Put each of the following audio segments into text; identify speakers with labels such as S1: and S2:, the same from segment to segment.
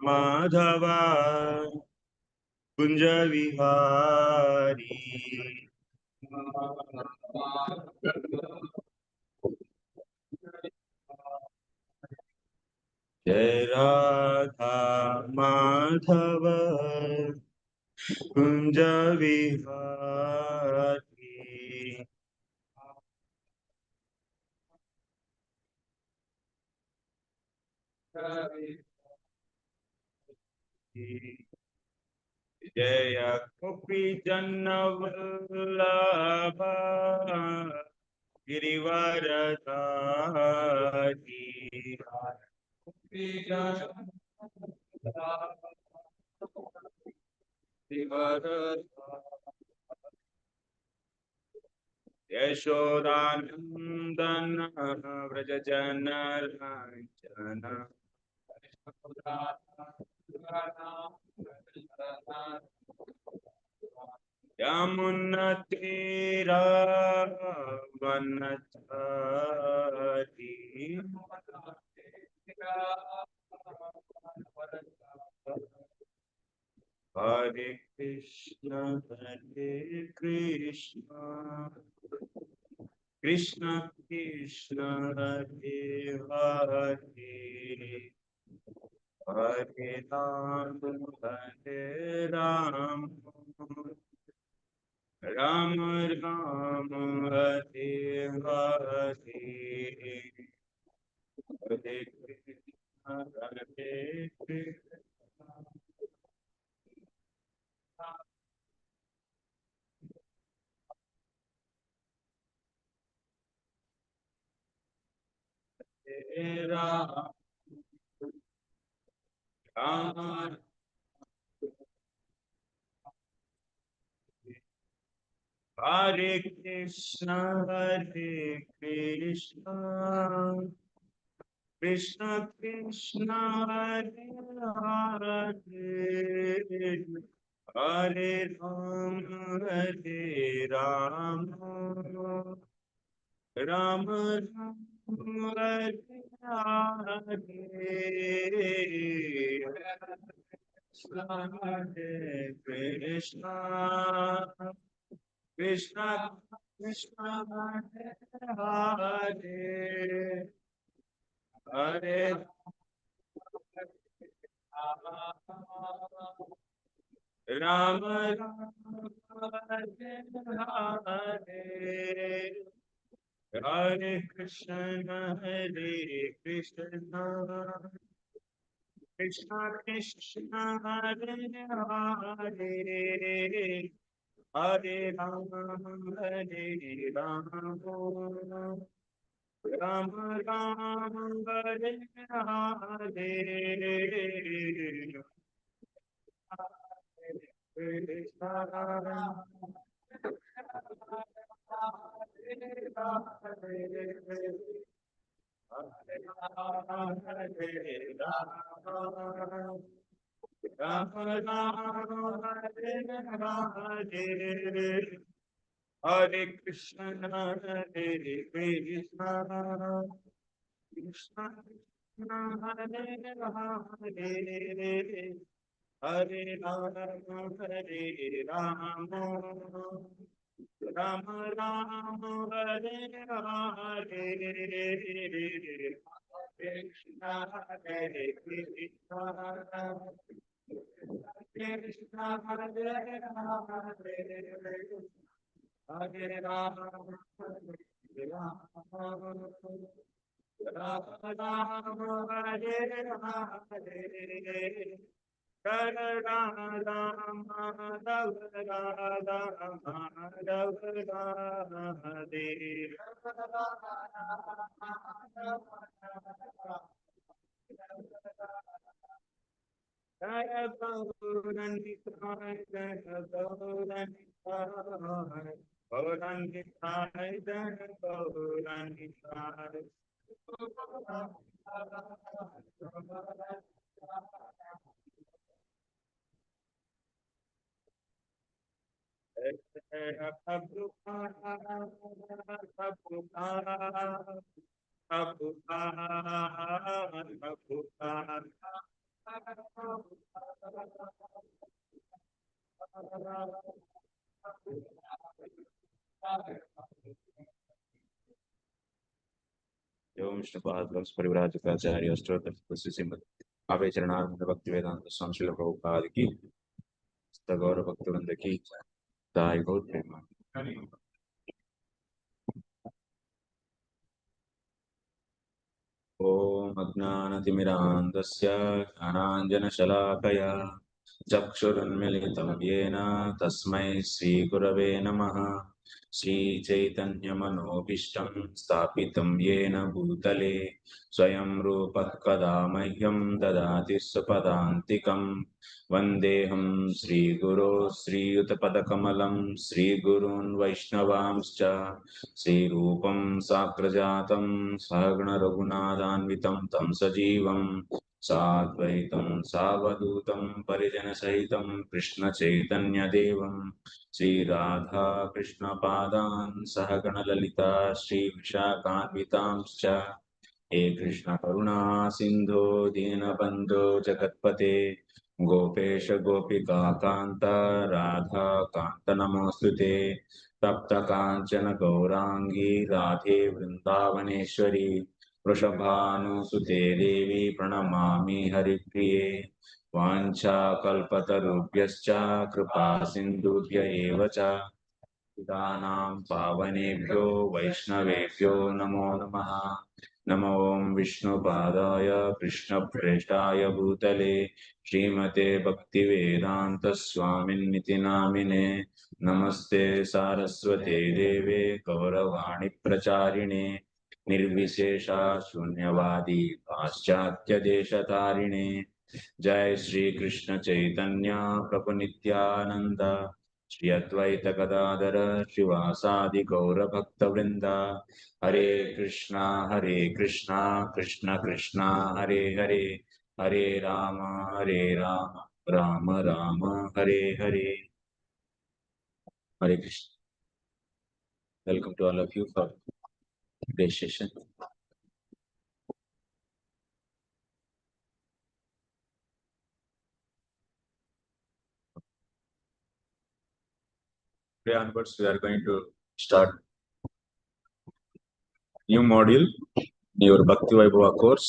S1: माधवा कुंज विहारी जय राधा माधव कुंज विहारी। जय गोपी जन वल्लभ गिरिवरधारी यशोदानंदन व्रज जन रंजन यमुनतीरावनचारी हरे कृष्ण कृष्ण कृष्ण हरे हरे हरे राम राम राम हरे हरे हरे कृष्ण राम राम हरे कृष्ण कृष्ण कृष्ण हरे हरे हरे राम राम राम हरे हरे कृष्ण कृष्ण कृष्ण हरे हरे हरे राम राम हरे हरे हरे कृष्ण कृष्ण कृष्ण हरे हरे हरे राम राम राम हरे हरे राम राम हरे हरे हरे कृष्ण कृष्ण कृष्ण हरे हरे हरे राम राम राम हरे हरे कृष्ण कृष्ण कृष्ण हरे हरे हरे राम राम हरे हरे कर राम माधव राधा माधव राधे जय गौरनिताय जय गौरनिताय गौरनिताय जय गौरनिताय
S2: एवं विष्णुपाद परिव्राजकाचार्य अष्टोत्तर श्रीमद आवे चरणार्थ भक्ति वेदांत स्वामी श्रील प्रभुपाद की गौरव भक्त वृंद की ताई गौर प्रेमा। ओम अज्ञानतिमिरान्धस्य ज्ञानाञ्जनशलाकया चक्षुरुन्मिलितं येन तस्मै श्रीगुरवे नमः। श्रीचैतन्यमनोभीष्टं स्थापितं येन भूतले स्वयं रूपः कदा मह्यं ददाति स्वपदान्तिकम्। वन्देऽहं श्रीगुरो श्रीयुतपदकमलं श्रीगुरून् वैष्णवांश्च श्रीरूपं साग्रजातं सहगण रघुनाथान्वितं तं सजीवं साद्वैतं सावधूतं परिजनसहितं कृष्णचैतन्यदेवं श्रीराधा कृष्णपादान् सहगण ललिता श्रीविशाखान्वितांश्च। हे कृष्ण करुणा सिंधो दीनबंधो जगत्पते गोपेश गोपिका कांत राधा कांत नमोस्तुते। तप्त कांचन गौरांगी राधे वृंदावनेश्वरी वृषभानुसुते देवी प्रणमामि हरिप्रिये। वाञ्छाकल्पतरुभ्यश्च कृपा सिन्धुभ्य एव च पतितानां पावनेभ्यो वैष्णवेभ्यो नमो नमः। नमो विष्णुपादाय कृष्णप्रेष्ठाय भूतले श्रीमते भक्तिवेदांत स्वामिन्निति नामिने। नमस्ते सारस्वते देवे गौरवाणी प्रचारिणे निर्विशेषा शून्यवादी पाश्चात्य देशतारिणे। जय श्री कृष्ण चैतन्य प्रभु नित्यानंद श्री अद्वैत गदाधर श्रीवासादि गौर भक्त वृंदा। Hare Krishna Krishna Krishna Hare Hare Hare Rama Rama Rama Hare Hare. Hare Krishna. Welcome to all of you for today's session. Today onwards we are going to start new module in your Bhakti Vaibhava course.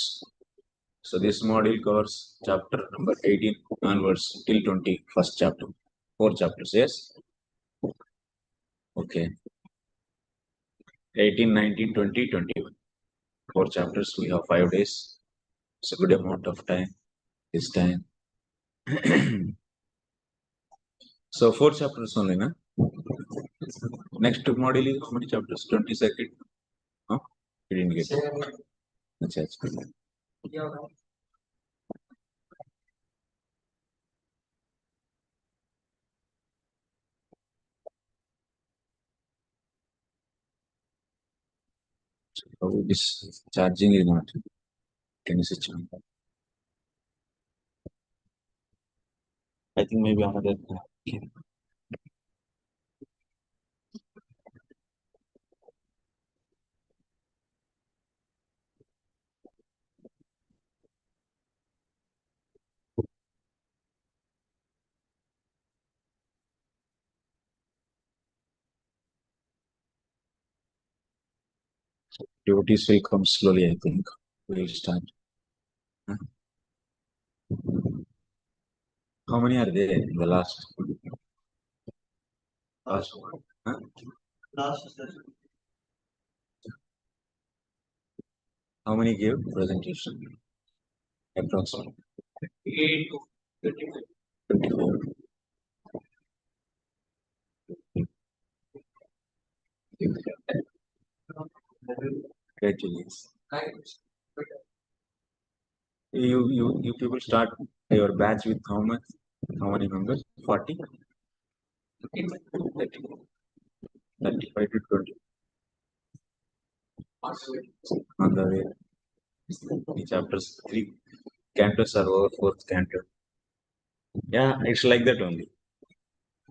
S2: So this module covers chapter number 18 onwards till 20, first chapter. 4 chapters, yes? Okay. 18, 19, 20, 21. 4 chapters. We have 5 days. It's a good amount of time this time. So 4 chapters only, na? Next module is how many chapters? 22nd. Huh? You didn't get it. Achha, achha. Oh, this charging is not. Can you switch on? I think maybe another. Devotees will come slowly, I think. We'll start. Huh? How many are there in the last one? Huh? Last session. How many gave presentation? Approximately. 8 to 24. Gradually. You people start your batch with how much? How many members? 40? 30. 35 to 20. On the way. The chapters 3 cantos are over 4th canto. Yeah, it's like that only.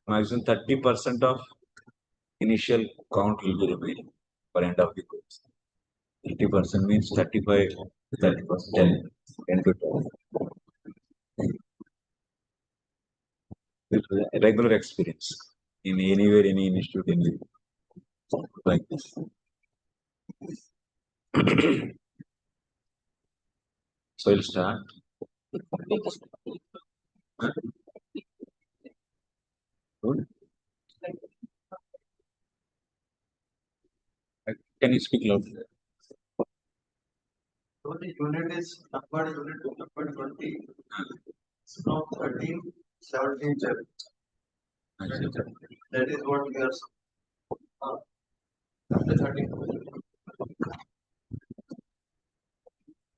S2: Maximum 30% of initial count will be remaining for end of the course. 80% means 35, 30%, 10 to 12. regular experience in anywhere, any institute, any like this. So we'll start. Good. Can you speak loud?
S3: So the unit is number number 20. It's now 13, 17, 7. That is what we are after 13.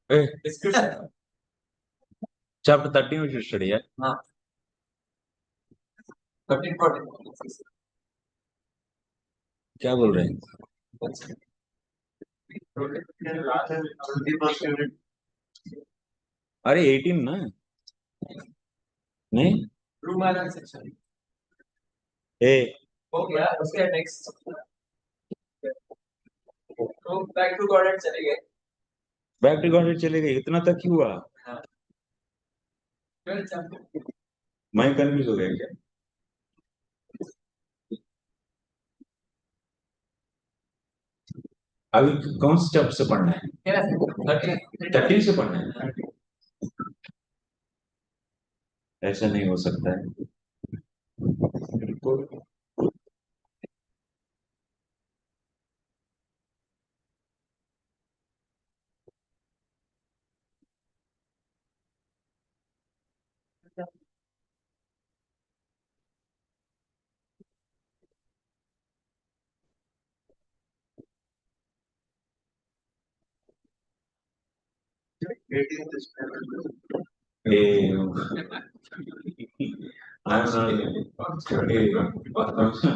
S2: Hey,
S3: Discussion.
S2: chapter 13 we should study, yeah?
S3: 13, 14.
S2: क्या बोल रहे हैं? अरे 18 ना? नहीं?
S3: True balance section.
S2: Hey,
S3: हो गया उसके नेक्स्ट तो बैक टू गॉड चले गए
S2: बैक टू गॉड चले गए, इतना तक क्यों हुआ? मैं कंफ्यूज हो गया क्या? अभी कौन से चैप्टर से पढ़ना है? 13 से पढ़ना है? ऐसा नहीं हो सकता है. Hey, I'm not. Hey,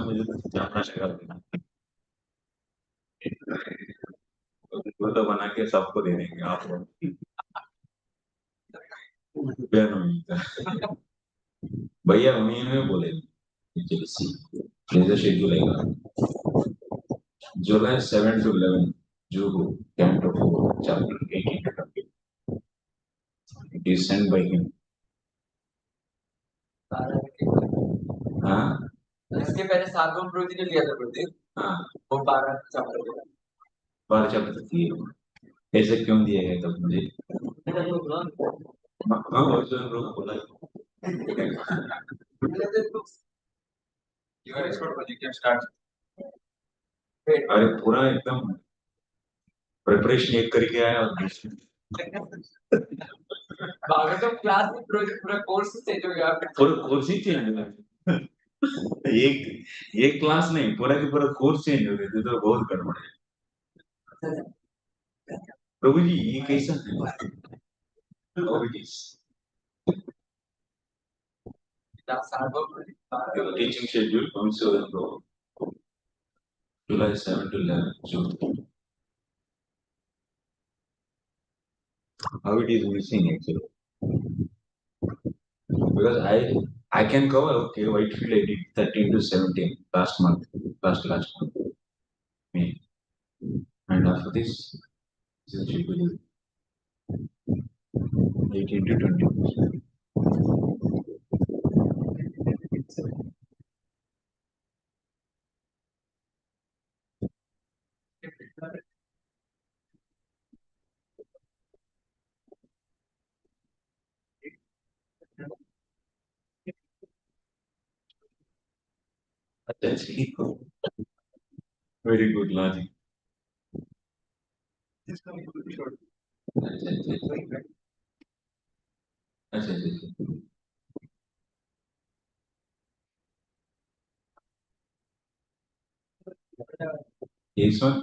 S2: मुझे तो जानना लगा. वो तो बना के सबको दे देंगे आप लोग. भैया उन्हीं में बोले. जैसे शेड्यूल है. July 7 to 11, Juhu, Canto 4, Chapter 18 to 20. It is sent by him. हाँ?
S3: इसके पहले सार्वभौम प्रवृत्ति ने लिया था प्रतीक
S2: हाँ.
S3: वो 12 चैप्टर
S2: 12 चैप्टर दिए. ऐसे क्यों दिए गए तब मुझे? हाँ वर्जन रोक बोला.
S3: You are expert, but you can start.
S2: अरे पूरा एकदम प्रिपरेशन एक करके आया और
S3: भागवतम क्लास में पूरा कोर्स चेंज हो गया
S2: पूरा कोर्स ही चेंज हो गया. एक क्लास नहीं, पूरा के पूरा कोर्स चेंज हो गया. तो बहुत गड़बड़ है. प्रभु जी ये कैसा है? Teaching schedule comes to July 7 to 11 June. How it is missing actually? Because I can cover okay Whitefield I did 13 to 17 last month, last month. May. And after this is schedule 18 to 20. Very good logic. This one?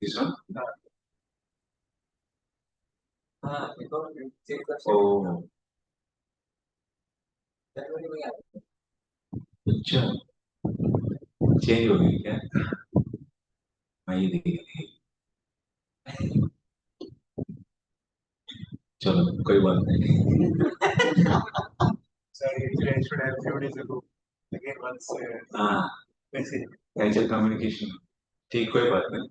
S2: This one? Oh. अच्छा change हो गई क्या? हाँ ये देखिए. चलो कोई बात नहीं.
S1: Sorry, I should have few days ago. Again, once.
S2: हाँ. कैसे कम्युनिकेशन. ठीक कोई बात नहीं.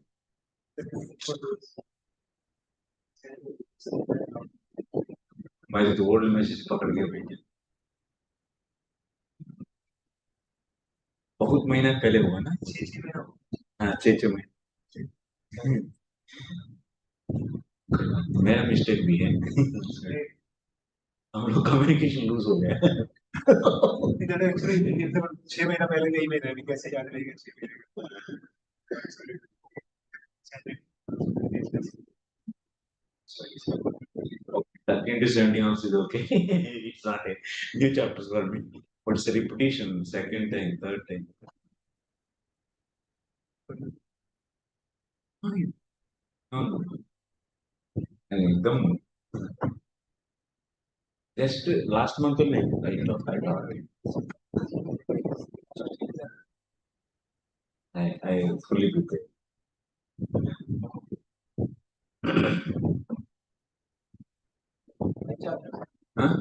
S2: मैं तो ओल्ड मैसेज पकड़ के भेजे. बहुत महीना पहले हुआ ना,
S1: 6 महीना
S2: हाँ 6 महीने। मेरा मिस्टेक भी है। हम लोग कम्युनिकेशन लूज हो गया।
S1: इधर एक्चुअली 6 महीना पहले नहीं मेरे अभी कैसे याद रहेगा 6 महीने
S2: 13 to 17 also is okay. It's not a new chapters for me. But it's a repetition, second time, third time. No. एकदम just last month only I fully prepared. Huh?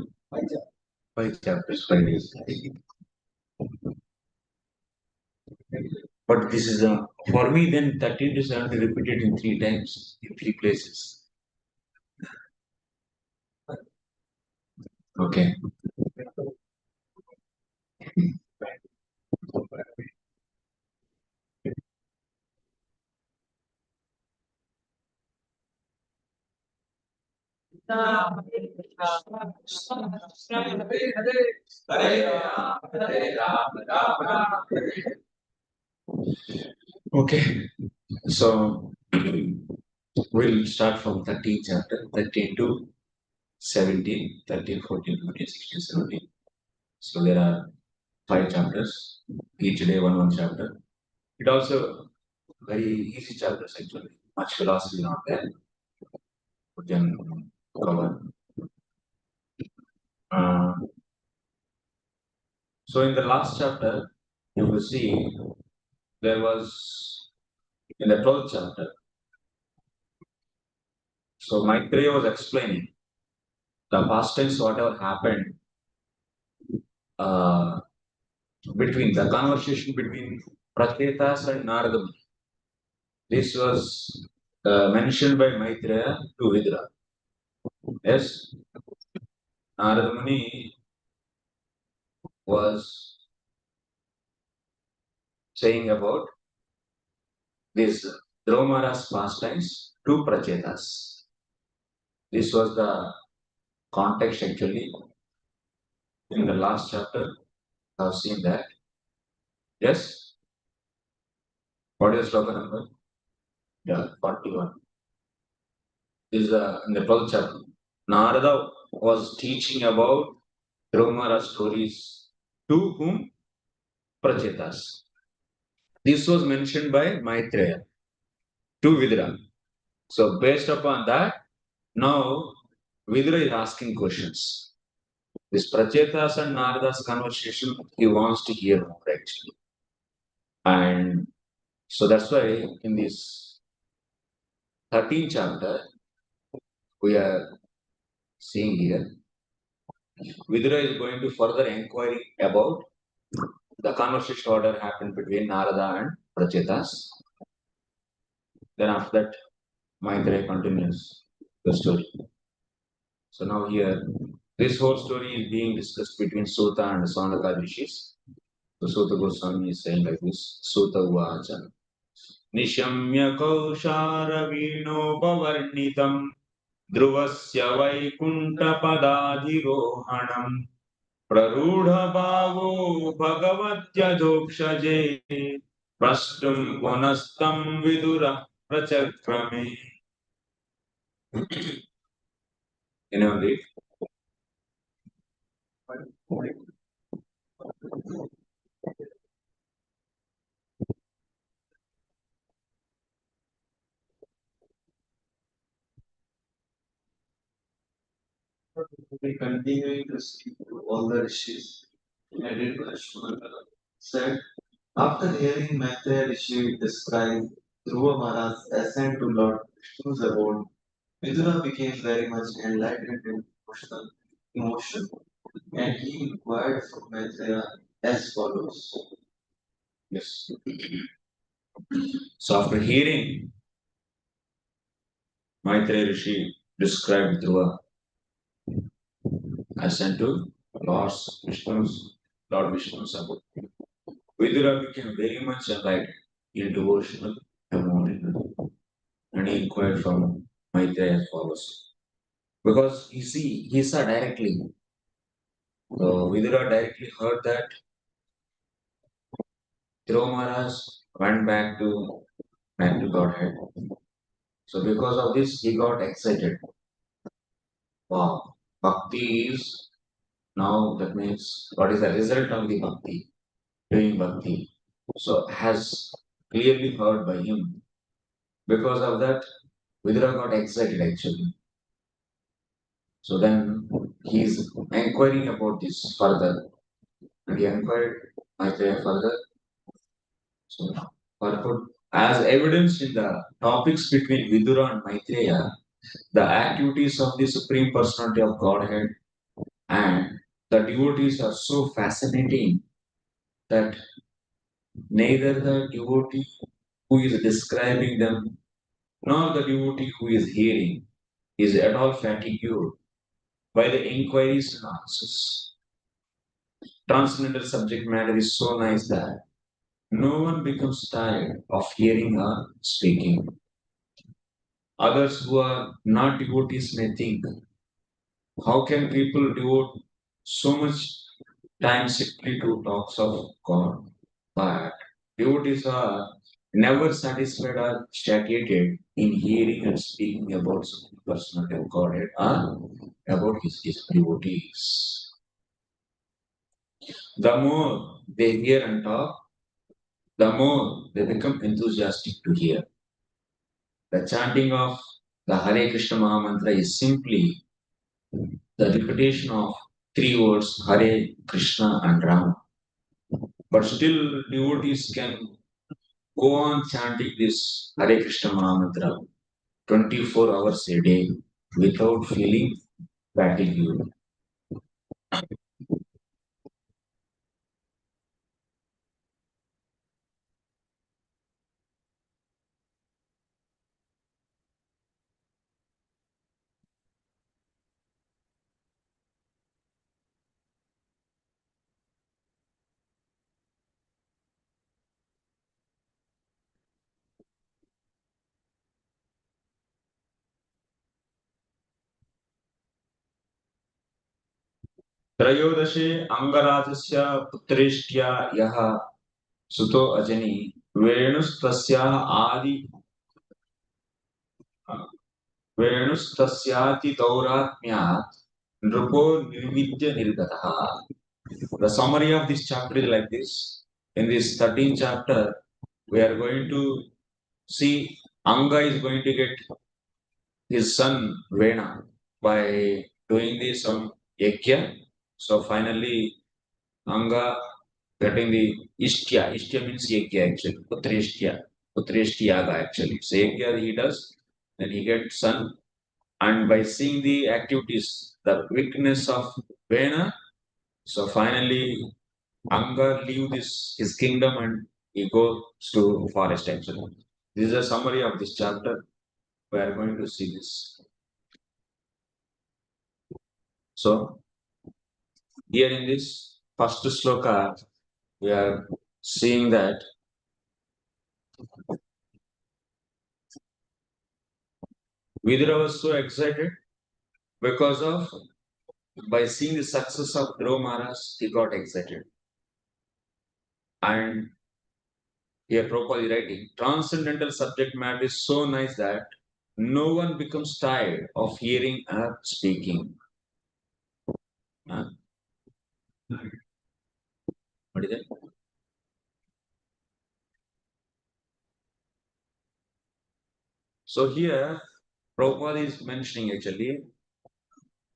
S2: 5 chapters, 5 days. But this is for me then 13 to 17 repeated in 3 times in 3 places. Okay. Okay. So we'll start from 13th chapter, 13 to 17, 13, 14, 15, 16, 17. So there are 5 chapters, each day one chapter. It also very easy chapters actually, much philosophy not there. We can cover. Uh, so in the last chapter, you will see there was in the 12th chapter. So Maitreya was explaining the past tense, whatever happened uh, between the conversation between Prachetas and Narada. This was mentioned by Maitreya to Vidra. Yes, Narada Muni was saying about this Dromara's pastimes to Prachetas. This was the context actually. In the last chapter, I have seen that. Yes? What is sloka number? Yeah, 41. This is in the 12th chapter. Narada was teaching about Dromara stories to whom? Prachetas. This was mentioned by Maitreya to Vidra. So based upon that, now Vidra is asking questions. This Prachetas and Narada's conversation, he wants to hear more actually. And so that's why in this 13th chapter, we are seeing here, Vidra is going to further inquiry about the conversation order happened between Narada and Prachetas. Then after that, Maitreya continues the story. So now here, this whole story is being discussed between Suta and Sanaka rishis. So Suta Goswami is saying like this, Suta Uvacha. Nishamya Kausharavinopavardnitam Dhruvasya Vaikunta Padadhirohanam Prarudha Bhavo Bhagavatya Dokshaje Prastum Punastam Vidura Prachakrame. You know, read.
S3: We continuing to speak to all the rishis. Headed by Shunaka said, after hearing Maitreya Rishi describe Dhruva Maharaj's ascent to Lord Vishnu's abode, Vidura became very much enlightened in emotion, and he inquired from Maitreya as follows.
S2: Yes. So after hearing Maitreya Rishi described Dhruva ascent to Lord Vishnu's abode. Vidura became very much enlightened in devotional emotion, and he inquired from Maitreya as follows. Because he saw directly, Vidura directly heard that Dhruva Maharaj went back to Godhead. So because of this, he got excited. Wow, Bhakti is now, that means what is the result of the Bhakti, doing Bhakti. So has clearly heard by him. Because of that, Vidura got excited actually. So then he is inquiring about this further. And he inquired Maitreya further. So purport, as evidenced in the topics between Vidura and Maitreya, the activities of the Supreme Personality of Godhead and the devotees are so fascinating that neither the devotee who is describing them nor the devotee who is hearing is at all fatigued by the inquiries and answers. Transcendental subject matter is so nice that no one becomes tired of hearing or speaking. Others who are not devotees may think, how can people devote so much time simply to talks of God? But devotees are never satisfied or satiated in hearing and speaking about some personality of Godhead or about his devotees. The more they hear and talk, the more they become enthusiastic to hear. The chanting of the Hare Krishna Mahamantra is simply the repetition of three words Hare Krishna and Rama. But still, devotees can go on chanting this Hare Krishna Mahamantra 24 hours a day without feeling fatigue. त्रयोदशे अंगराजस्य पुत्रेष्ट्या यः सुतो अजनी वेणुस्तस्याः आदि वेणुस्तस्याति दौरात्म्यात् नृपो निर्विद्य निर्गतः. The summary of this chapter is like this. In this 13th chapter, we are going to see Anga is going to get his son Vena by doing this some Yajna. So finally, Anga getting the Ishtya. Ishtya means Yajna actually. Putreshtya. Putreshtyaga actually. So Yajna he does, then he gets son. And by seeing the activities, the weakness of Vena, so finally Anga leave this his kingdom and he goes to forest actually. This is a summary of this chapter. We are going to see this. So here in this first sloka, we are seeing that Vidura was so excited because of by seeing the success of Dhruva Maharaj, he got excited. And here Prabhupada is writing, transcendental subject matter is so nice that no one becomes tired of hearing or speaking. What is it? So here Prabhupada is mentioning actually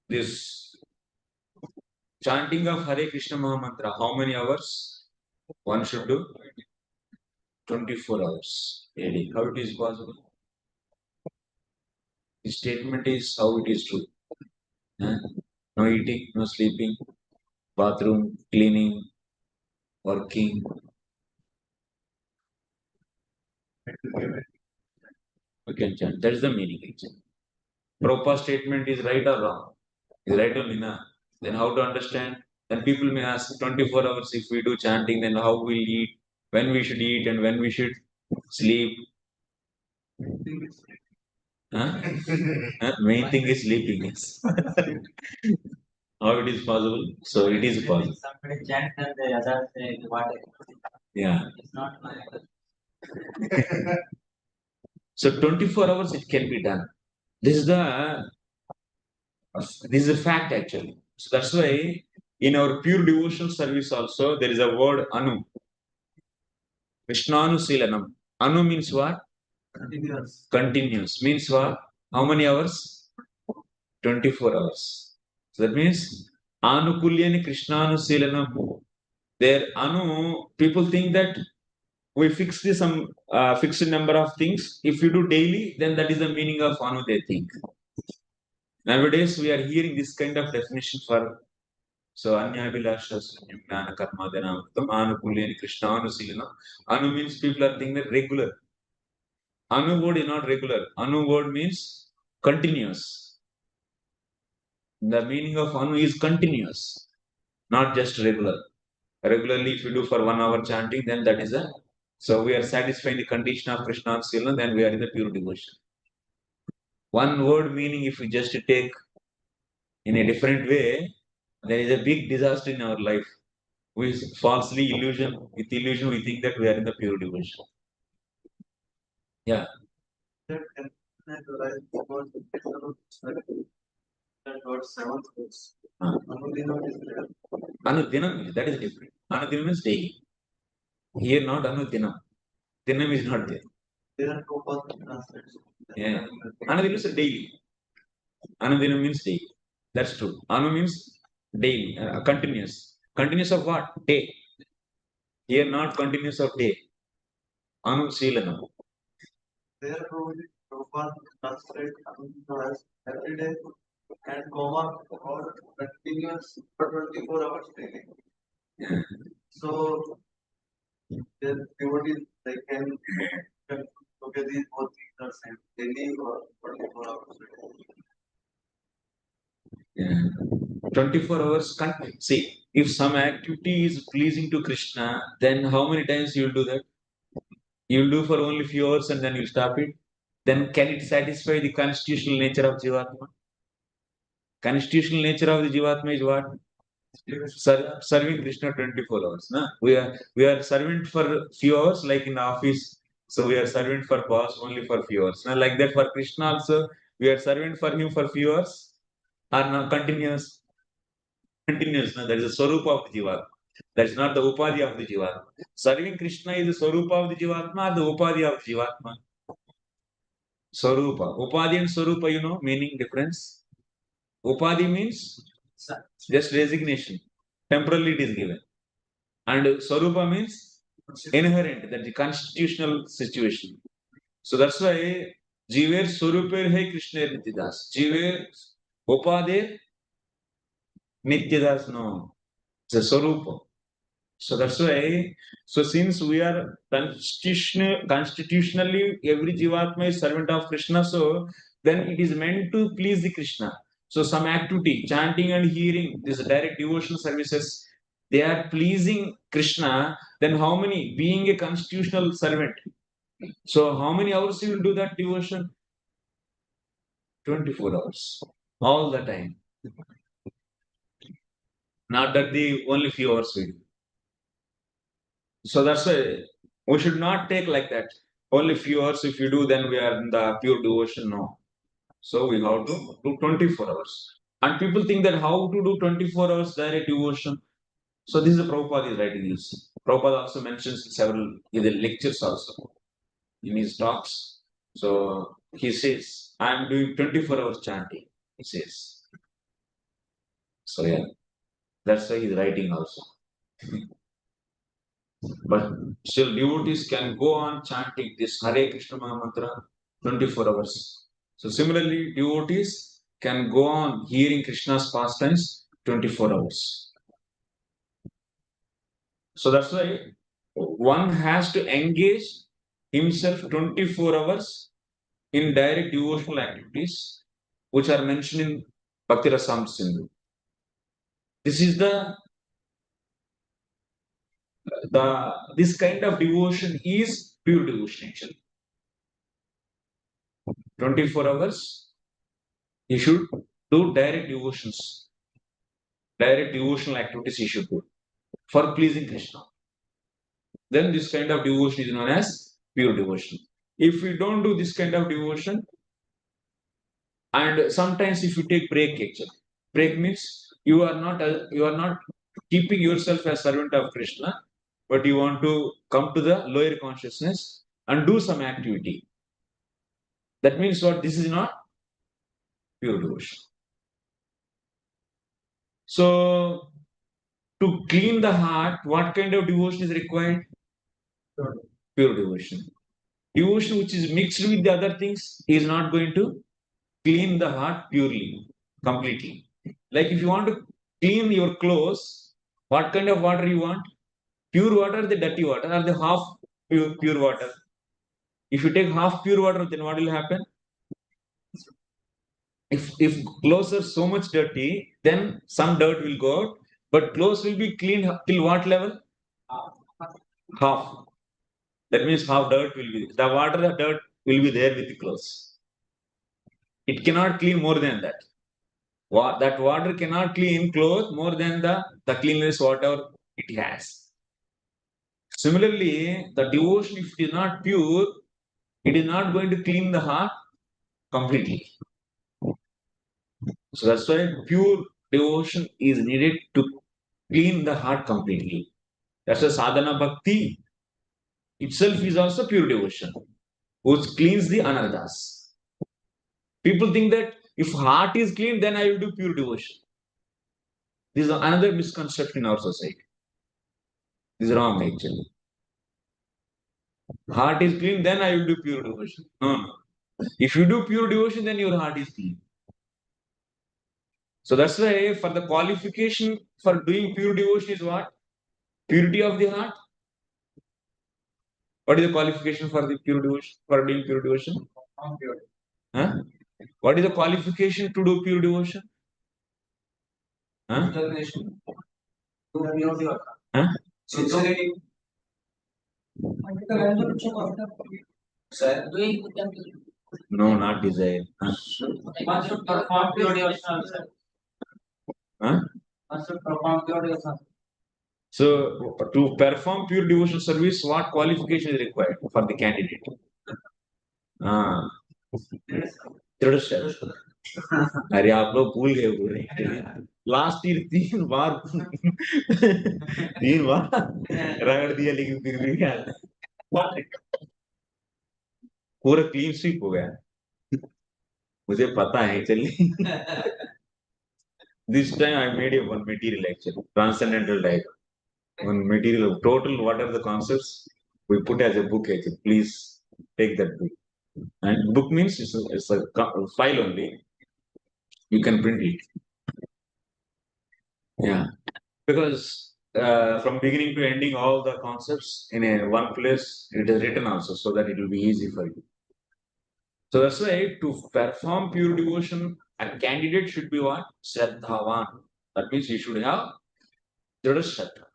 S2: this chanting of Hare Krishna Mahamantra. How many hours one should do? 24 hours daily. How it is possible? The statement is how it is true. No eating, no sleeping, bathroom, cleaning, working. We can chant. That is the meaning actually. Proper statement is right or wrong? Is right only na? Then how to understand? Then people may ask 24 hours if we do chanting, then how we'll eat, when we should eat, and when we should sleep. Huh? Main thing is sleeping. Yes. How it is possible? So it is possible.
S4: Somebody chants and the others say what?
S2: Yeah.
S4: It's not my.
S2: So 24 hours it can be done. This is the fact actually. So that's why in our pure devotional service also there is a word anu. Krishnanu Silanam. Anu means what?
S1: Continuous.
S2: Continuous. Means what? How many hours? 24 hours. So that means Anukulyani Krishnanu Silanam. There anu, people think that we fix some fixed number of things. If you do daily, then that is the meaning of anu, they think. Nowadays, we are hearing this kind of definition for so Anyabhilasha Jnana Karma Dhanamritam Anukulyani Krishna Anusilana. Anu means people are thinking that regular. Anu word is not regular. Anu word means continuous. The meaning of anu is continuous, not just regular. Regularly, if you do for 1 hour chanting, then that is a. So we are satisfying the condition of Krishna Silana, then we are in the pure devotion. One word meaning, if we just take in a different way, there is a big disaster in our life. We falsely illusion, with illusion, we think that we are in the pure devotion. Yeah. Anudinam, that is different. Anudinam is daily. Here not Anudinam. Dinam is not there.
S3: There are two possible translations.
S2: Yeah. Anudinam is daily. Anudinam means daily. That's true. Anu means daily, continuous. Continuous of what? Day. Here not continuous of day. Anu Silanam.
S3: Therefore, Prabhupada translate as every day and comma or continuous for 24 hours daily. So the devotees they can look at these both things are same daily or 24 hours
S2: Yeah. 24 hours. See, if some activity is pleasing to Krishna, then how many times you will do that? You will do for only few hours and then you stop it. Then can it satisfy the constitutional nature of Jivatma? Constitutional nature of the Jivatma is what? Serving Krishna 24 hours. Na? We are servant for few hours, like in the office. So we are servant for boss only for few hours. Na? Like that for Krishna also, we are servant for him for few hours. Or no, continuous. Continuous. Na? That is the Swarupa of the Jivatma. That is not the Upadhi of the Jivatma. Serving Krishna is the Swarupa of the Jivatma or the Upadhi of the Jivatma. Swarupa. Upadhi and Swarupa, you know, meaning difference. Upadhi means just resignation. Temporarily it is given. And Swarupa means inherent, that the constitutional situation. So that's why Jiver Swaruper Hai Krishna Nityadas. Jiver Upadhi Nityadas, no. It's a Swarupa. So that's why, so since we are constitutionally, every Jivatma is servant of Krishna, so then it is meant to please the Krishna. So some activity, chanting and hearing, these direct devotional services, they are pleasing Krishna, then how many? Being a constitutional servant. So how many hours you will do that devotion? 24 hours. All the time. Not that the only few hours we do. So that's why we should not take like that. Only few hours if you do, then we are in the pure devotion. No. So we have to do 24 hours. And people think that how to do 24 hours direct devotion. So this is the Prabhupada is writing this. Prabhupada also mentions in several in the lectures also in his talks. So he says, I am doing 24 hours chanting. He says. So yeah, that's why he's writing also. But still, devotees can go on chanting this Hare Krishna Mahamantra 24 hours. So, similarly, devotees can go on hearing Krishna's pastimes 24 hours. So, that's why one has to engage himself 24 hours in direct devotional activities, which are mentioned in Bhakti Rasamrita Sindhu. This is the this kind of devotion is pure devotion actually. 24 hours, you should do direct devotions, direct devotional activities you should do for pleasing Krishna. Then this kind of devotion is known as pure devotion. If we don't do this kind of devotion, and sometimes if you take break actually, break means you are not keeping yourself as servant of Krishna, but you want to come to the lower consciousness and do some activity. That means what? This is not pure devotion. So, to clean the heart, what kind of devotion is required? Pure devotion. Devotion which is mixed with the other things is not going to clean the heart purely, completely. Like if you want to clean your clothes, what kind of water you want? Pure water, the dirty water, or the half pure water? If you take half pure water, then what will happen? If clothes are so much dirty, then some dirt will go out, but clothes will be cleaned till what level? Half. That means half dirt will be the water, the dirt will be there with the clothes. It cannot clean more than that. That water cannot clean clothes more than the cleanliness whatever it has. Similarly, the devotion, if it is not pure, it is not going to clean the heart completely. So that's why pure devotion is needed to clean the heart completely. That's why sadhana bhakti itself is also pure devotion, which cleans the anarthas. People think that if heart is clean, then I will do pure devotion. This is another misconception in our society. This is wrong actually. Heart is clean, then I will do pure devotion. No. If you do pure devotion, then your heart is clean. So that's why for the qualification for doing pure devotion is what? Purity of the heart. What is the qualification for the pure devotion? For doing pure devotion? Huh? What is the qualification to do pure devotion? Huh? Huh? No, not desire. Huh?
S4: One should perform pure devotion also.
S2: Huh?
S4: One should perform pure devotion.
S2: So, to perform pure devotional service, what qualification is required for the candidate? दृढ़ श्रद्धा. अरे आप लोग भूल गए पूरे. Last year 3 बार रगड़ दिया, लेकिन फिर भी क्या पूरा क्लीन स्वीप हो गया. मुझे पता है चलिए. This time I made a one material actually, transcendental diagram. One material, total what are the concepts we put as a book actually. Please take that book. And book means it's a file only. You can print it. Yeah, because from beginning to ending, all the concepts in a one place it is written also, so that it will be easy for you. So that's why to perform pure devotion, a candidate should be what? Shraddhavan. That means he should have Dhrida Shraddha.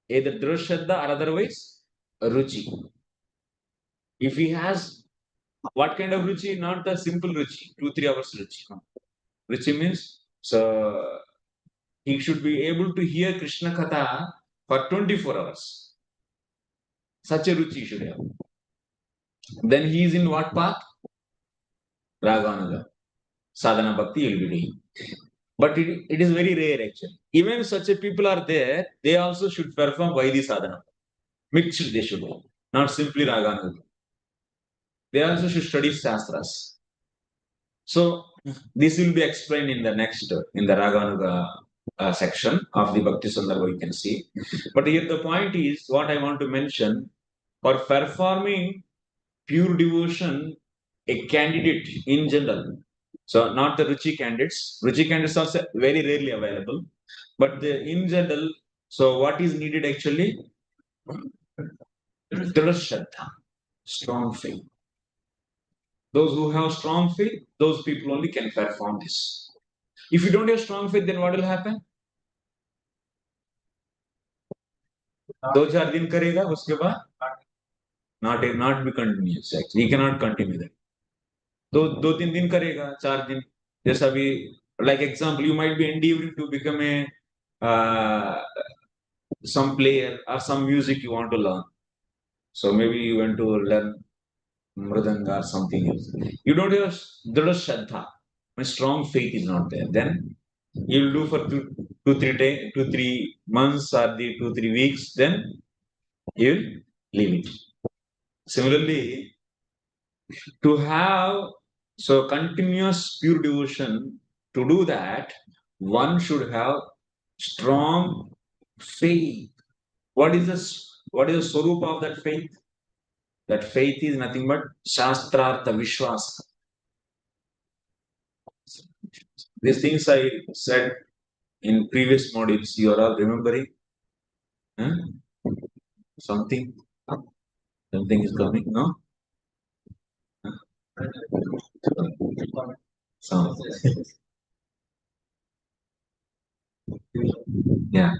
S2: Either Dhrida Shraddha or otherwise Ruchi. If he has what kind of Ruchi? Not the simple Ruchi, 2-3 hours Ruchi. No. Ruchi means so he should be able to hear Krishna Katha for 24 hours. Such a Ruchi he should have. Then he is in what path? Raganuga. Sadhana Bhakti will be doing. But it is very rare actually. Even such a people are there, they also should perform VIdhi sadhana. Mixed they should do. Not simply Raganuga. They also should study Shastras. So this will be explained in the next, in the Raganuga section of the Bhakti Sandarbha you can see. But here the point is, what I want to mention, for performing pure devotion, a candidate in general, so not the Ruchi candidates are also very rarely available, but in general, so what is needed actually? Dhrida Shraddha, strong faith. Those who have strong faith, those people only can perform this. If you don't have strong faith, then what will happen? 2-4 दिन करेगा उसके बाद not be continuous actually he cannot continue that. तो 2-3 दिन करेगा 4 दिन जैसा भी like example you might be endeavoring to become a some player or some music you want to learn. So maybe you want to learn mridanga or something else. You don't have dhrida shraddha. My strong faith is not there. Then you'll do for 2-3 months or the 2-3 weeks. Then you'll leave it. Similarly, to have so continuous pure devotion, to do that, one should have strong faith. What is the swarup of that faith? That faith is nothing but shastrartha vishwas. These things I said in previous modules. You are all remembering? Huh? Something is coming, no? Some. Yeah.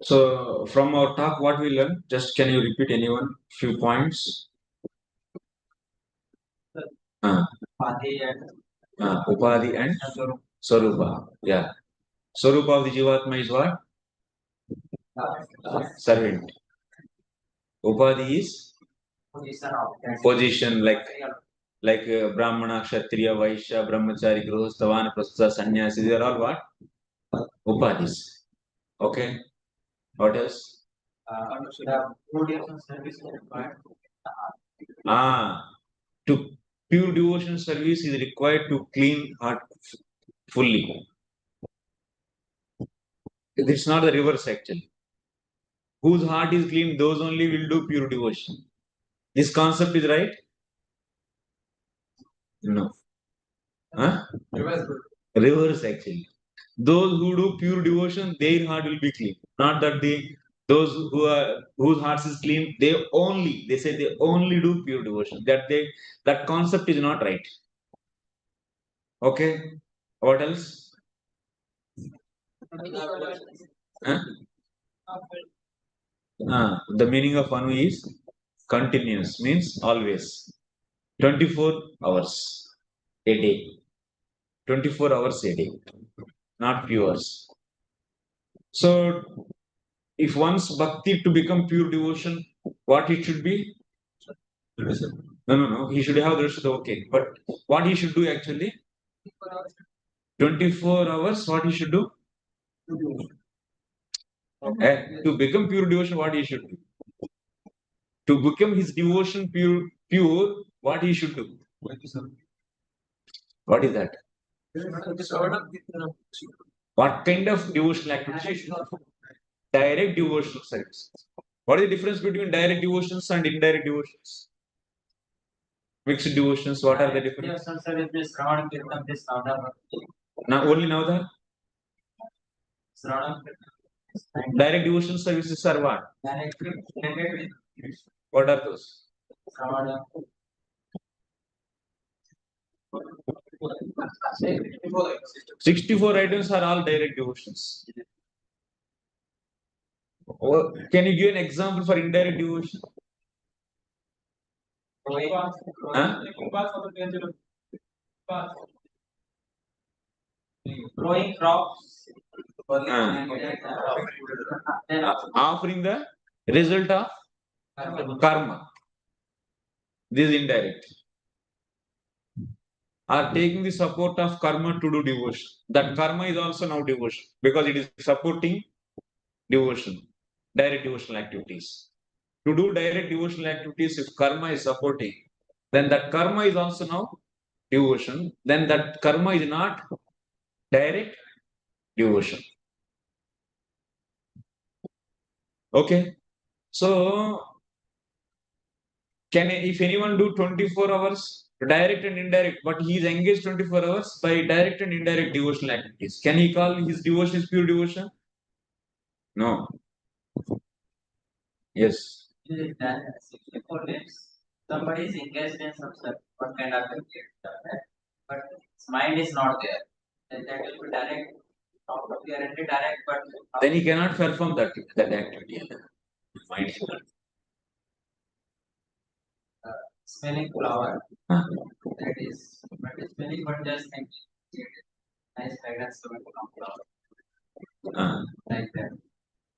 S2: So from our talk, what we learned, just can you repeat anyone few points? Upadhi and Swarupa. Yeah. Swarupa of the Jivatma is what? Servant. Upadhi is position like Brahmana, Kshatriya, Vaishya, Brahmachari, Grihastha, Prastha, Sannyasi. These are all what? Upadhis. Okay. What else? To pure devotion service is required to clean heart fully. It's not the reverse actually. Whose heart is clean, those only will do pure devotion. This concept is right? No. Huh? Reverse actually. Those who do pure devotion, their heart will be clean. Not that those whose hearts is clean, they say they only do pure devotion. That concept is not right. Okay. What else? Huh? The meaning of Anu is continuous, means always. 24 hours a day. 24 hours a day, not few hours. So, if one's bhakti to become pure devotion, what it should be? No. He should have drishta, okay. But what he should do actually? 24 hours, what he should do? To become pure devotion, what he should do? To become his devotion pure, what he should do? What is that? What kind of devotional activity? Direct devotional service. What is the difference between direct devotions and indirect devotions? Mixed devotions, what are the difference? Now, only Navadha? Direct devotional services are what? What are those? 64 items are all direct devotions. Can you give an example for indirect devotion?
S4: Growing crops.
S2: Offering the result of karma. This is indirect. Are taking the support of karma to do devotion. That karma is also now devotion because it is supporting devotion, direct devotional activities. To do direct devotional activities, if karma is supporting, then that karma is also now devotion. Then that karma is not direct devotion. Okay. So, if anyone do 24 hours, direct and indirect, but he is engaged 24 hours by direct and indirect devotional activities, can he call his devotion is pure devotion? No. Yes.
S4: Somebody is engaged in some what kind of activity, but his mind is not there. Then that will be direct guarantee direct, but
S2: then he cannot perform that activity. Mind is not.
S4: smelling flower.
S2: Huh.
S4: That is, but it's smelling, but just thinking. Nice fragrance coming from flower. Like that.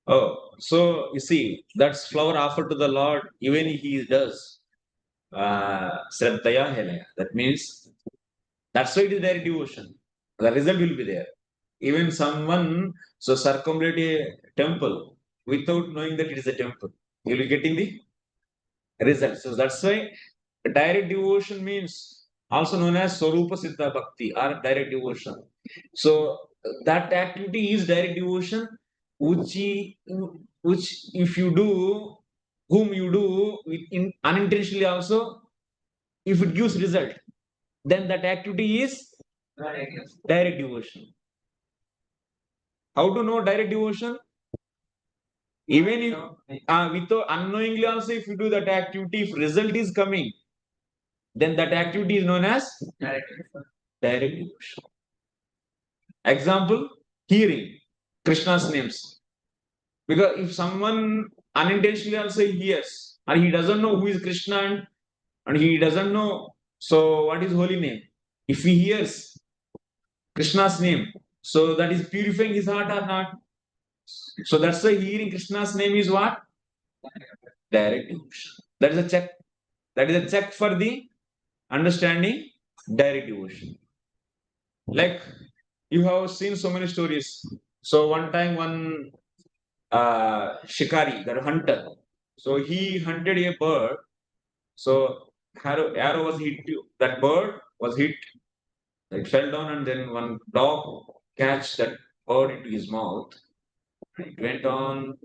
S2: Oh, so you see, that's flower offered to the Lord, even he does. Shraddhaya Helaya. That means that's why it is their devotion. The result will be there. Even someone circumambulate a temple without knowing that it is a temple, you will be getting the result. So that's why direct devotion means also known as Swarupa Siddha Bhakti or direct devotion. So that activity is direct devotion, which if you do, whom you do unintentionally also, if it gives result, then that activity is direct devotion. How to know direct devotion? Even if without unknowingly also, if you do that activity, if result is coming, then that activity is known as direct devotion. Example, hearing Krishna's names. Because if someone unintentionally also hears, and he doesn't know who is Krishna and he doesn't know, so what is holy name? If he hears Krishna's name, so that is purifying his heart or not? So that's why hearing Krishna's name is what? Direct devotion. That is a check. That is a check for the understanding direct devotion. Like you have seen so many stories. So one time one shikari, that hunter, so he hunted a bird. So arrow was hit. That bird was hit. It fell down, and then one dog catch that bird into his mouth. It went on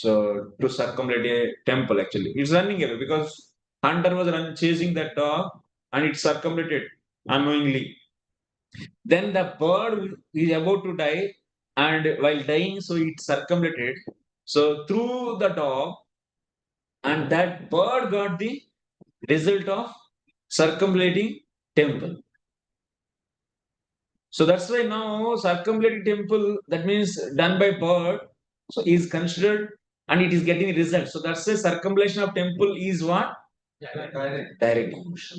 S2: to circumambulate a temple. Actually, it's running away because hunter was chasing that dog, and it circumambulated unknowingly. Then the bird is about to die, and while dying, so it circumambulated. So through the dog, and that bird got the result of circumambulating temple. So that's why now circumambulating temple, that means done by bird, so is considered and it is getting result. So that's why circumambulation of temple is what? Direct devotion.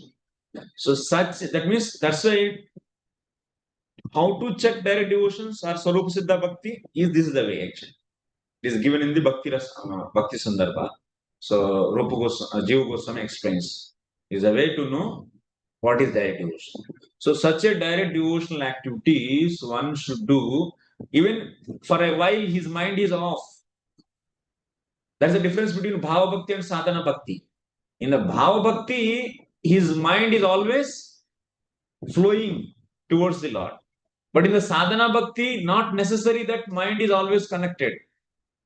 S2: So such, that means that's why how to check direct devotions or Swarupa Siddha Bhakti is this is the way actually. It is given in the Bhakti Sandarbha. So Juhu Goswami explains. Is a way to know what is direct devotion. So such a direct devotional activities one should do even for a while his mind is off. That's the difference between Bhava Bhakti and Sadhana Bhakti. In the Bhava Bhakti, his mind is always flowing towards the Lord. But in the Sadhana Bhakti, not necessary that mind is always connected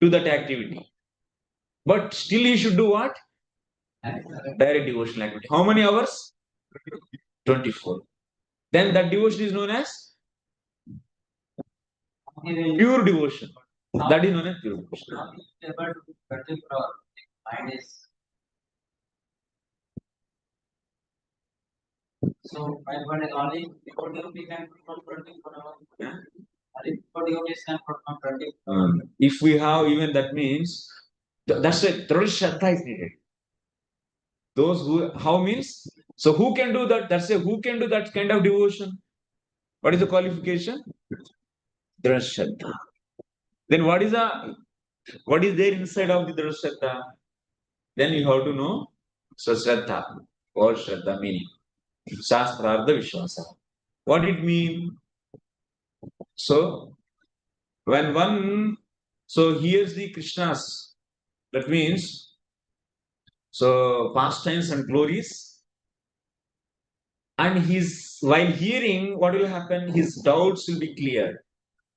S2: to that activity. But still he should do what? Direct devotional activity. How many hours? 24. Then that devotion is known as pure devotion. That is known as pure devotion.
S4: Mind is so one is only before you can perform 24 hours. Only before you can perform 24.
S2: If we have even that means that's why Shraddha is needed. Those who how means so who can do that? That's who can do that kind of devotion. What is the qualification? Shraddha. Then what is there inside of the Shraddha? Then you have to know. So Shraddha or Shraddha meaning Shastrartha Vishwasa. What it mean? So when one hears the Krishnas, that means so pastimes and glories, and while hearing, what will happen? His doubts will be cleared.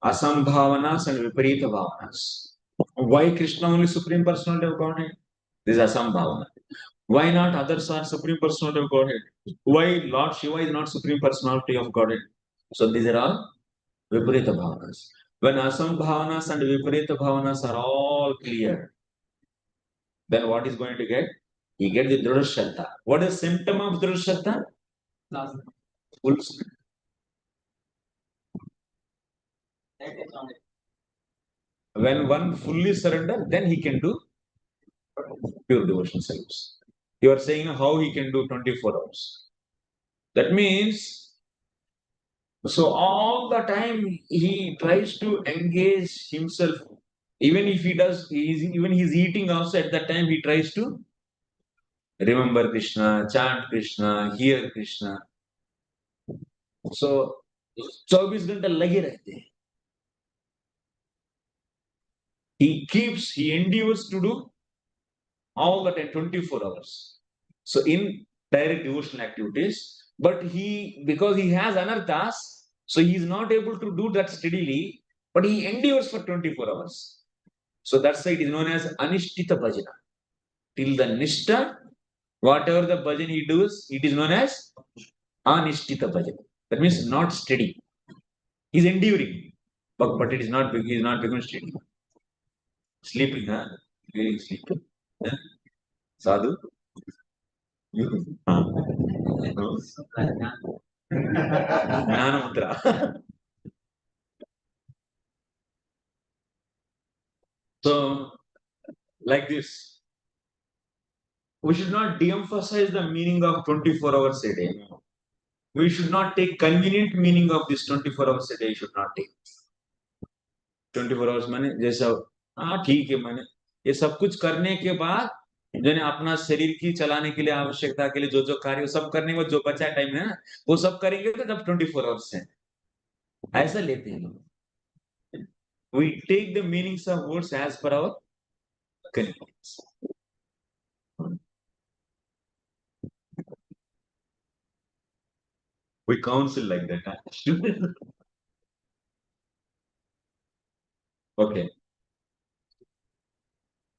S2: Asambhavanas and Viparita Bhavanas. Why Krishna only Supreme Personality of Godhead? This is Asambhavana. Why not others are Supreme Personality of Godhead? Why Lord Shiva is not Supreme Personality of Godhead? So these are all Viparita Bhavanas. When Asambhavanas and Viparita Bhavanas are all clear, then what is going to get? He get the Dhrudha Shraddha. What is the symptom of Dhrudha Shraddha? Full When one fully surrender, then he can do pure devotional service. You are saying how he can do 24 hours. That means, so all the time he tries to engage himself. Even if he does, even he's eating also at that time, he tries to remember Krishna, chant Krishna, hear Krishna. So 24 घंटे लगे रहते हैं. He endures to do all the time, 24 hours. So in direct devotional activities, but because he has anarthas, so he is not able to do that steadily, but he endures for 24 hours. So that's why it is known as anishtita bhajana. Till the nishta, whatever the bhajan he does, it is known as anishtita bhajana. That means not steady. He is enduring, but it is not. He is not becoming steady. Sleeping, huh? Feeling sleepy. Huh? Sadhu? You? No? Jnana mudra. So, like this, we should not de-emphasize the meaning of 24 hours a day. We should not take convenient meaning of this 24 hours a day. Should not take 24 hours माने जैसा हाँ ठीक है माने ये सब कुछ करने के बाद जो ने अपना शरीर की चलाने के लिए आवश्यकता के लिए जो कार्य सब करने के बाद जो बचा टाइम है ना वो सब करेंगे तो जब 24 आवर्स है ऐसा लेते हैं लोग. We take the meanings of words as per our convenience. We counsel like that. Huh? Okay.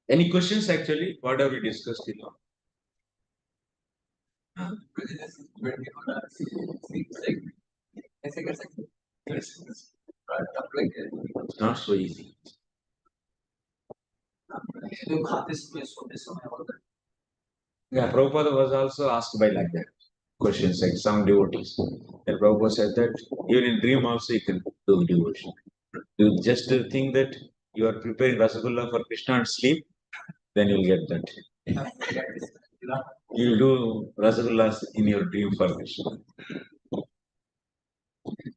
S2: Any questions actually? What have we discussed till now? It's not so easy. Yeah, Prabhupada was also asked by like that questions, like some devotees. And Prabhupada said that even in dream also you can do devotion. You just think that you are preparing Rasagulla for Krishna and sleep, then you'll get that. You do Rasagullas in your dream for Krishna.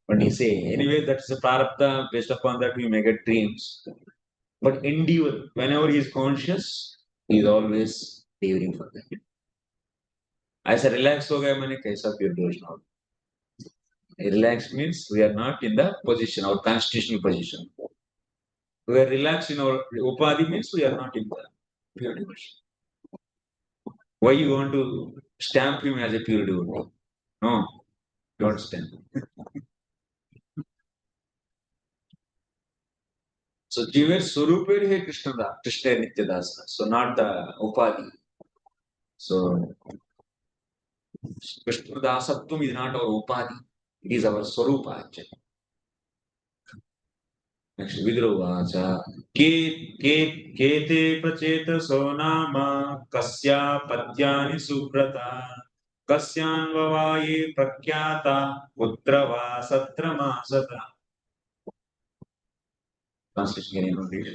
S2: But he say, anyway, that's the prarabdha, based upon that we may get dreams. But endure, whenever he is conscious, he is always enduring for that. ऐसा relax हो गया मैंने कैसा pure devotion हो. Relaxed means we are not in the position, our constitutional position. We are relaxed in our upadhi means we are not in the pure devotion. Why you want to stamp him as a pure devotee? No, don't stamp. So Jiva Surupir he Krishna Nityadasa. So not the upadhi. So Krishna Dasatvam is not our upadhi. It is our Swarupa actually. Next, Vidrovacha. Kete pracheta sonama kasya patyani subrata kasyan vavaye prakyata putrava satramasata. Translation can you read?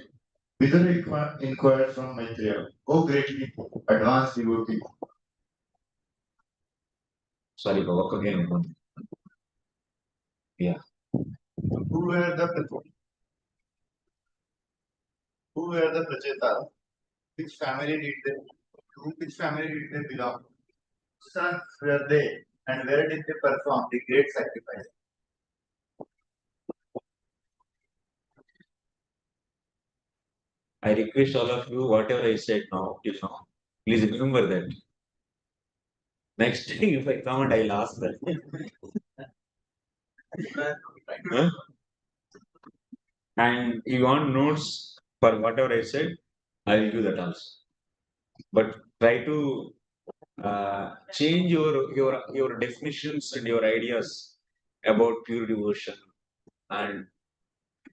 S5: VIdhi inquired from Maitreya, O greatly advanced devotee,
S2: Sorry, Baba, again. Yeah.
S5: who were the Pracheta? Which family did they? To which family did they belong? Sons were they, and where did they perform the great sacrifice?
S2: I request all of you, whatever I said now, till now, please remember that. Next time, if I come and I'll ask that. Huh? And if you want notes for whatever I said, I will do that also. But try to change your definitions and your ideas about pure devotion. And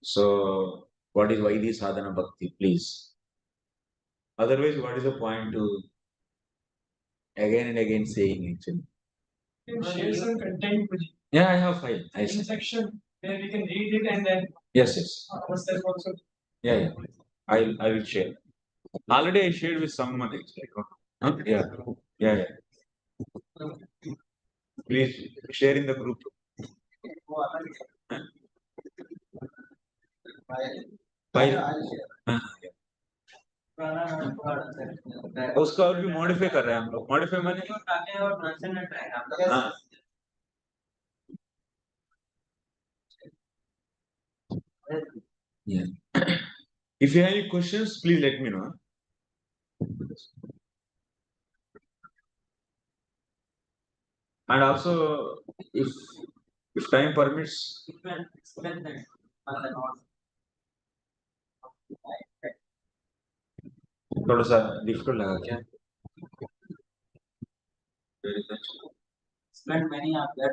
S2: so, what is VIdhi sadhana bhakti, please. Otherwise, what is the point to again and again saying actually?
S1: Share some content with
S2: Yeah, I have file. I
S1: in
S2: see.
S1: section where we can read it and then
S2: Yes, yes.
S1: ourselves also.
S2: Yeah. I will share. Already I shared with someone actually. Huh? Yeah. Please share in the group. File. हाँ, उसका और भी modify कर रहे हैं हम लोग. Modify माने हाँ. Yeah. If you have any questions, please let me know. And also, if time permits, थोड़ा सा difficult लगा क्या? Very much.
S4: Spent many of that.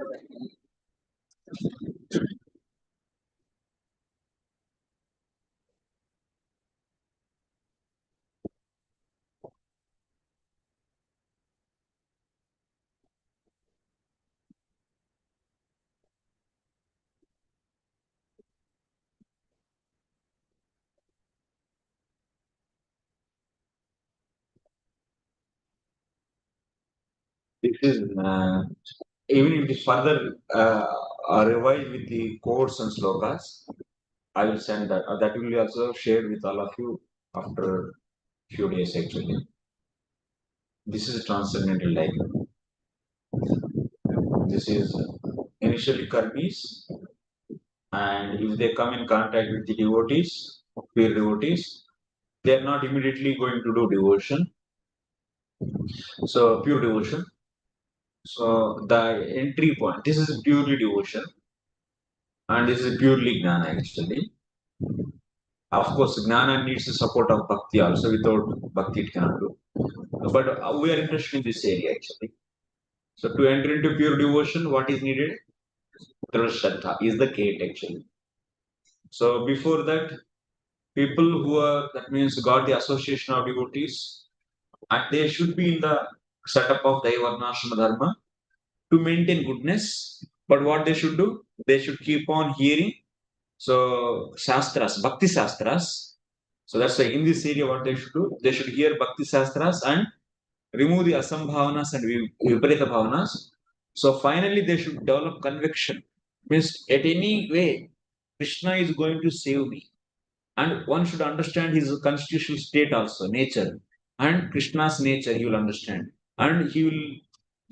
S2: This is even if it is further revised with the quotes and slokas, I will send that. That will be also shared with all of you after few days actually. This is transcendental life. This is initially karmis, and if they come in contact with the devotees, pure devotees, they are not immediately going to do devotion. So pure devotion. So the entry point. This is purely devotion, and this is purely gnana actually. Of course, gnana needs the support of bhakti also. Without bhakti, it cannot do. But we are interested in this area actually. So to enter into pure devotion, what is needed? Shraddha is the gate actually. So before that, people who are, that means got the association of devotees, and they should be in the setup of Daivarnashrama Dharma to maintain goodness. But what they should do? They should keep on hearing. So Shastras, Bhakti Shastras. So that's why in this area, what they should do? They should hear Bhakti Shastras and remove the Asambhavanas and Viparita Bhavanas. So finally, they should develop conviction. Means at any way, Krishna is going to save me. And one should understand his constitutional state also, nature. And Krishna's nature, he will understand. And he will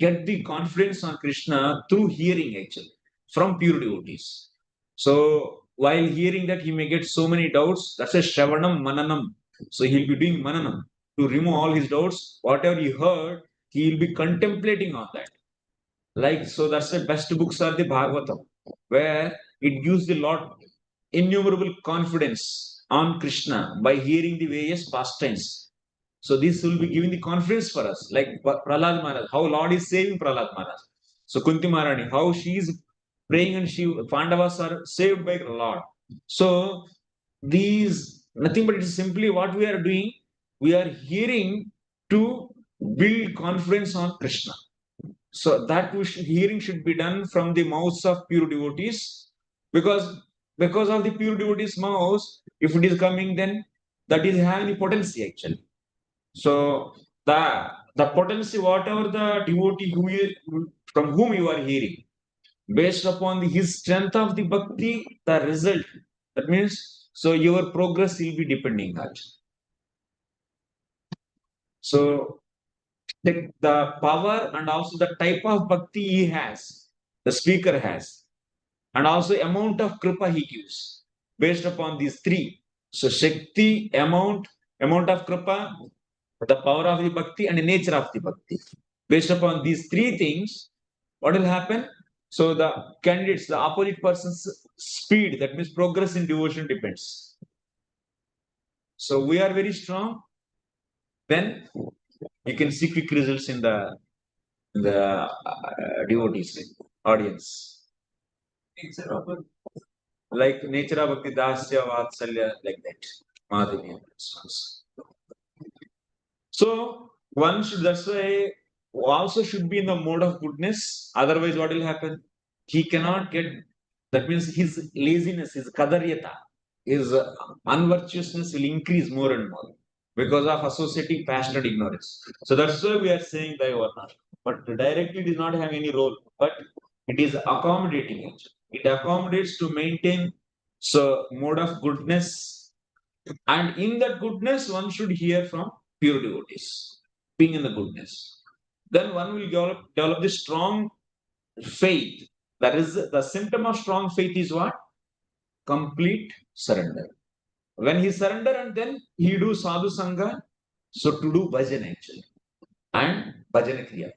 S2: get the confidence on Krishna through hearing actually, from pure devotees. So while hearing that, he may get so many doubts. That's a Shravanam Mananam. So he'll be doing Mananam to remove all his doubts. Whatever he heard, he will be contemplating on that. Like, so that's the best books are the Bhagavata, where it gives the lot innumerable confidence on Krishna by hearing the various pastimes. So this will be giving the confidence for us, like Prahlad Maharaj, how Lord is saving Prahlad Maharaj. So Kunti Maharani, how she is praying and Pandavas are saved by the Lord. So these, nothing but it is simply what we are doing, we are hearing to build confidence on Krishna. So that hearing should be done from the mouths of pure devotees, because of the pure devotees' mouths, if it is coming, then that is having the potency actually. So the potency, whatever the devotee from whom you are hearing, based upon his strength of the bhakti, the result. That means, so your progress will be depending on. So the power and also the type of bhakti he has, the speaker has, and also amount of kripa he gives, based upon these three. So Shakti, amount of kripa, the power of the bhakti, and the nature of the bhakti. Based upon these three things, what will happen? So the candidates, the opposite person's speed, that means progress in devotion depends. So we are very strong, then you can see quick results in the devotees audience. Like nature of bhakti, dasya, vatsalya, like that. Madhavya. So one should, that's why also should be in the mode of goodness. Otherwise, what will happen? He cannot get, that means his laziness, his kadaryata. his unvirtuousness will increase more and more because of associating passion and ignorance. So that's why we are saying Daivarna. But directly it does not have any role, but it is accommodating it. It accommodates to maintain so mode of goodness, and in that goodness one should hear from pure devotees, being in the goodness. Then one will develop this strong faith. That is the symptom of strong faith is what? Complete surrender. When he surrender and then he do sadhu sangha, so to do bhajana actually and bhajana kriya.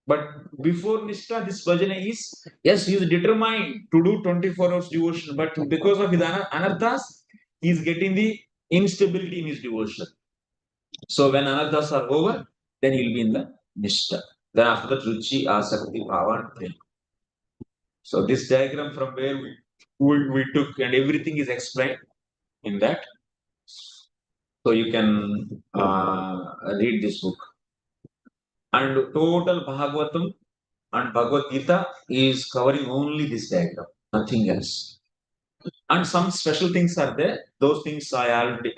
S2: But before Nishta, this bhajana is, yes, he is determined to do 24 hours devotion, but because of his anarthas, he is getting the instability in his devotion. So when anarthas are over, then he will be in the Nishta. Then after that, Ruchi, Asakti, Bhava, and Prema. So this diagram from where we took, and everything is explained in that. So you can read this book. And total Bhagavatam and Bhagavad Gita is covering only this diagram, nothing else. And some special things are there. Those things I already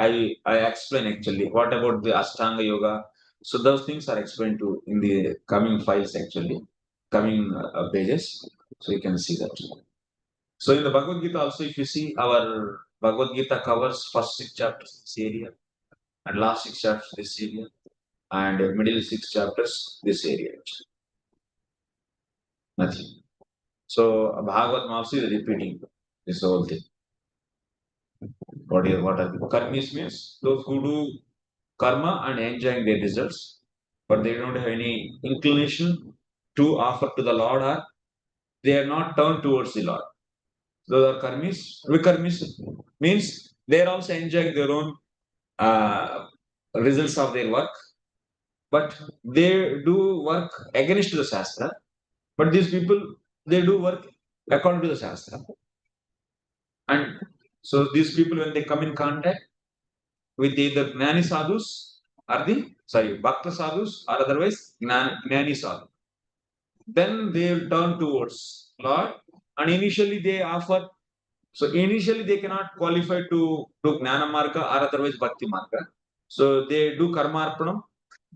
S2: I explain actually. What about the Ashtanga Yoga? So those things are explained to in the coming files actually, coming pages. So you can see that. So in the Bhagavad Gita also, if you see, our Bhagavad Gita covers first 6 chapters this area, and last 6 chapters this area, and middle 6 chapters this area. Nothing. So Bhagavad also is repeating this whole thing. What are the karmis means? Those who do karma and enjoying their results, but they don't have any inclination to offer to the Lord, or they are not turned towards the Lord. Those are karmis. Vikarmis means they are also enjoying their own results of their work, but they do work against the Shastra. But these people, they do work according to the Shastra. And so these people, when they come in contact with either Gnani Sadhus or Bhakta Sadhus or otherwise Gnani Sadhu, then they will turn towards Lord, and initially they offer. So initially they cannot qualify to do Gnana Marga or otherwise Bhakti Marga. So they do Karma Arpanam.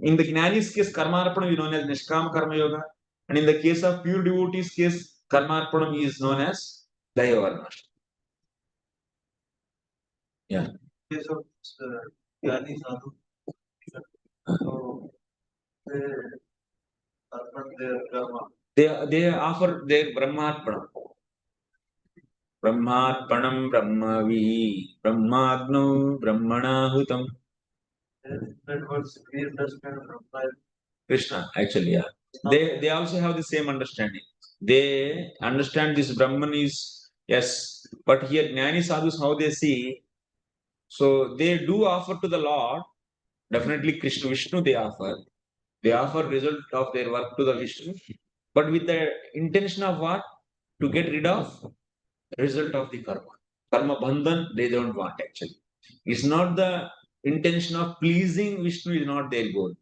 S2: In the Gnani's case, Karma Arpanam is known as Nishkama Karma Yoga. And in the case of pure devotees' case, Karma Arpanam is known as Dayavarna. Yeah.
S3: Case of Jnani Sadhu. So they arpan their karma.
S2: They offer their Brahmarpanam. Brahmarpanam Brahmavi Brahmagno Brahmanahutam.
S3: That was clear understand from
S2: Krishna, actually, yeah. They also have the same understanding. They understand this Brahman is, yes, but here Jnani Sadhus, how they see, so they do offer to the Lord, definitely Krishna Vishnu they offer. They offer result of their work to the Vishnu, but with the intention of what? To get rid of result of the karma. Karma bandhan, they don't want actually. It's not the intention of pleasing Vishnu is not their goal.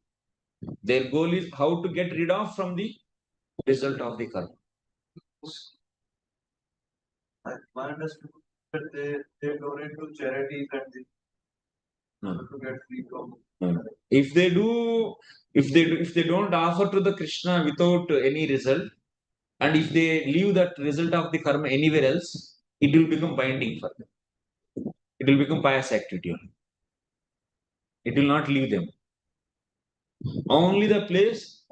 S2: Their goal is how to get rid of from the result of the karma.
S3: my understanding that they donate to charities and to get free from.
S2: If they don't offer to the Krishna without any result, and if they leave that result of the karma anywhere else, it will become binding for them. It will become pious activity only. It will not leave them. Only the place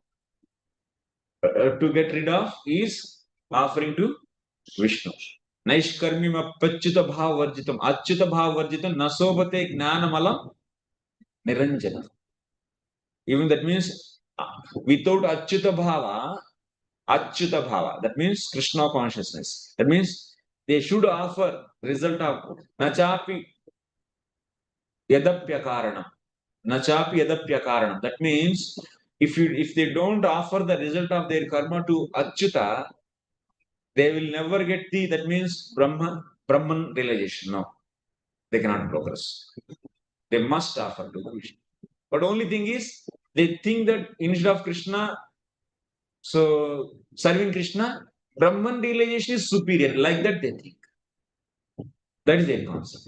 S2: to get rid of is offering to Vishnu. Naishkarmim apachyuta bhav varjitam. Achyuta bhav varjitam nasobate gnanamalam niranjana. Even that means without achyuta bhava, that means Krishna consciousness. That means they should offer result of nachapi yadapya karanam. Nachapi yadapya karanam. That means if they don't offer the result of their karma to Achyuta, they will never get that means Brahman realization. No, they cannot progress. They must offer to Krishna. But only thing is, they think that instead of Krishna, so serving Krishna, Brahman realization is superior. Like that they think. That is their concept.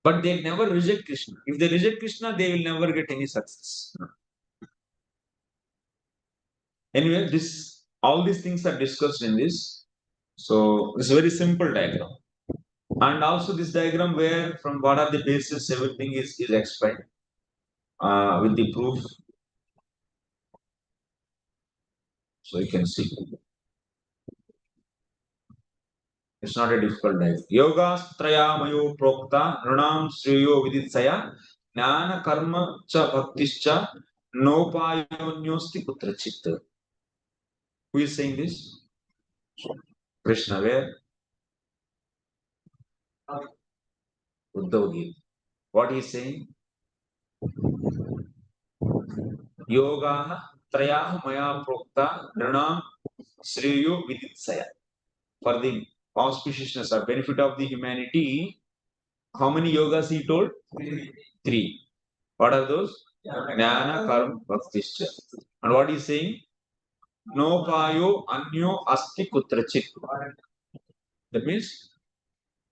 S2: But they never reject Krishna. If they reject Krishna, they will never get any success. Anyway, all these things are discussed in this. So it's a very simple diagram. And also this diagram where from what are the basis everything is explained with the proof. So you can see. It's not a difficult diagram. Yoga strayamayo prokta nunam sriyo viditsaya jnana karma cha bhaktischa nopayonyosti kutrachit. Who is saying this? Krishna, where? Uddhava Gita. What he is saying? Yoga trayah maya prokta nunam sriyo viditsaya. For the auspiciousness or benefit of the humanity, how many yogas he told? Three. What are those? Jnana, karma, bhaktischa. And what is saying? No payo anyo asti kutrachit. That means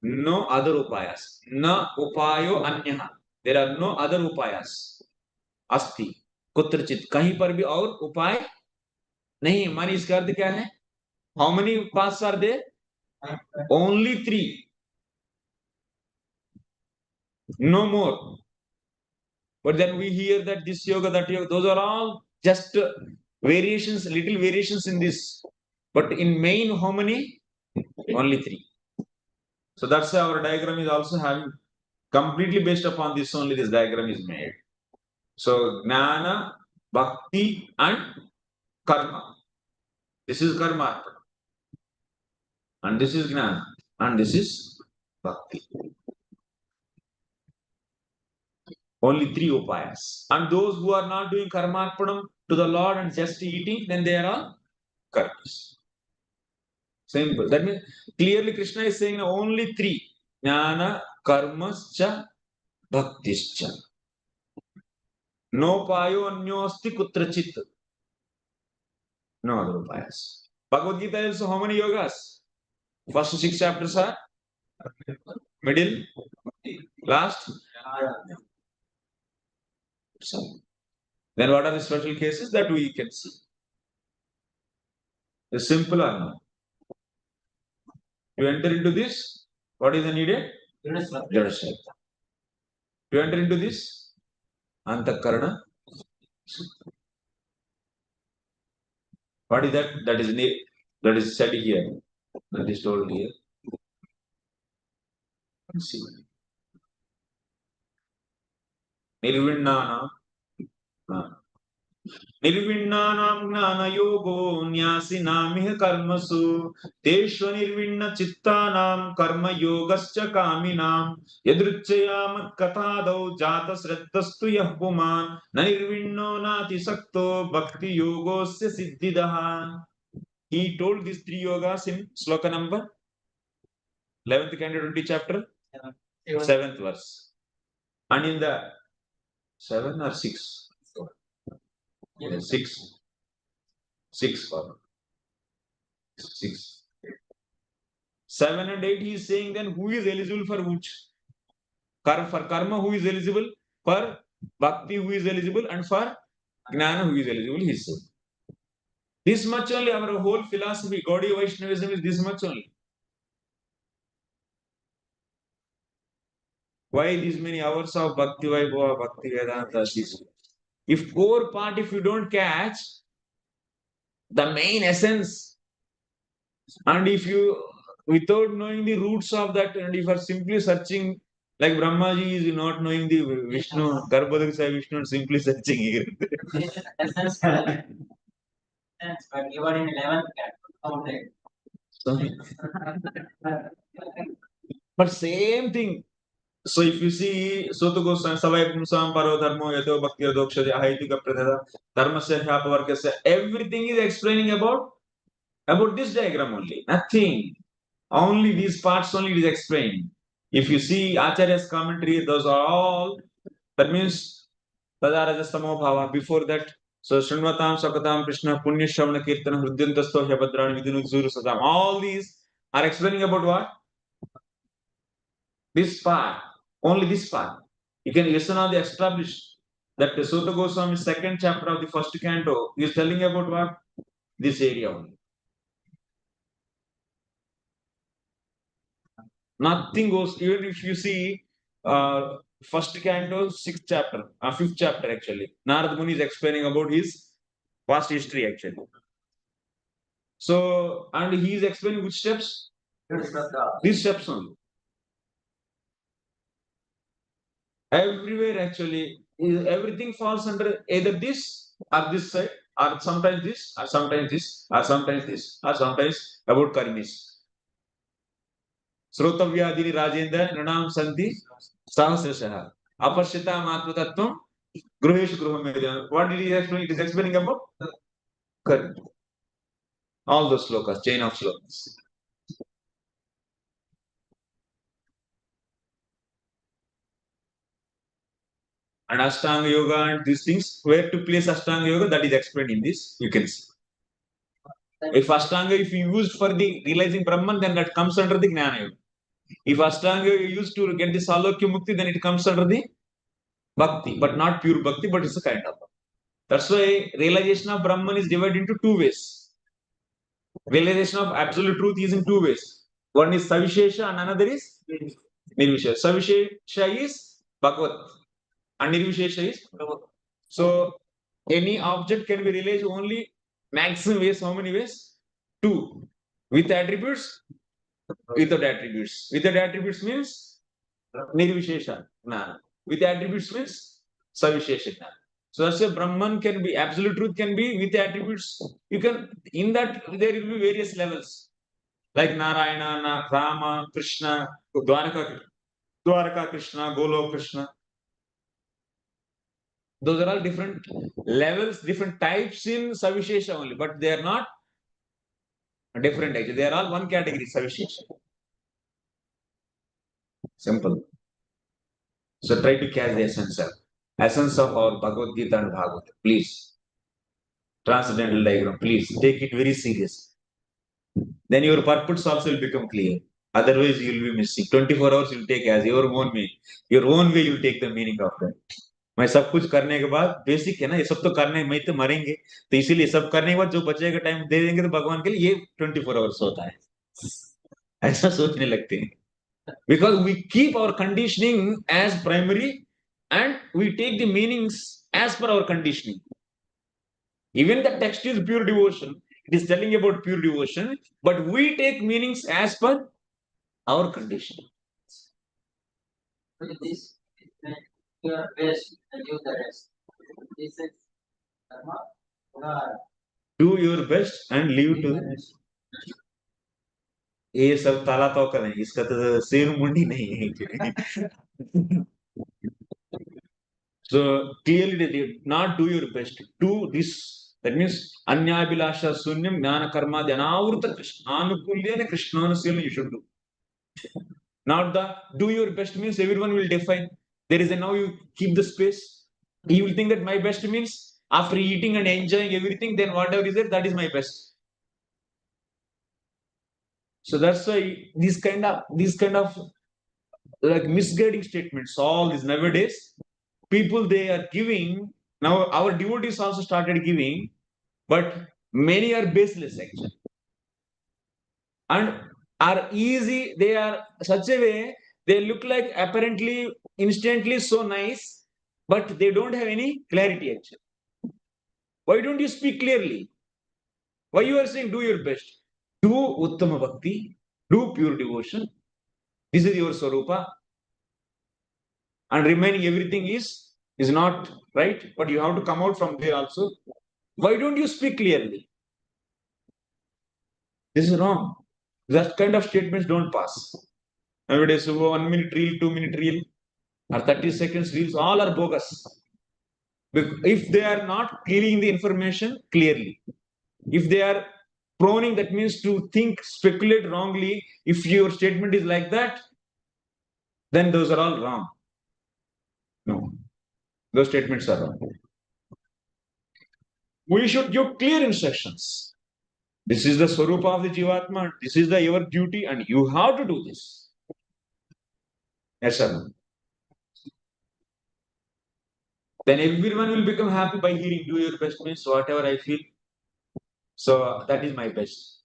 S2: no other upayas. Na upayo anyaha. There are no other upayas. Asti. Kutrachit. Kahin par bhi aur upay nahi. Mani iska arth kya hai? How many paths are there? Only three. No more. But then we hear that this yoga, that yoga, those are all just variations, little variations in this. But in main, how many? Only three. So that's why our diagram is also having completely based upon this only this diagram is made. So Jnana, Bhakti and Karma. This is Karma. And this is Jnana. And this is Bhakti. Only three upayas. And those who are not doing karmarpanam to the Lord and just eating, then they are all karmas. Simple. That means clearly Krishna is saying only three. Jnana, karmascha, bhaktischa. No payo anyosti kutrachit. No other upayas. Bhagavad Gita also how many yogas? First 6 chapters are middle, last. So, then what are the special cases that we can see? The simple or no? To enter into this, what is the needed? Jadashrata. To enter into this, Antakarana. What is that? That is said here. That is told here. Let's see. Nirvinnana. Nirvinnanam gnana yogo nyasinamih karmasu teshva nirvinna chittanam karma yogascha kaminam yadruchyamat katadau jata sraddhastu yah puman na nirvinno nati sakto bhakti yogosya siddhidaha. He told these three yogas in sloka number 11th canto 20 chapter 7th verse. And in the 7 or 6? 6. 7 and 8 he is saying then who is eligible for which? For karma who is eligible? For bhakti who is eligible? And for jnana who is eligible? He said. This much only our whole philosophy, Gaudiya Vaishnavism is this much only. Why these many hours of Bhakti Vaibhava, Bhakti Vedanta? If core part, if you don't catch the main essence, and if you, without knowing the roots of that, and if you are simply searching, like Brahmaji is not knowing the Vishnu, Garbhodaksa Vishnu, and simply searching here.
S4: Essence, but given in 11th
S2: But same thing. So if you see Sutta Goswami Savai Pumsam Paro Dharmo Yato Bhakti Adokshadi Ahaitika Pradhada Dharmasya Hyapavarkasya, everything is explaining about this diagram only. Nothing. Only these parts only it is explained. If you see Acharya's commentary, those are all, that means Tadarajastamo Bhava. Before that, so Shrunvatam Sakatam Krishna Punya Shravana Kirtana Hrudyantasto Hyapadrani Vidinu Zuru Sadam. All these are explaining about what? This part. only this part. You can listen on the established that the Sutta Goswami's second chapter of the first canto is telling about what? This area only. Nothing goes, even if you see first canto, sixth chapter, fifth chapter actually. Narad Muni is explaining about his past history actually. So, and he is explaining which steps? These steps only. Everywhere actually, everything falls under either this or this side, or sometimes this, or sometimes this, or sometimes this, or sometimes about karmis. Srotavyadini Rajendra Nanam Santi Sahasrashaha. Apashita Matmatattvam Gruhesh Gruhamedya. What did he explain? It is explaining about karma. All those slokas, chain of slokas. And Ashtanga Yoga and these things, where to place Ashtanga Yoga, that is explained in this, you can see. If Ashtanga, if you used for the realizing Brahman, then that comes under the Jnana Yoga. If Ashtanga you used to get the Salokya Mukti, then it comes under the Bhakti, but not pure Bhakti, but it's a kind of. That's why realization of Brahman is divided into two ways. Realization of absolute truth is in two ways. One is Savishesha and another is Nirvishesha. Savishesha is Bhagavat and Nirvishesha is Bhagavat. So any object can be realized only maximum ways. How many ways? Two. With attributes, without attributes. Without attributes means Nirvishesha Gnana. With attributes means Savishesha Gnana. So that's why Brahman can be, absolute truth can be with attributes. You can, in that there will be various levels. Like Narayana, Rama, Krishna, Dwaraka Krishna, Golo Krishna. Those are all different levels, different types in Savishesha only, but they are not different actually. They are all one category, Savishesha. Simple. So try to catch the essence of our Bhagavad Gita and Bhagavata. Please. Transcendental diagram. Please take it very serious. Then your purpose also will become clear. Otherwise, you will be missing. 24 hours you will take as your own way. Your own way you will take the meaning of that. मैं सब कुछ करने के बाद basic है ना, ये सब तो करने में तो मरेंगे, तो इसीलिए सब करने के बाद जो बचेगा टाइम दे देंगे तो भगवान के लिए ये 24 आवर्स होता है. ऐसा सोचने लगते हैं. Because we keep our conditioning as primary and we take the meanings as per our conditioning. Even the text is pure devotion. It is telling about pure devotion, but we take meanings as per our condition.
S4: This your best and do the rest. This is karma.
S2: Do your best and leave to the rest. ये सब ताला तो करें, इसका तो सिर मुंडी नहीं है. So clearly they did not do your best. Do this. That means Anyabhilasha Sunyam Jnana Karma Dhyanavruta Krishnanukulyana Krishnanusila you should do. Not the do your best means everyone will define. There is a now you keep the space. He will think that my best means after eating and enjoying everything, then whatever is there, that is my best. So that's why these kind of like misguiding statements, all these nowadays, people they are giving. Now our devotees also started giving, but many are baseless actually. And are easy, they are such a way, they look like apparently instantly so nice, but they don't have any clarity actually. Why don't you speak clearly? Why you are saying do your best? Do Uttama Bhakti, do pure devotion. This is your Swarupa. And remaining everything is not right, but you have to come out from there also. Why don't you speak clearly? This is wrong. That kind of statements don't pass. Nowadays, 1 minute reel, 2 minute reel, or 30 seconds reels, all are bogus. If they are not clearing the information clearly, if they are proning, that means to think, speculate wrongly, if your statement is like that, then those are all wrong. No, those statements are wrong. We should give clear instructions. This is the Swarupa of the Jivatma. This is your duty and you have to do this. Yes, sir. then everyone will become happy by hearing. Do your best means whatever I feel. So that is my best.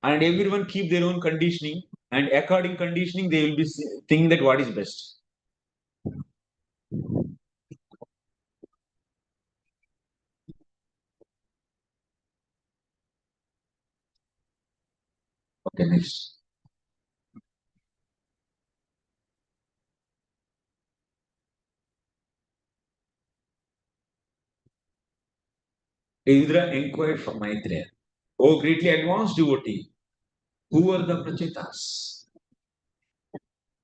S2: And everyone keep their own conditioning, and according conditioning, they will be thinking that what is best. Okay, next. Indra inquired from Maitreya, "O greatly advanced devotee, who are the Prachetas?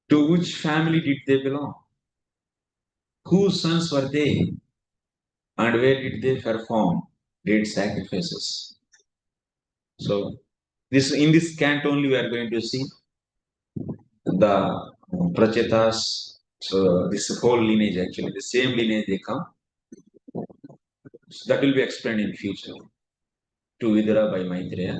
S2: To which family did they belong? Whose sons were they? And where did they perform great sacrifices?" So, this in this cant only we are going to see the Prachetas. So, this whole lineage actually, the same lineage they come. So that will be explained in future to Vidura by Maitreya.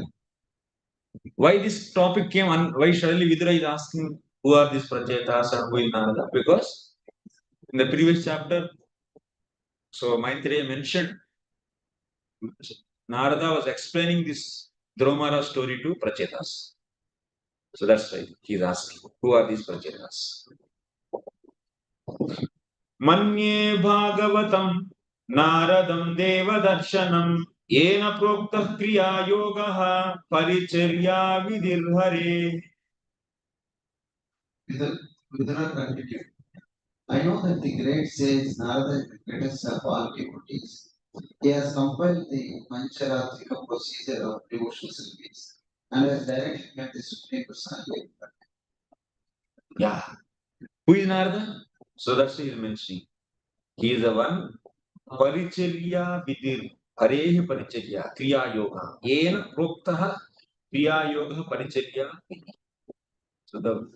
S2: Why this topic came on? Why suddenly Vidura is asking who are these Prachetas and who is Narada? Because in the previous chapter, so Maitreya mentioned Narada was explaining this Dromara story to Prachetas. So that's why he is asking who are these Prachetas? Manye Bhagavatam Naradam Devadarshanam Yena Proktah Kriya Yogaha Paricharya Vidhirhare.
S3: Vidura continued. I know that the great sage Narada is the greatest of all devotees. He has compiled the Pancaratrika procedure of devotional service and has directed me at the Supreme Personality.
S2: Yeah. Who is Narada? So that's why he is mentioning. He is the one Paricharya Vidhir. Harehi Paricharya Kriya Yoga. Yena Proktah Kriya Yoga Paricharya. So the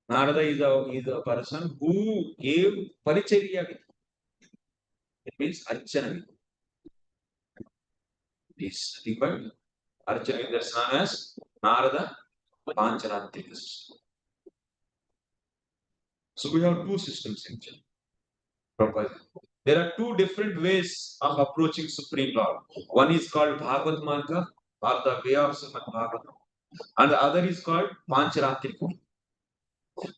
S2: Narada is a person who gave Paricharya Vidhi. It means Archana Vidhi. Is nothing but Archana Vidhi. That's known as Narada Pancaratrika system. So we have two systems actually. There are two different ways of approaching Supreme Lord. One is called Bhagavad Marga or the way of Srimad Bhagavatam, and the other is called Pancaratrika.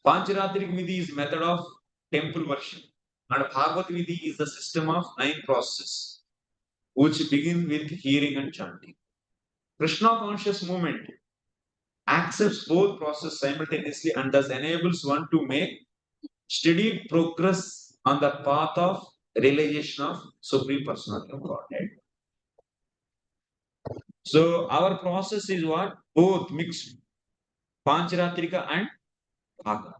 S2: Pancaratrika Vidhi is method of temple worship, and Bhagavad Vidhi is the system of 9 processes, which begin with hearing and chanting. Krishna conscious movement accepts both processes simultaneously and thus enables one to make steady progress on the path of realization of Supreme Personality of Godhead. So our process is what? Both mixed. Pancaratrika and Bhagavad.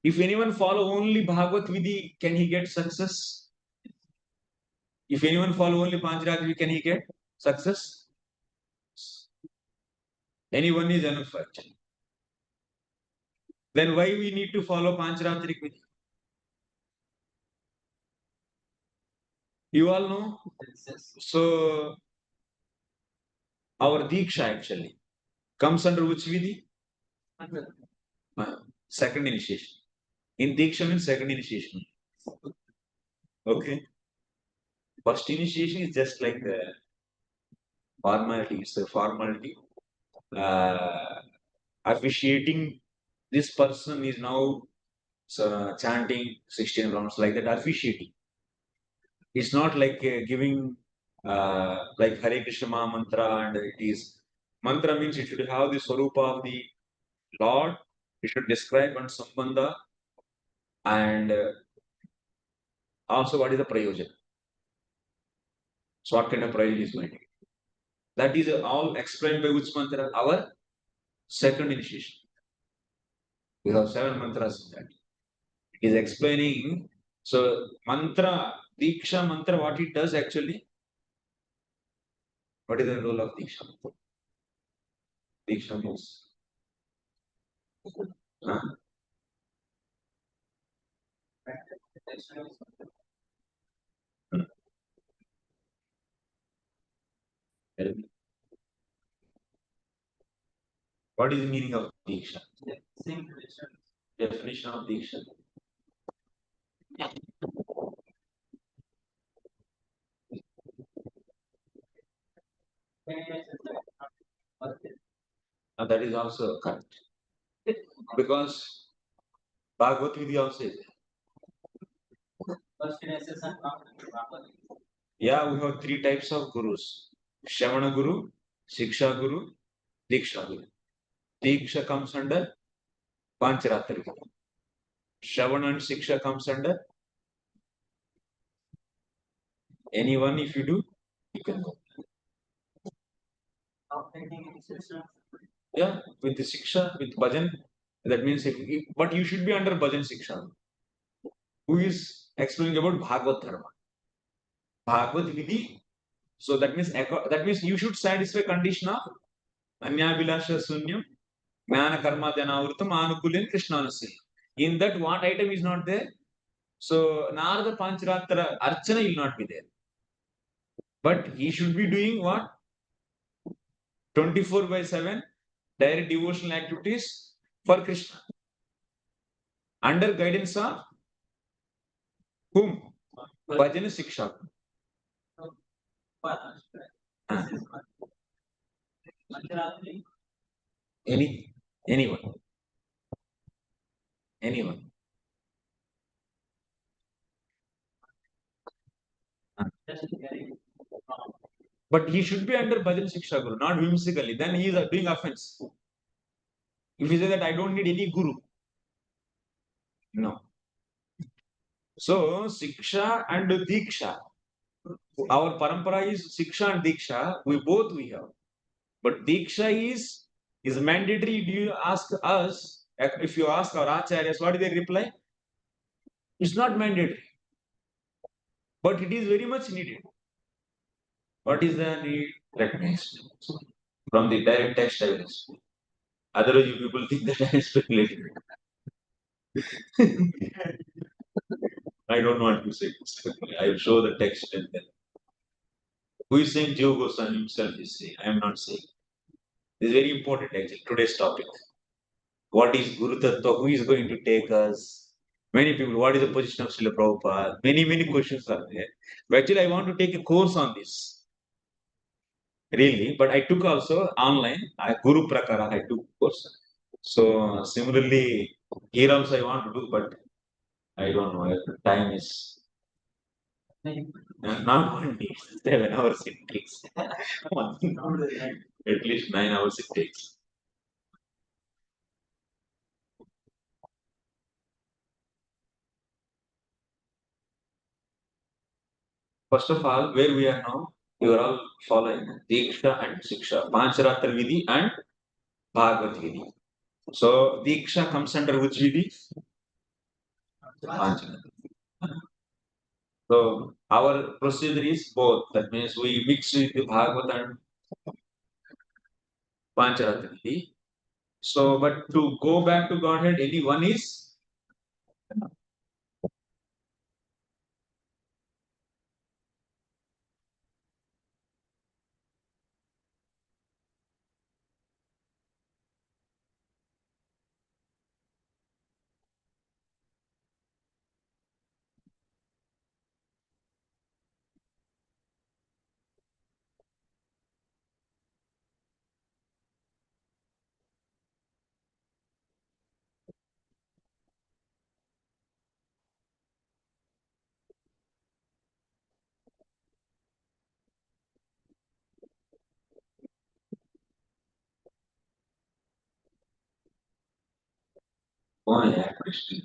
S2: If anyone follow only Bhagavad Vidhi, can he get success? If anyone follow only Pancaratrika, can he get success? Anyone is enough actually. Then why we need to follow Pancaratrika Vidhi? You all know? So our diksha actually comes under which Vidhi? Second initiation. In diksha means second initiation. Okay. First initiation is just like the formality. It's a formality. Officiating this person is now chanting 16 rounds like that. Officiating. It's not like giving like Hare Krishna Maha mantra, and it is mantra means it should have the swarupa of the Lord. It should describe and sambandha, and also what is the prayojan. So what kind of prayojan is going to be. That is all explained by which mantra? Our second initiation. We have 7 mantras in that. It is explaining. So mantra, diksha mantra, what it does actually? What is the role of diksha? Diksha means. Huh? What is the meaning of diksha?
S4: Same tradition.
S2: Definition of diksha. That is also correct. Because Bhagavad Vidhi also is there.
S4: First initiation comes from Bhagavata.
S2: Yeah, we have three types of gurus. Shravana Guru, Siksha Guru, Diksha Guru. Diksha comes under Pancaratrika. Shravana and Siksha comes under anyone. If you do, you can go.
S4: After taking initiation,
S2: Yeah, with the Siksha, with Bhajan, that means but you should be under Bhajan Siksha. Who is explaining about Bhagavad Dharma? Bhagavad Vidhi. So that means you should satisfy condition of Anyabhilasha Sunyam, Jnana Karma Dhanavrutam, Anukulin Krishnanasi. In that, what item is not there? So Narada Pancharatra Archana will not be there. But he should be doing what? 24/7 direct devotional activities for Krishna. Under guidance of whom? Bhajana Siksha. Ah. Anyone. Ah. But he should be under Bhajan Siksha Guru, not whimsically. Then he is doing offense. If he says that I don't need any guru. No. So Siksha and Diksha. Our parampara is Siksha and Diksha. We have. But Diksha is mandatory. Do you ask us? If you ask our acharyas, what do they reply? It's not mandatory. But it is very much needed. What is the need? Let me explain. From the direct text I will explain. Otherwise, you people think that I am speculating. I don't want to say it. I will show the text and then. Who is saying Juhu Goswami himself is saying? I am not saying. This is very important actually, today's topic. What is Guru Tattva? Who is going to take us? Many people, what is the position of Srila Prabhupada? Many questions are there. But actually, I want to take a course on this. Really, but I took also online, Guru Prakara, I took course. So similarly, here also I want to do, but I don't know if the time is not 1 day, 7 hours it takes. At least 9 hours it takes. First of all, where we are now, you are all following Diksha and Siksha, Pancharatra Vidhi and Bhagavad Vidhi. So Diksha comes under which Vidhi? Pancharatra. So our procedure is both. That means we mix with the Bhagavad and Pancharatra Vidhi. So, but to go back to Godhead, any one is oh yeah, Krishna.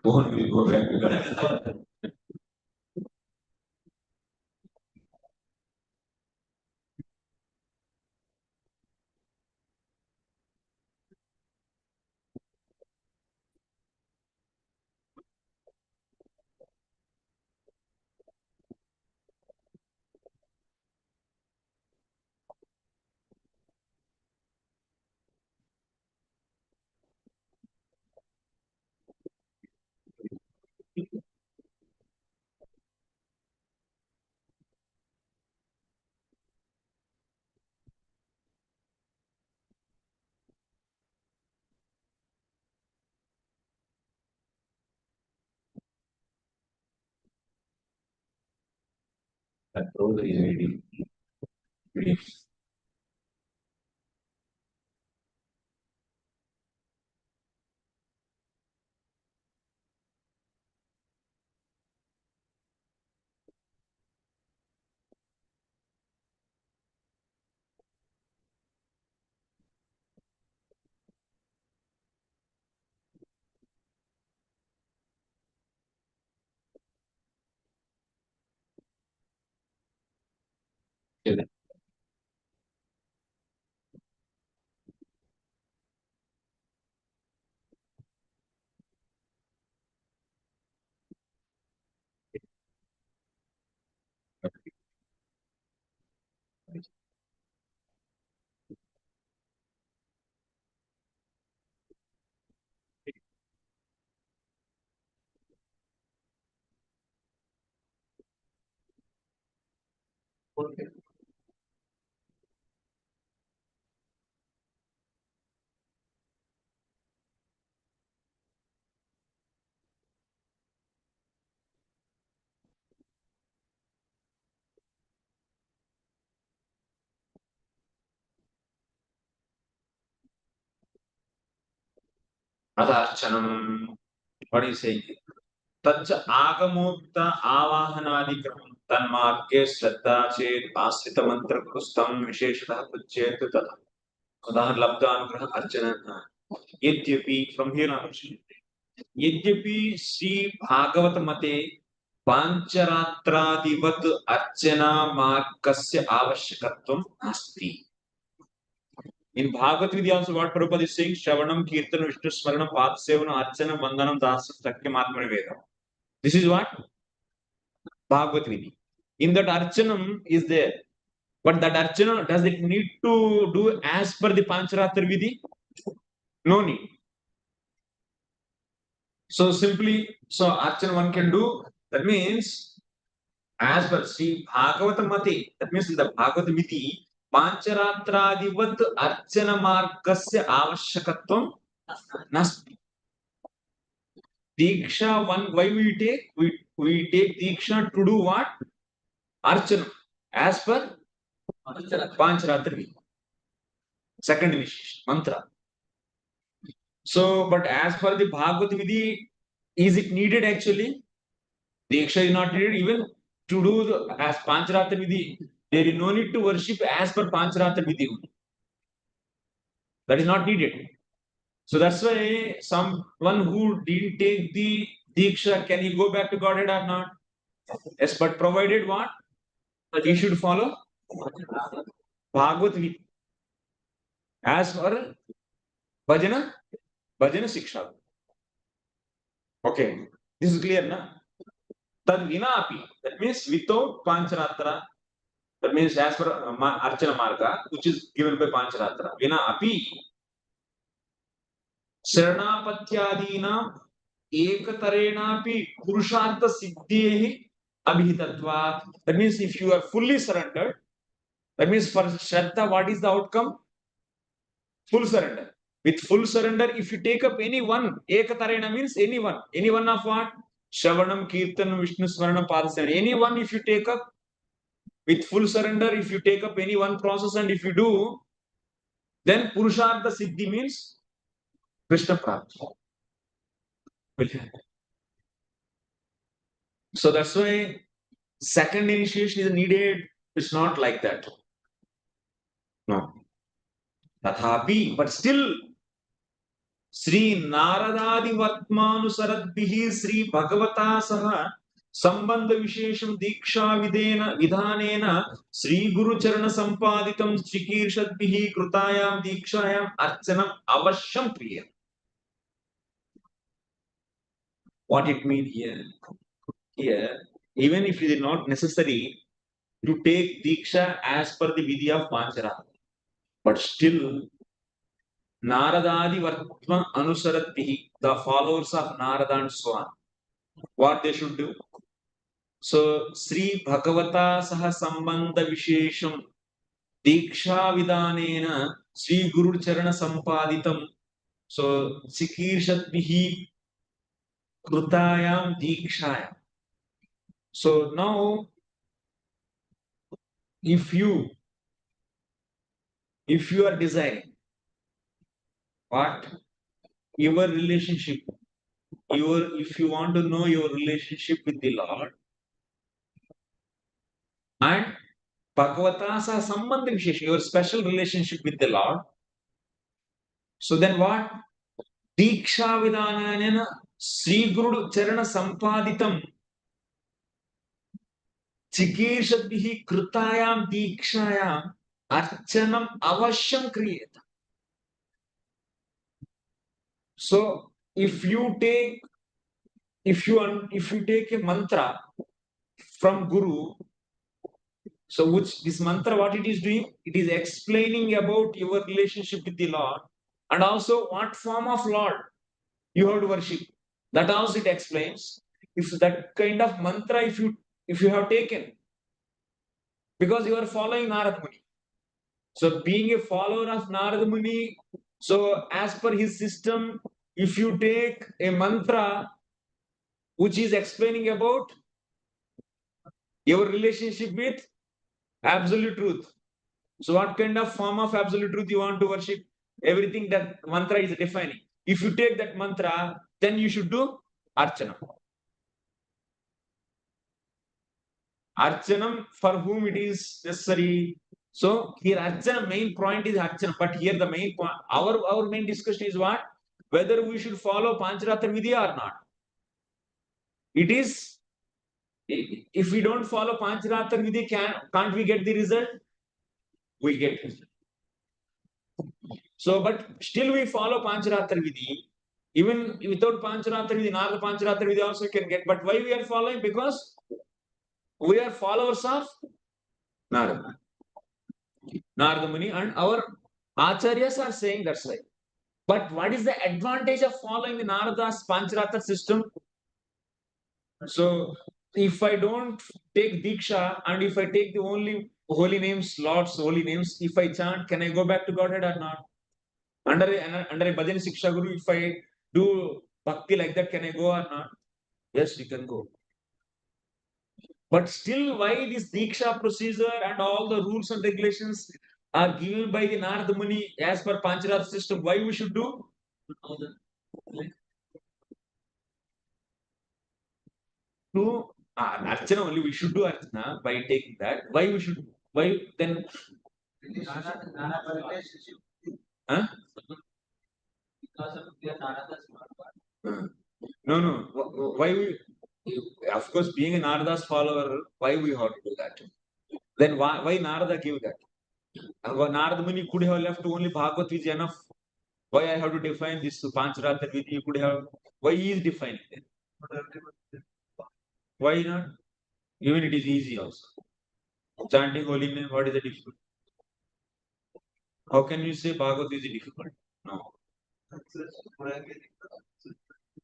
S2: Phone will go back to God. That role is very deep. Adharchanam. What do you say? Tacha agamukta avahanadikram tanmarge shraddha chet asrita mantra kustam visheshata puchet tata. Udahar labda anugraha archana. Yadyapi, from here on. Yadyapi Sri Bhagavata Mate Pancaratradivat Archana Markasya Avashakatvam Asti. In Bhagavad Gita also what Prabhupada is saying, Shravanam, Kirtanam, Vishnu Smaranam, Padasevana, Archana, Vandanam, Dasam, Sakyam, Atmana Veda. This is what? Bhagavad Gita. In that Archanam is there. But that Archana, does it need to do as per the Pancharatra Vidhi? No need. So simply, so Archana one can do. That means, as per Sri Bhagavata Mate, that means in the Bhagavad Gita, Pancaratradivat Archana Margasya Avashakatvam Nasti. Diksha one, why we take? We take Diksha to do what? Archana. As per Pancharatra Vidhi. Second initiation, mantra. So, but as per the Bhagavad Vidhi, is it needed actually? Diksha is not needed even to do the, as Pancharatra Vidhi. There is no need to worship as per Pancharatra Vidhi. That is not needed. So that's why someone who didn't take the Diksha, can he go back to Godhead or not? Yes, but provided what? He should follow Bhagavad Gita. As for Bhajana Siksha. Okay, this is clear, na? Tad vina api. That means without Pancharatra. That means as per Archana Marga, which is given by Pancharatra. Vina api. Saranapatyadina ekatarenapi purushartha siddhehi abhitatvat. That means if you are fully surrendered, that means for Shraddha, what is the outcome? Full surrender. With full surrender, if you take up any one, ekatarena means anyone. Anyone of what? Shravanam, Kirtanam, Vishnu Smaranam, Padasevana. Anyone if you take up, with full surrender, if you take up any one process and if you do, then Purushartha Siddhi means Krishna Prapti. So that's why second initiation is needed. It's not like that. No. Tathapi, but still, Sri Naradadi Vatmanusaradbihi Sri Bhagavata Saha Sambandha Vishesham Diksha Vidhanena Sri Guru Charana Sampaditam Chikirshadbihi Krutayam Dikshayam Archanam Avasham Priya. What it means here? Here, even if it is not necessary to take Diksha as per the Vidhi of Pancharatra, but still Naradadi Vartma Anusaratpihi, the followers of Narada and so on, what they should do? So, Sri Bhagavata Saha Sambandha Vishesham Diksha Vidhanena Sri Guru Charana Sampaditam. So, Sikirshatbihi Krutayam Dikshayam. So, now if you are desiring what your relationship, if you want to know your relationship with the Lord and Bhagavata sa sambandha vishesh, your special relationship with the Lord. So then what? Diksha vidananena Sri Guru Charana Sampaditam Chikirshadbihi Krutayam Dikshayam Archanam Avashyam Kriyeta. So if you take a mantra from Guru, so which this mantra, what it is doing? It is explaining about your relationship with the Lord and also what form of Lord you have to worship. That also it explains. If that kind of mantra, if you have taken, because you are following Narada Muni. So being a follower of Narada Muni, so as per his system, if you take a mantra which is explaining about your relationship with absolute truth. So what kind of form of absolute truth you want to worship? Everything that mantra is defining. If you take that mantra, then you should do Archana. Archanam, for whom it is necessary. So here Archana, main point is Archana, but here the main point, our main discussion is what? Whether we should follow Pancaratrika VIdhi or not. It is, if we don't follow Pancaratrika VIdhi, can't we get the result? We get it. So, but still we follow Pancaratrika VIdhi. Even without Pancaratrika VIdhi, Narada Pancaratrika VIdhi also can get. But why we are following? Because we are followers of Narada Muni, and our Acharyas are saying that's right. But what is the advantage of following the Narada's Pancaratrika system? So, if I don't take Diksha and if I take the only holy names, Lord's holy names, if I chant, can I go back to Godhead or not? Under a Bhajana Siksha Guru, if I do Bhakti like that, can I go or not? Yes, you can go. But still, why this Diksha procedure and all the rules and regulations are given by the Narada Muni as per Pancaratrika system? Why we should do? To Archana only, we should do Archana by taking that. Why we should? Why then? Huh?
S4: Because of their Narada's
S2: No. Why we? Of course, being a Narada's follower, why we have to do that? Then why Narada give that? Narada Muni could have left only Bhagavat is enough. Why I have to define this Pancaratrika VIdhi? You could have. Why he is defining it? Why not? Even it is easy also. Chanting holy name, what is the difficult? How can you say Bhagavat is difficult? No.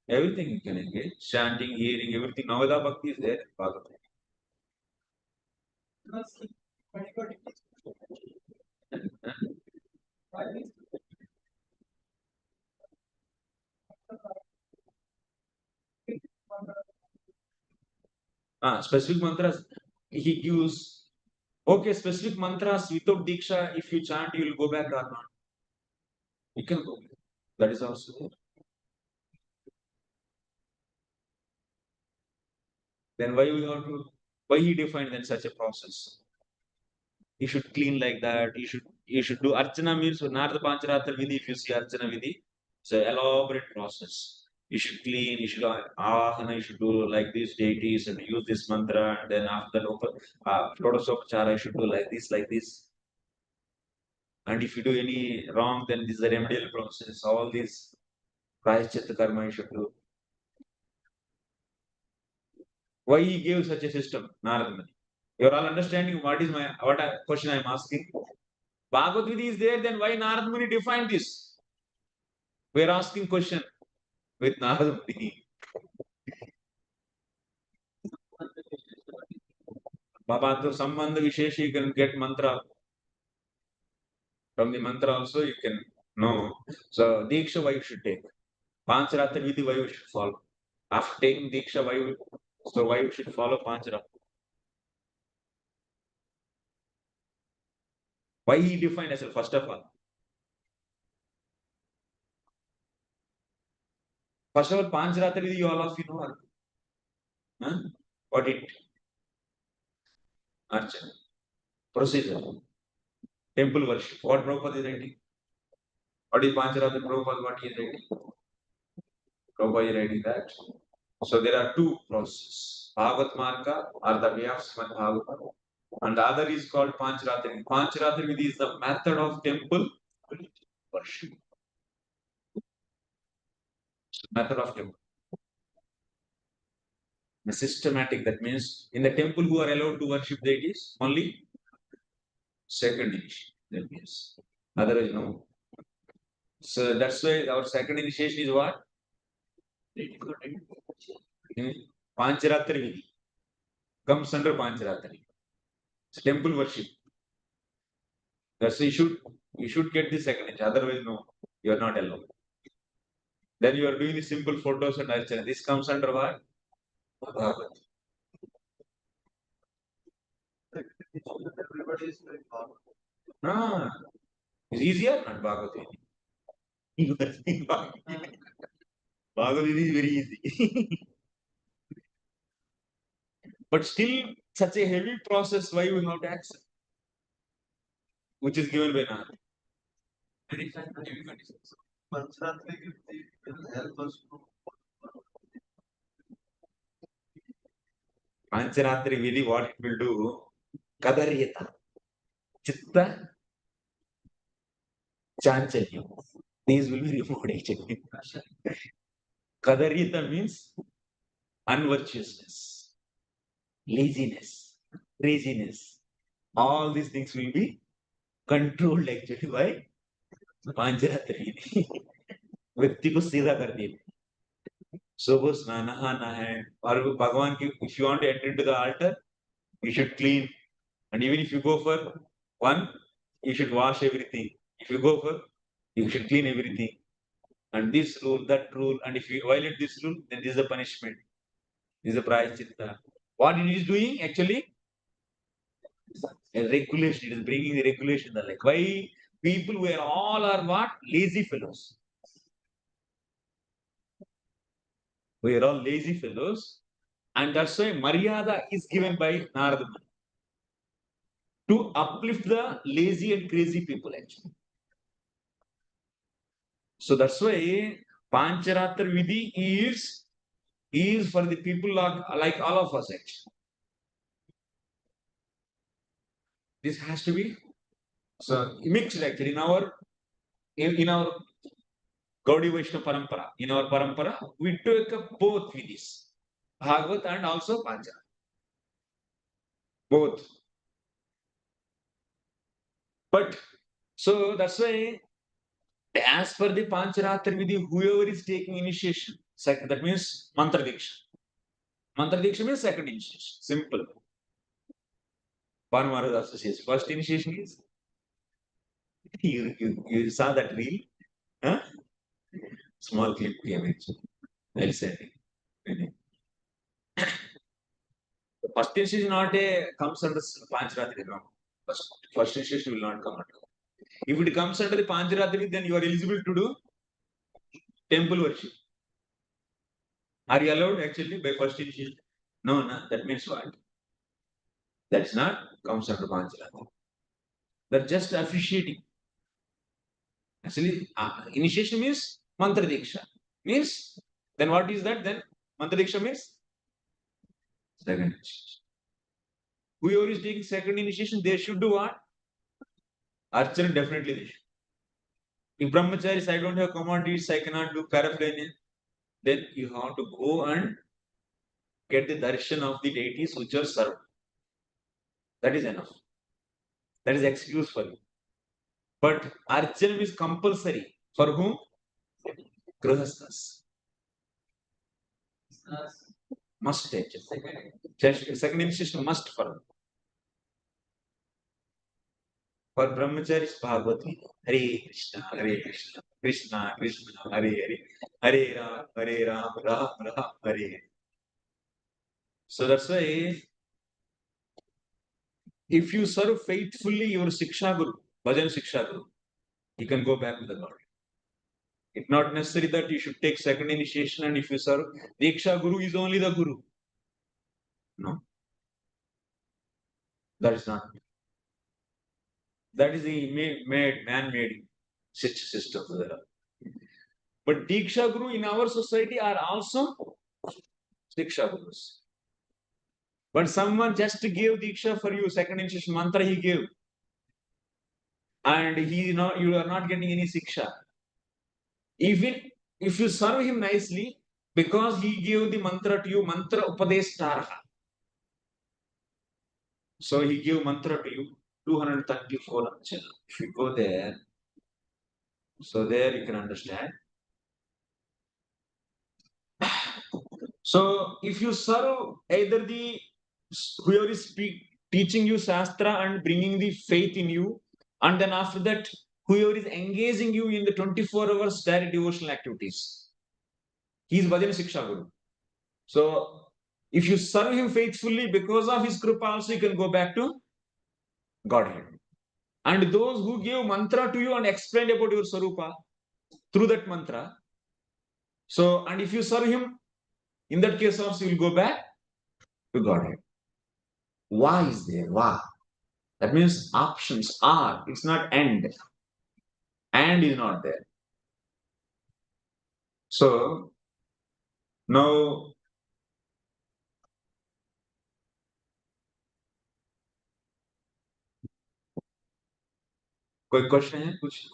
S2: Everything you can engage. Chanting, hearing, everything. Navada Bhakti is there. Bhagavat. Specific mantras he gives. Okay, specific mantras without diksha, if you chant, you will go back or not. You can go. That is also there. Then why he defined then such a process? You should clean like that. You should do Archana means Narada Pancaratrika VIdhi. If you see Archana VIdhi, it's an elaborate process. You should clean, you should ahana, you should do like these deities and use this mantra, and then after that, Shodasopachara, you should do like this. And if you do any wrong, then this is a remedial process. All these Prayaschitta karma you should do. Why he gave such a system, Narada Muni? You're all understanding what question I am asking? Bhagavad Gita is there, then why Narada Muni defined this? We are asking question with Narada Muni. Baba, to Sambandha Vishesh, you can get mantra. From the mantra also you can know. So Diksha, why you should take? Pancaratrika VIdhi, why you should follow? After taking Diksha, why you should follow Pancaratrika? Why he defined as well, first of all? First of all, Pancaratrika Vidhi, you all of you know. Huh? What it? Archana. Procedure. Temple worship. What Prabhupada is writing? What is Pancaratrika Prabhupada? What he is writing? Prabhupada is writing that. So there are two processes. Bhagavat Marga or the way of Srimad Bhagavatam. And the other is called Pancaratrika. Pancaratrika Vidhi is the method of temple worship. Method of temple. The systematic, that means in the temple who are allowed to worship deities, only second initiation. That means otherwise no. So that's why our second initiation is what? Pancaratrika Vidhi comes under Pancaratrika. It's temple worship. That's why you should get the second initiation. Otherwise no, you are not allowed. Then you are doing the simple photos and archana. This comes under what? Bhagavata.
S3: Everybody is like
S2: It's easier, not Bhagavata. Bhagavad Gita is very easy. But still, such a heavy process, why we have to accept? Which is given by Nara.
S3: Pancaratrika will help us to
S2: Pancaratrika Vidhi, what it will do? Kadaryata. Chitta. Chanchalyam. These will be removed actually. Kadaryata means unvirtuousness, laziness, craziness. All these things will be controlled actually by Pancaratrika Vidhi. व्यक्ति को सीधा कर दिए. So वो नहाना है और भगवान की, if you want to enter into the altar, you should clean, and even if you go for one, you should wash everything. If you go for, you should clean everything. And this rule, that rule, and if you violate this rule, then this is the punishment. This is the prayaschitta. What it is doing actually? A regulation. It is bringing the regulation. Like why people were all are what? Lazy fellows. We are all lazy fellows, and that's why Maryada is given by Narada Muni to uplift the lazy and crazy people actually. So that's why Pancaratrika Vidhi is for the people like all of us actually. This has to be so mixed actually in our Gaudiya Vaishnava Parampara. In our Parampara, we took up both Vidhis, Bhagavat and also Pancaratrika. Both. But so that's why, as per the Pancaratrika Vidhi, whoever is taking initiation, that means Mantra Diksha. Mantra Diksha means second initiation. Simple. Maharaj also says, first initiation is you saw that reel? Huh? Small clip came actually. I'll send it. The first initiation not comes under Pancaratrika. No. First initiation will not come under. If it comes under the Pancaratrika, then you are eligible to do temple worship. Are you allowed actually by first initiation? No, no. That means what? That's not comes under Pancaratrika. They're just officiating. Actually, initiation means Mantra Diksha. Means, then what is that? Then Mantra Diksha means second initiation. Whoever is taking second initiation, they should do what? Archana, definitely they should. If brahmacharis, I don't have commodities, I cannot do paraphernalia, then you have to go and get the darshan of the deities which are served. That is enough. That is excuse for you. But archana is compulsory. For whom? Grihasthas. Must take it. Second initiation must for brahmacharis Bhagavati. Hare Krishna, Krishna Krishna, Hare Hare, Hare Ram, Ram Ram, Hare Hare. So that's why if you serve faithfully your Siksha Guru, Bhajana Siksha Guru, he can go back to the Lord. It's not necessary that you should take second initiation and if you serve, Diksha Guru is only the Guru. No. That is not. That is the man-made such system. But Diksha Guru in our society are also Diksha Gurus. But someone just gave Diksha for you, second initiation mantra he gave. And you are not getting any Siksha. Even if you serve him nicely, because he gave the mantra to you, mantra upadeshtara. So he gave mantra to you, 234 If you go there, so there you can understand. So if you serve either whoever is teaching you Shastra and bringing the faith in you, and then after that, whoever is engaging you in the 24 hours direct devotional activities, he is Bhajana Siksha Guru. So if you serve him faithfully, because of his Kripa also, you can go back to Godhead. And those who give mantra to you and explained about your Sarupa through that mantra, so, and if you serve him, in that case also, you will go back to Godhead. Why is there? Why? That means options are, it's not end. And is not there. So, now, कोई question है कुछ?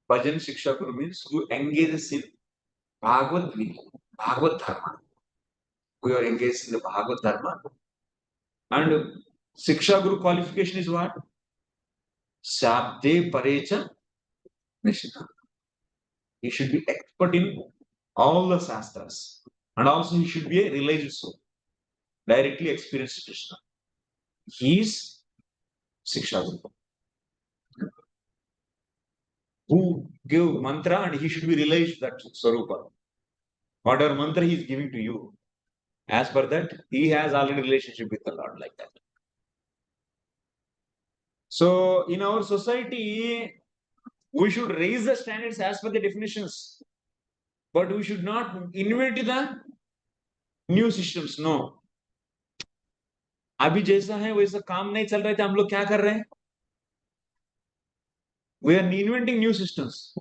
S2: Bhajan Siksha Guru means who engages in Bhagavad VIdhi, Bhagavad Dharma. We are engaged in the Bhagavad Dharma. And Siksha Guru qualification is what? Sabde Parecha Nishita. He should be expert in all the Shastras. And also he should be a realized soul. Directly experienced Krishna. He is Siksha Guru. Who give mantra and he should be realized that Swarupa. Whatever mantra he is giving to you, as per that, he has already relationship with the Lord like that. So, in our society, we should raise the standards as per the definitions. But we should not invent the new systems. No. अभी जैसा है वैसा काम नहीं चल रहा है तो हम लोग क्या कर रहे हैं? We are inventing new systems.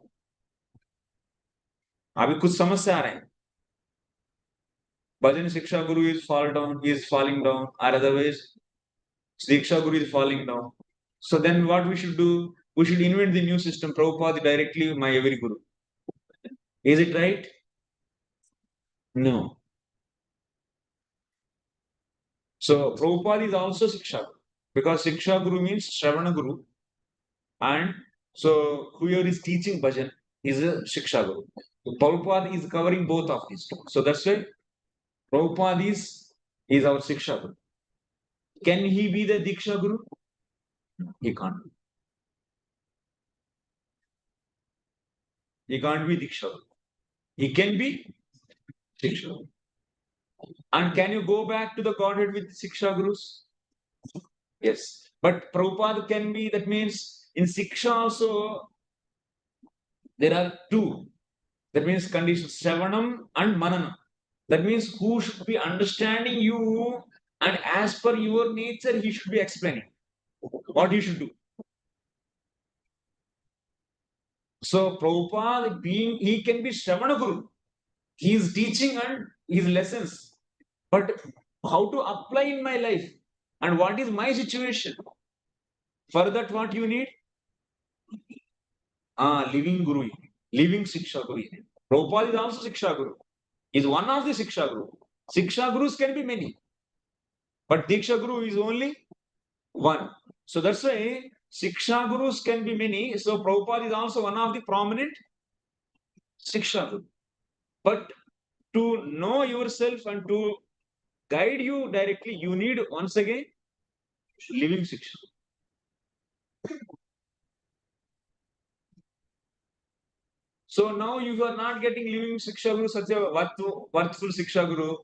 S2: अभी कुछ समस्या आ रहे हैं. Bhajan Siksha Guru is falling down, or otherwise Siksha Guru is falling down. So then what we should do? We should invent the new system. Prabhupada directly my every Guru. Is it right? No. So Prabhupada is also Siksha Guru. Because Siksha Guru means Shravana Guru. And so whoever is teaching Bhajan is a Siksha Guru. So Prabhupada is covering both of these two. So that's why Prabhupada is our Siksha Guru. Can he be the Diksha Guru? No, he can't. He can't be Diksha Guru. He can be Siksha Guru. And can you go back to the Godhead with Siksha Gurus? Yes. But Prabhupada can be, that means in Siksha also, there are two. That means conditions, Shravanam and Mananam. That means who should be understanding you and as per your nature, he should be explaining what you should do. So Prabhupada he can be Shravana Guru. He is teaching and his lessons. But how to apply in my life and what is my situation? For that, what you need? Living Guru, living Siksha Guru. Prabhupada is also Siksha Guru. He is one of the Siksha Guru. Siksha Gurus can be many. But Diksha Guru is only one. So that's why Siksha Gurus can be many. So Prabhupada is also one of the prominent Siksha Guru. But to know yourself and to guide you directly, you need once again living Siksha. So now you are not getting living Siksha Guru, such a worthful Siksha Guru.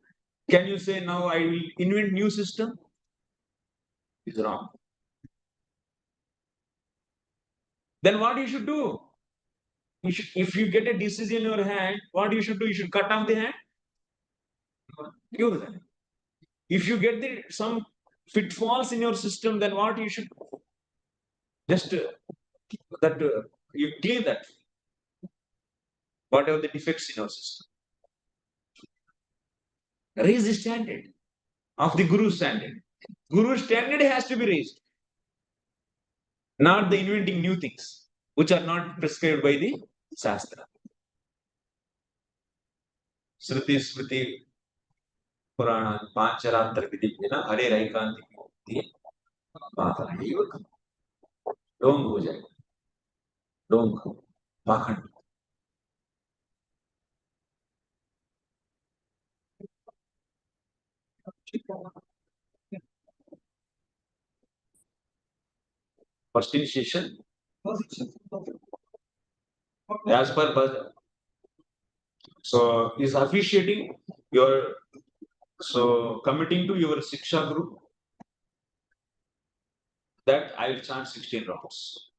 S2: Can you say now I will invent new system? It's wrong. Then what you should do? If you get a disease in your hand, what you should do? You should cut off the hand. Cure them. If you get some pitfalls in your system, then what you should just you clear that. Whatever the defects in your system. Raise the standard of the Guru standard. Guru standard has to be raised. Not the inventing new things, which are not prescribed by the Shastra. Shruti, Smriti, Purana, Pancaratrika, VIdhi, Hare Raikanti, don't go there. Don't go. Pakhand. First initiation. As per Bhajana. So is officiating your committing to your Siksha group that I will chant 16 rounds.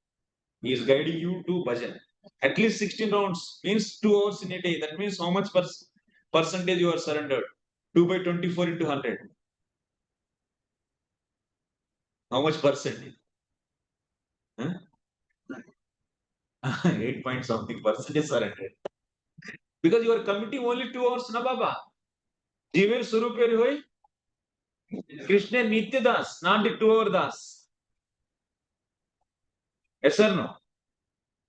S2: He is guiding you to Bhajana. At least 16 rounds means 2 hours in a day. That means how much percentage you are surrendered? 2 by 24 into 100. How much percentage? Huh? 8 point something percentage surrendered. Because you are committing only 2 hours, na Baba. Jiver Suruperi Hoi. Krishna Nitya Das, not the 2 hour Das. Yes or no?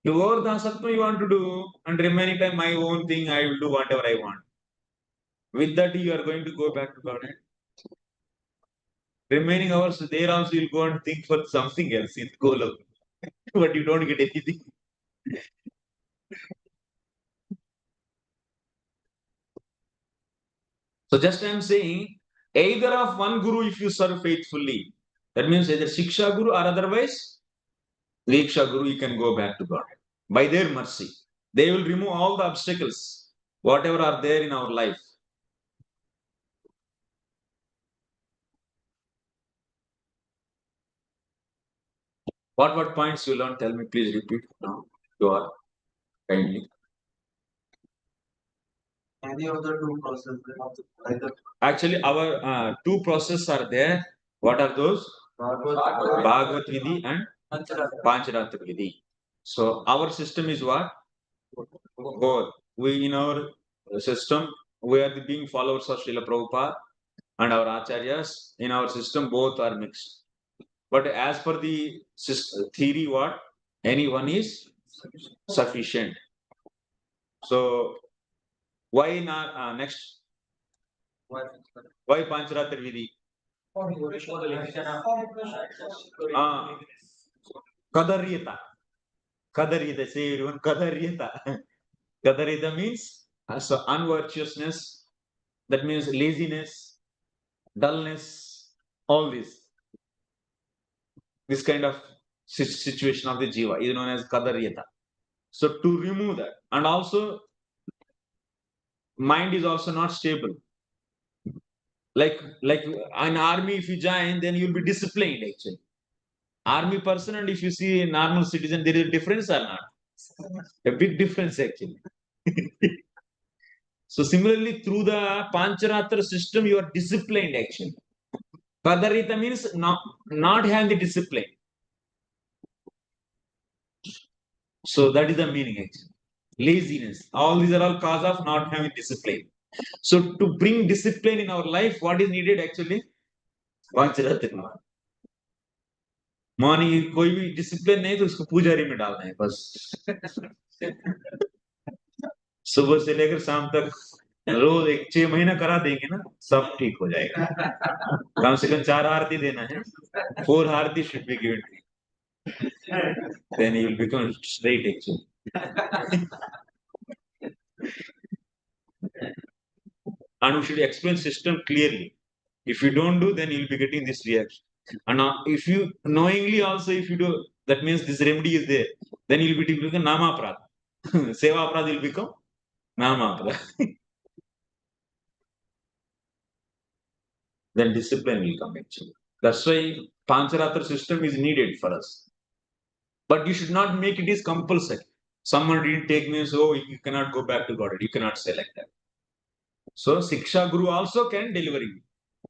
S2: 2 hour Dasatma you want to do, and remaining time my own thing, I will do whatever I want. With that, you are going to go back to God. Remaining hours, there also you'll go and think for something else in Golok. But you don't get anything. So just I am saying, either of one guru if you serve faithfully, that means either Shiksha guru or otherwise Diksha guru, you can go back to God. By their mercy, they will remove all the obstacles, whatever are there in our life. What points you learned? Tell me, please repeat now. You are kindly.
S3: Any of the two processes, either
S2: Actually, our two processes are there. What are those? Bhagavat VIdhi and Pancaratrika VIdhi. So our system is what? Both. We in our system, we are the being followers of Srila Prabhupada and our acharyas. In our system, both are mixed. But as per the theory, what? Any one is sufficient. So why not next? Why Pancaratrika VIdhi? Kadaryata. Kadaryata. Say everyone, Kadaryata. Kadaryata means so unvirtuousness. That means laziness, dullness, all this. This kind of situation of the jiva is known as Kadaryata. So to remove that, and also mind is also not stable. Like an army, if you join, then you'll be disciplined actually. Army person and if you see a normal citizen, there is a difference or not? A big difference actually. So similarly, through the Pancharatra system, you are disciplined actually. Kadarita means not having the discipline. So that is the meaning actually. Laziness. All these are all cause of not having discipline. So to bring discipline in our life, what is needed actually? Pancharatra. Morning कोई भी discipline नहीं तो उसको पुजारी में डालना है बस सुबह से लेकर शाम तक रोज 6 महीना करा देंगे ना सब ठीक हो जाएगा कम से कम 4 आरती देना है 4 आरती should be given then you will become straight actually and we should explain system clearly. If you don't do, then you will be getting this reaction. And if you knowingly also, if you do, that means this remedy is there, then you will be become nama aprad. Seva aprad will become nama aprad. then discipline will come actually. That's why Pancaratrika system is needed for us. But you should not make it is compulsory. Someone didn't take me, so you cannot go back to God. You cannot say like that. So Siksha Guru also can deliver you.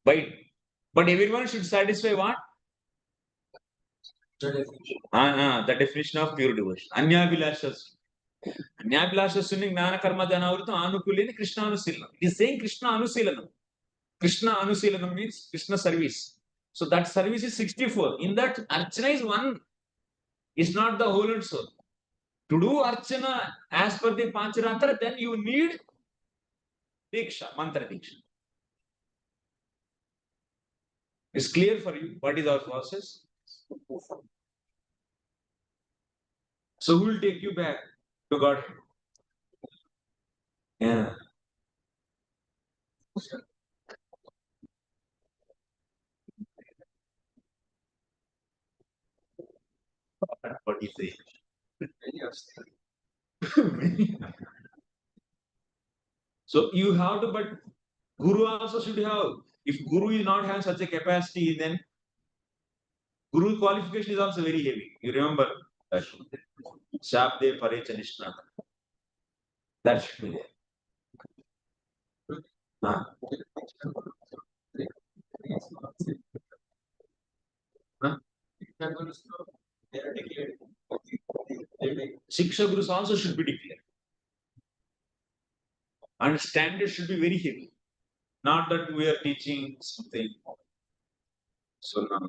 S2: But everyone should satisfy what? The definition of pure devotion. Anyabhilashas. Anyabhilashas meaning Gnana Karma Dhanavritam Anukulini Krishna Anusilanam. It is saying Krishna Anusilanam. Krishna Anusilanam means Krishna service. So that service is 64. In that, Archana is one. It's not the whole and soul. To do Archana as per the Pancharatra, then you need Diksha, Mantra Diksha. It's clear for you what is our process? So who will take you back to God? Yeah. What do you say? So you have to, but Guru also should have. If Guru is not having such a capacity, then Guru qualification is also very heavy. You remember that? Shabde Parecha Nishnata. That should be there. Shiksha Gurus also should be declared. And standards should be very heavy. Not that we are teaching something. So no.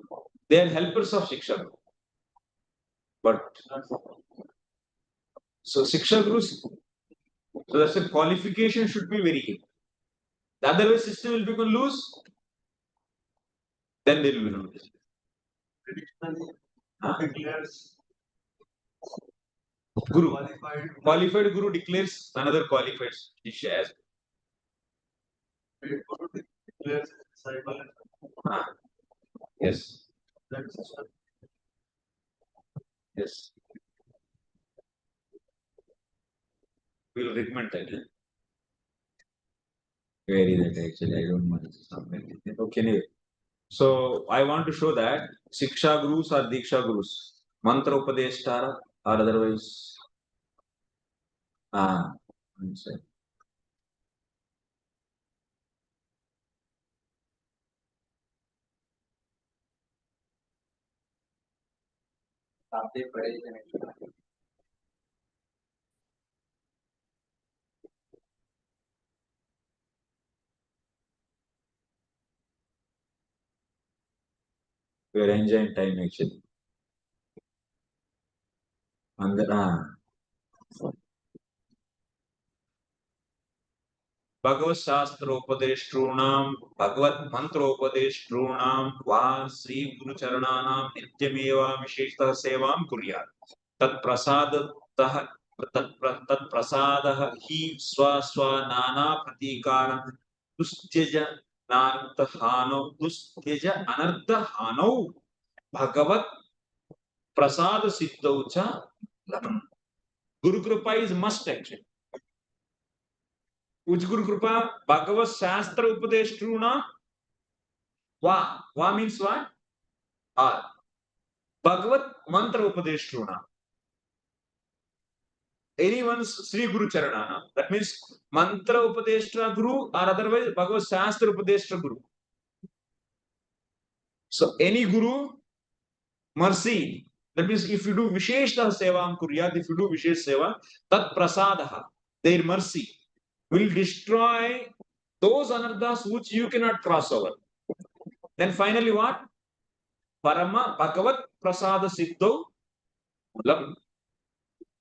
S2: They are helpers of Shiksha Guru. But so Shiksha Gurus, so that's a qualification should be very heavy. The otherwise system will become loose. Then there will be no
S1: Declares
S2: Guru.
S1: qualified.
S2: Guru declares another qualified Shishya as
S1: Declares disciple.
S2: yes.
S1: That's
S2: Yes. We will recommend that. Where is it actually? I don't know. Okay, anyway. So I want to show that Siksha Gurus or Diksha Gurus, Mantra Upadeshtara or otherwise. We are enjoying time actually. And Bhagavad Shastropadeshtrunam, Bhagavad Mantropadeshtrunam, Va Sri Guru Charananam, Nityameva Visheshta Sevam Kuryat. Tat Prasadatah Tat Prasadah Hi Swa Swa Nana Pratikaram Dustyaja Anarthahano Bhagavat Prasad Siddhaucha Labam. Guru Kripa is must actually. Which Guru Kripa? Bhagavad Shastra Upadeshtruna. Va means what? Bhagavad Mantra Upadeshtruna. Anyone's Sri Guru Charanana. That means Mantra Upadeshtra Guru or otherwise Bhagavad Shastra Upadeshtra Guru. So any Guru, mercy. That means if you do Visheshta Sevam Kuryat, if you do Vishesh Seva, Tat Prasadaha, their mercy will destroy those anarthas which you cannot cross over. Then finally what? Parama Bhagavat Prasada Siddho.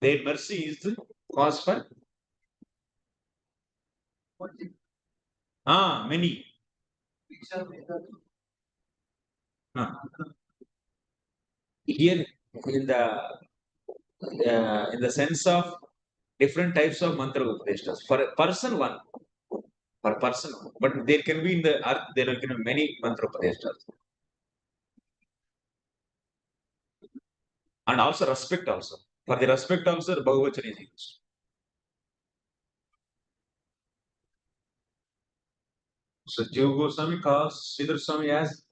S2: Their mercy is the cause for many. Here in the sense of different types of mantra upadeshtas. For a person one. For person one. But there can be in the earth, there can be many mantra upadeshtas. And also respect also. For the respect also, the Bhagavata is used. So Juhu Goswami calls Sridhar Swami as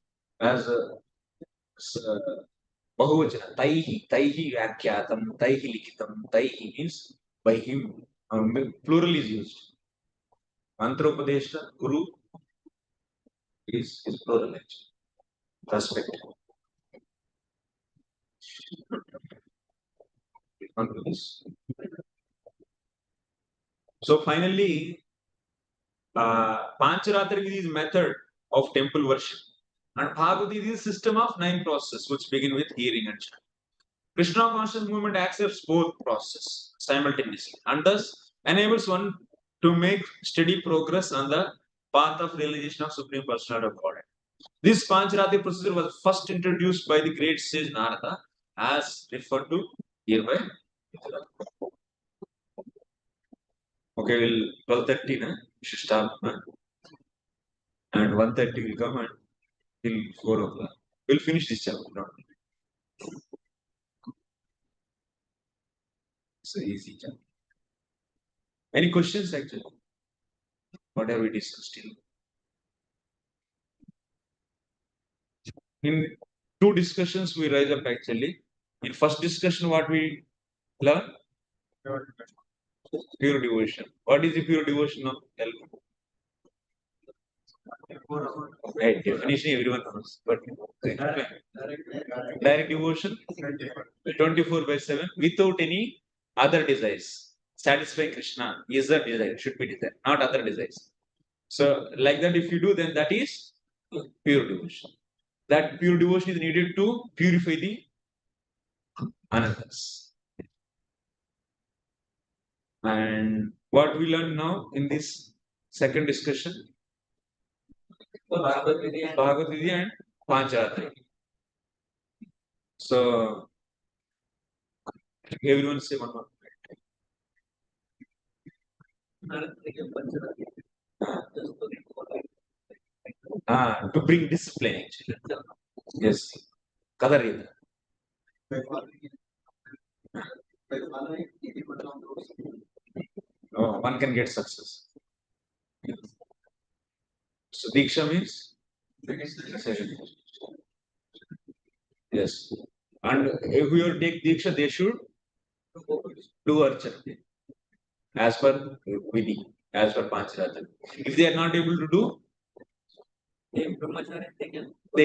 S2: Bahuvachana, Taihi Vyakyatam, Taihi Likitam, Taihi means by him, plural is used. Mantropadesha, Guru is plural actually. Respect. So finally, Pancaratrika is method of temple worship. And Bhagavata is a system of 9 processes which begin with hearing and chanting. Krishna conscious movement accepts both processes simultaneously and thus enables one to make steady progress on the path of realization of Supreme Personality of Godhead. This Pancaratrika procedure was first introduced by the great sage Narada as referred to hereby. Okay, we'll 12:30 we should stop. And 1:30 will come and till 4 o'clock. We'll finish this chapter. Not it's an easy chapter. Any questions actually? What have we discussed till? In 2 discussions we rise up actually. In first discussion, what we learn? Pure devotion. What is the pure devotion of Tell me. Right, definition everyone knows. But direct devotion 24/7 without any other desires. Satisfy Krishna is the desire, should be desire, not other desires. So, like that, if you do, then that is pure devotion. That pure devotion is needed to purify the anarthas. And what we learn now in this second discussion? Bhagavata and Pancaratrika. So, everyone say one more. To bring discipline actually. Yes. Kadarita. Oh, one can get success. So diksha means? Yes. And if you take diksha, they should do archana as per VIdhi, as per Pancaratrika. If they are not able to do, they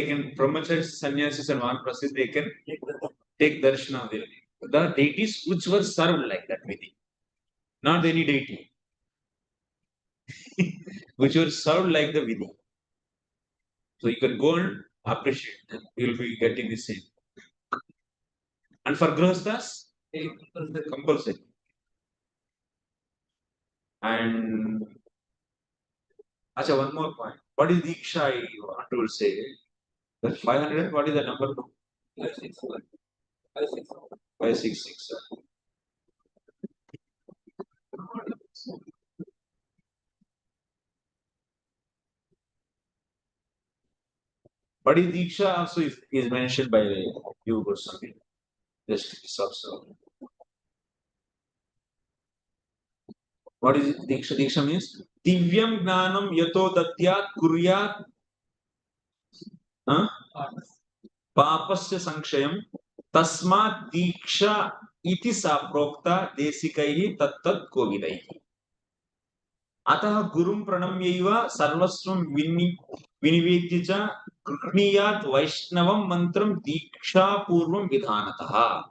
S2: can brahmachari, sannyasis and vanaprasis, they can take darshana of the deities which were served like that VIdhi. Not any deity. which were served like the VIdhi. So you can go and appreciate them. You will be getting the same. And for grihasthas, compulsory. And Acha, one more point. What is diksha I want to say? That 500, what is the number? 566. 566. What is diksha also is mentioned by Juhu Goswami. Just observe. What is diksha? Diksha means divyam gnanam yato datyat kuryat papasya sankshayam tasmat diksha iti saprokta desikaihi tattat kovidaihi. Atah gurum pranamyaiva sarvasvam vinivedya cha gృhniyat vaishnavam mantram diksha purvam vidhanatah.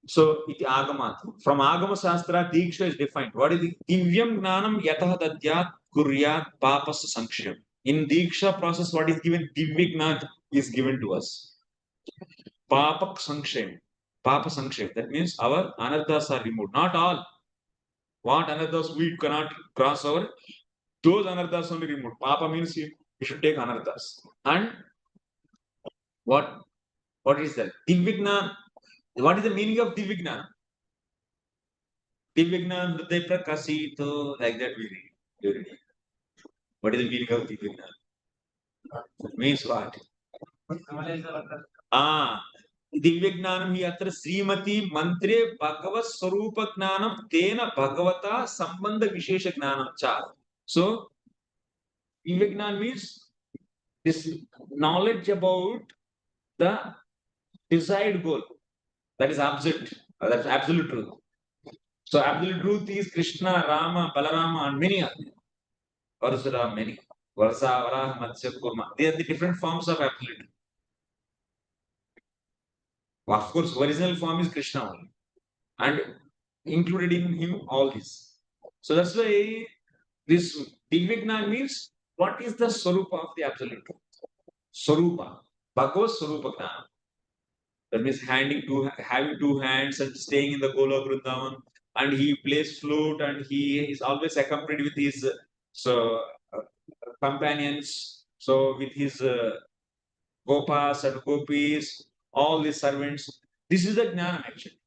S2: So, iti agamat. From Agama Shastra, diksha is defined. What is the divyam gnanam yatah dadyat kuryat papasya sankshayam. In diksha process, what is given? Divya gnana is given to us. Papa sankshayam. Papa sankshayam. That means our anarthas are removed. Not all. What anarthas we cannot cross over, those anarthas only removed. Papa means you should take anarthas. And what is that? Divya. What is the meaning of Divya? Divya Hriday Prakasito, like that we read. What is the meaning of Divya? Means what? Divya Gnanam hi atra Srimati Mantre Bhagavat Swarupa Gnanam Tena Bhagavata Sambandha Vishesha Gnanam cha. So, Divya means this knowledge about the desired goal. That is absolute. That's absolute truth. So absolute truth is Krishna, Rama, Balarama, and many others. Parasura, many. Varsa, Varaha, Matsya, Kurma. They are the different forms of absolute. Of course, original form is Krishna only. And included in him all this. So that's why this Divya means what is the Swarupa of the absolute truth? Swarupa. Bhagavad Swarupa Gnana. That means having two hands and staying in the Golok Vrindavan, and he plays flute and he is always accompanied with his companions. So with his gopas and gopis, all the servants. This is the Gnana actually.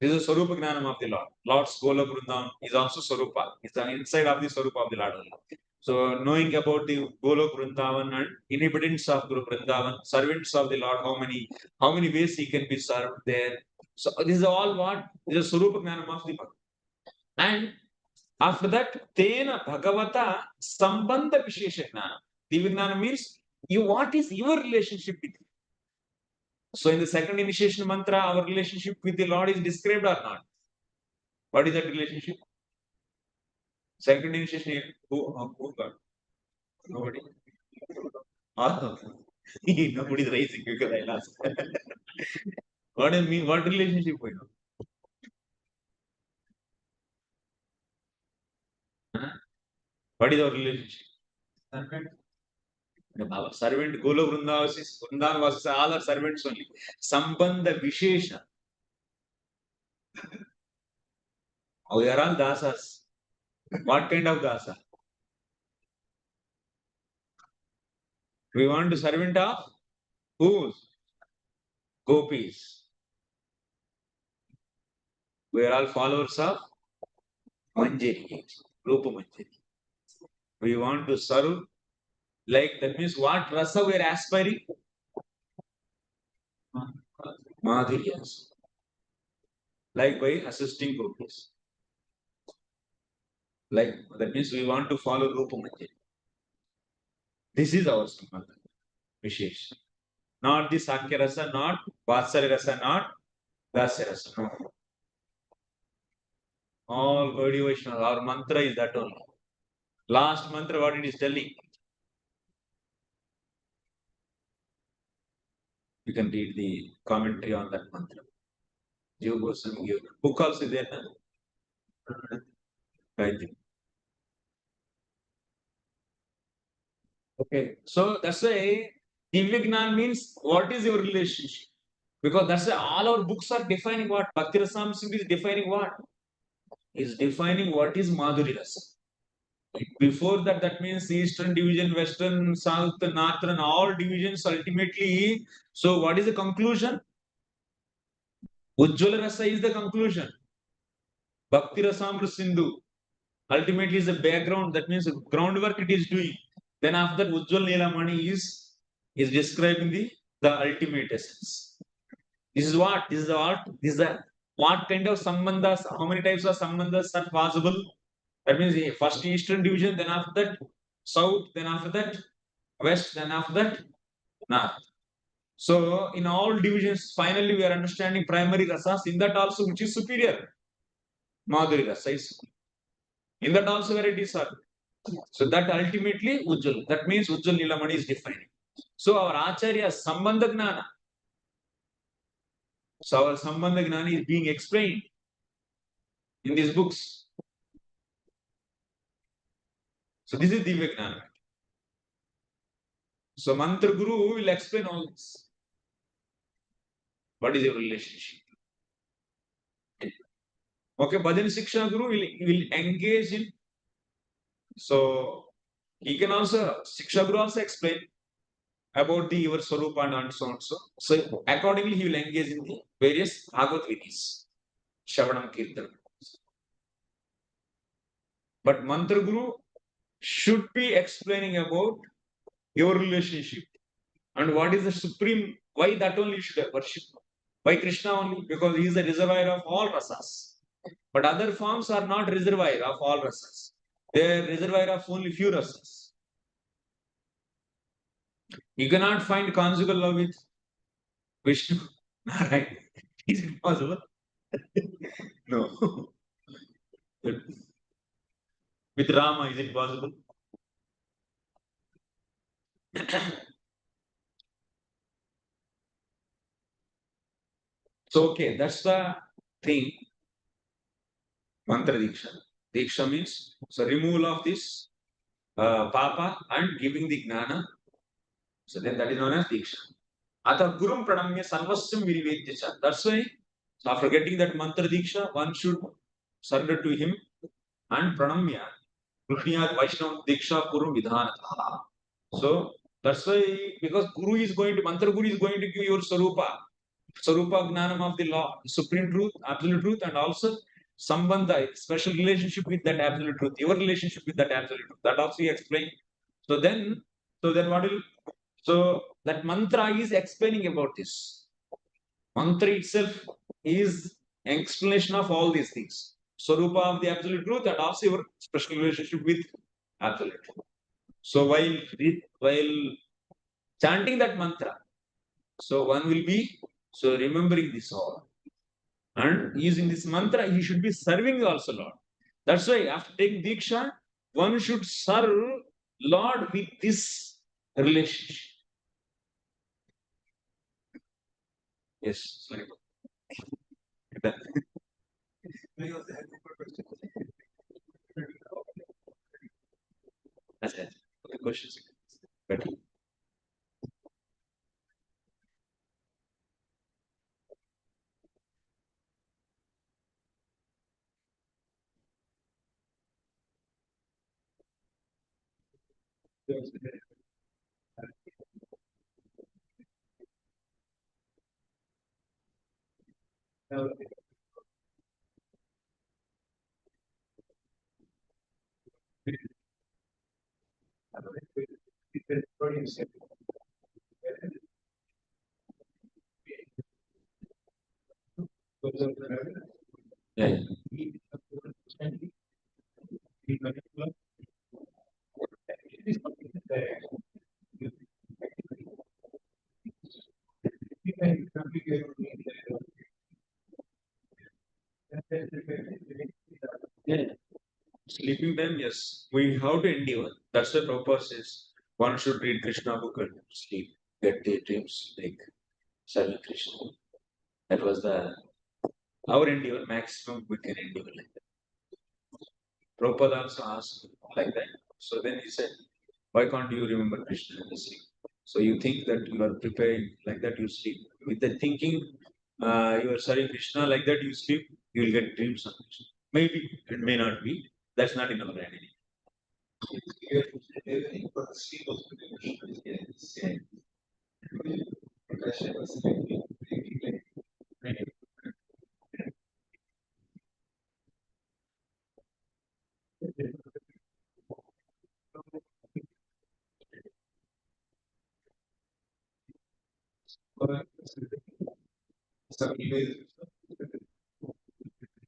S2: This is the Swarupa Gnanam of the Lord. Lord's Golok Vrindavan is also Swarupa. It's the inside of the Swarupa of the Lord only. So knowing about the Golok Vrindavan and inhabitants of Guru Vrindavan, servants of the Lord, how many ways he can be served there. So this is all what is the Swarupa Gnanam of the Bhakti. And after that, Tena Bhagavata Sambandha Vishesha Gnana. Divya Gnana means what is your relationship with him? So in the second initiation mantra, our relationship with the Lord is described or not? What is that relationship? Second initiation, who got? Nobody. Oh, nobody is raising because I lost. What do you mean? What relationship we know? Huh? What is our relationship?
S4: Servant.
S2: Our servant, Golo Vrindavan was all our servants only. Sambandha Vishesha. We are all dasas. What kind of dasa? We want to servant of whose? Gopis. We are all followers of Manjari, Rupa Manjari. We want to serve like that means what rasa we are aspiring? Madhuryas. Like by assisting gopis. Like that means we want to follow Rupa Manjari. This is our Sambandha. Vishesh. Not the Sakya Rasa, not Vatsarya Rasa, not Dasya Rasa. No. All Gaudiya Vaishnavas, our mantra is that only. Last mantra, what it is telling. You can read the commentary on that mantra. Juhu, book also there. I think. Okay, so that's why Divya Gnan means what is your relationship? Because that's why all our books are defining what Bhakti Rasam Singh is defining what? Is defining what is Madhuri Rasa. Before that, that means Eastern division, Western, South, Northern, all divisions ultimately. So what is the conclusion? Ujjwala Rasa is the conclusion. Bhakti Rasamrita Sindhu ultimately is the background. That means groundwork it is doing. Then after that, Ujjwal Neelamani is describing the ultimate essence. This is what? This is the what? This is the what kind of sambandhas? How many types of sambandhas are possible? That means first Eastern division, then after that South, then after that West, then after that North. So in all divisions, finally we are understanding primary rasas. In that also, which is superior, Madhuri rasa is. In that also varieties are. So that ultimately Ujjwal. That means Ujjwal Neelamani is defining. So our Acharya Sambandha Gnana. So our Sambandha Gnana is being explained in these books. So this is Divya Gnana. So Mantra Guru will explain all this. What is your relationship? Okay, Bhajan Siksha Guru will engage in. So he can also, Siksha Guru also explain about your Swarupa and so on. So accordingly, he will engage in the various Bhagavad Vidhis, Shravanam Kirtan. But Mantra Guru should be explaining about your relationship and what is the supreme, why that only you should worship. Why Krishna only? Because he is the reservoir of all rasas. But other forms are not reservoir of all rasas. They are reservoir of only few rasas. You cannot find conjugal love with Vishnu. Right? Is it possible? No. With Rama, is it possible? So, okay, that's the thing. Mantra Diksha. Diksha means so removal of this papa and giving the gnana. So then that is known as Diksha. Ata Gurum Pranamya Sarvasam Virivedyacha. That's why so after getting that mantra Diksha, one should surrender to him and Pranamya. Grihnyat Vaishnava Diksha Puru Vidhanatha. So that's why because Guru is going to Mantra Guru is going to give your Sarupa. Sarupa Gnanam of the law, supreme truth, absolute truth, and also Sambandha, special relationship with that absolute truth, your relationship with that absolute truth. That also he explained. So then what will so that mantra is explaining about this. Mantra itself is explanation of all these things. Sarupa of the absolute truth and also your special relationship with absolute truth. So while chanting that mantra, so one will be so remembering this all. And using this mantra, he should be serving also Lord. That's why after taking Diksha, one should serve Lord with this relationship. Yes, sorry. That's it. Okay, questions. Better. Yeah. Yeah. Sleeping time, yes. We have to endeavor. That's the Prabhupada says. One should read Krishna book and sleep. Get the dreams like serving Krishna. That was the our endeavor, maximum we can endeavor like that. Prabhupada also asked like that. So then he said, why can't you remember Krishna in the sleep? So you think that you are preparing like that, you sleep. With the thinking you are serving Krishna like that, you sleep, you will get dreams of Krishna. Maybe it may not be. That's not in our hand.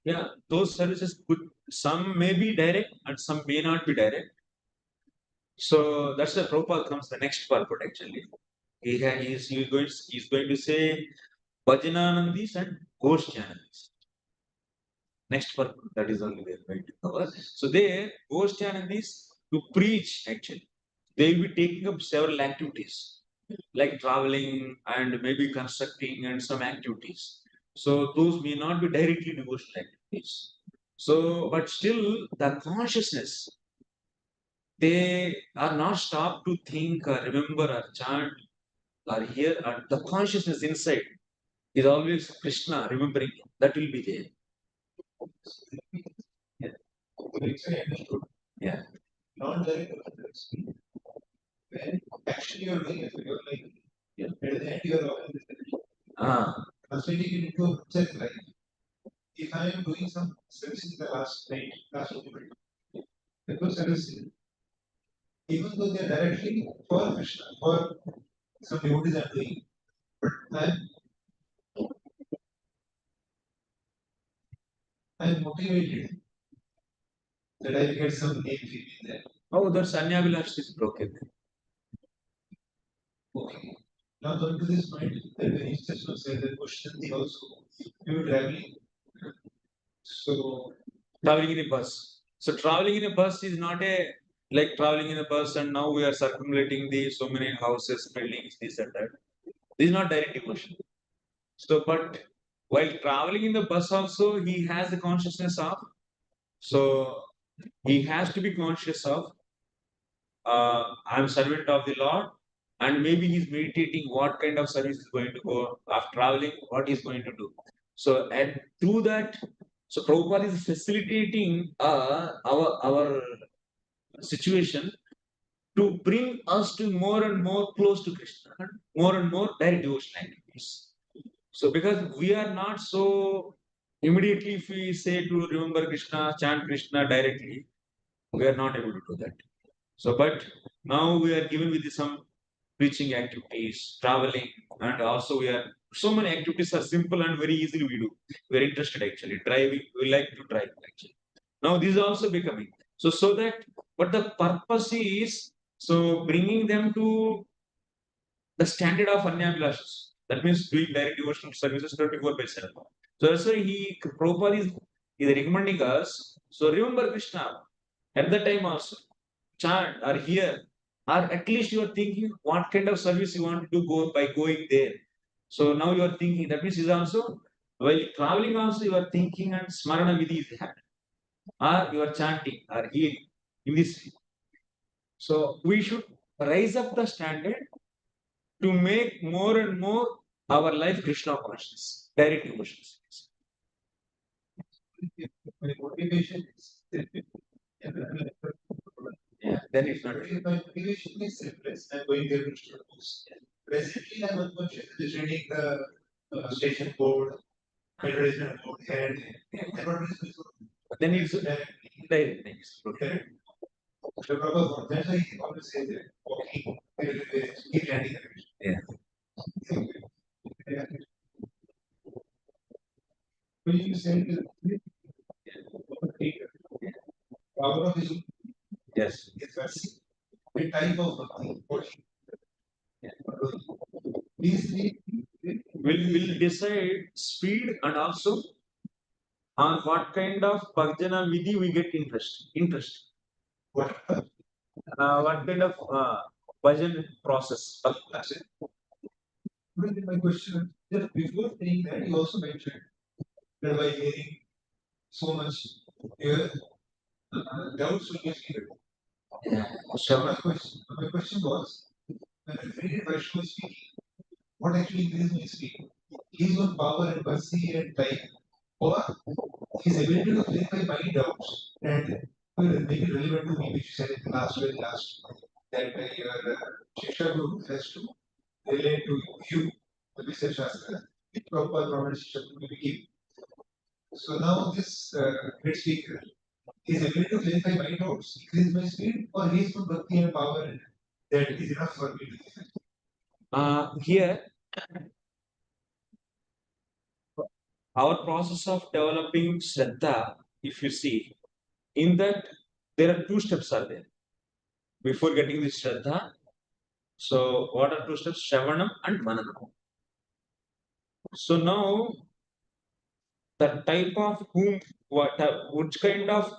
S2: Yeah, those services could some may be direct and some may not be direct. So that's the Prabhupada comes the next purport actually. He's going to say Bhajananandis and Ghoshyanandis. Next purport, that is only they are going to cover. So there, Ghoshyanandis to preach actually. They will be taking up several activities like traveling and maybe constructing and some activities. So those may not be directly devotional activities. So, but still the consciousness, they are not stopped to think or remember or chant or hear, or the consciousness inside is always Krishna remembering. That will be there. Yeah.
S1: Not direct reference. When actually you're doing it, you're like,
S2: Yeah.
S1: at the end you're always translating it into a process like, if I am doing some service in the last night, last moment, the good service, even though they're directly for Krishna, for some devotees are doing, but I'm motivated that I get some name fee there.
S2: Oh, that Sanyavilash is broken.
S1: Okay. Now going to this point, that the instruction said that Pushtanti also, we were traveling. So
S2: Traveling in a bus. So traveling in a bus is not a like traveling in a bus and now we are circumlating the so many houses, buildings, this and that. This is not direct devotion. So, but while traveling in the bus also, he has the consciousness of. So he has to be conscious of. I'm servant of the Lord, and maybe he's meditating what kind of service is going to go after traveling, what he's going to do. So, and through that, so Prabhupada is facilitating our situation to bring us to more and more close to Krishna, more and more direct devotional activities. So, because we are not so immediately, if we say to remember Krishna, chant Krishna directly, we are not able to do that. So, but now we are given with some preaching activities, traveling, and also we are so many activities are simple and very easily we do. We are interested actually driving. We like to drive actually. Now this is also becoming so that, but the purpose is so bringing them to the standard of Anyavilashas. That means doing direct devotional services 24/7. So that's why Prabhupada is recommending us. So remember Krishna at the time also. Chant or hear, or at least you are thinking what kind of service you want to do go by going there. So now you are thinking that means is also while traveling also you are thinking and smarana vidhi is happening, or you are chanting or hearing in this. So we should raise up the standard to make more and more our life Krishna conscious, direct emotions.
S1: my motivation is
S2: Yeah, then it's not.
S1: my motivation is selfless. I'm going there to post. Presently, I'm unconscious just reading the station board, advertisement board, and advertisement board.
S2: Then it's
S1: directly.
S2: direct. Next.
S1: Correct. So, Prabhupada, that's why he always says that walking, keep landing.
S2: Yeah.
S1: Yeah. When you said power of his
S2: Yes.
S1: is a type of bhakti. These three
S2: Will decide speed and also on what kind of Bhajana VIdhi we get interest.
S1: what
S2: What kind of Bhajan process.
S1: my question just before saying that you also mentioned that by hearing so much here doubts will be cleared. So my question was when I read Vaishnav speaking, what actually increases my speed? He's on power and mercy and time, or his ability to clarify my doubts and make it relevant to me, which you said in the very last, that your Shiksha Guru has to relate to you, the Visa Shastra, which Prabhupada promised Shiksha Guru to give. So now this great speaker, his ability to clarify my doubts, increase my speed, or he is full bhakti and power, and that is enough for me to
S2: Here, our process of developing Shraddha, if you see, in that there are two steps are there. Before getting the Shraddha, so what are two steps? Shravanam and Mananam. So now the type of whom, which kind of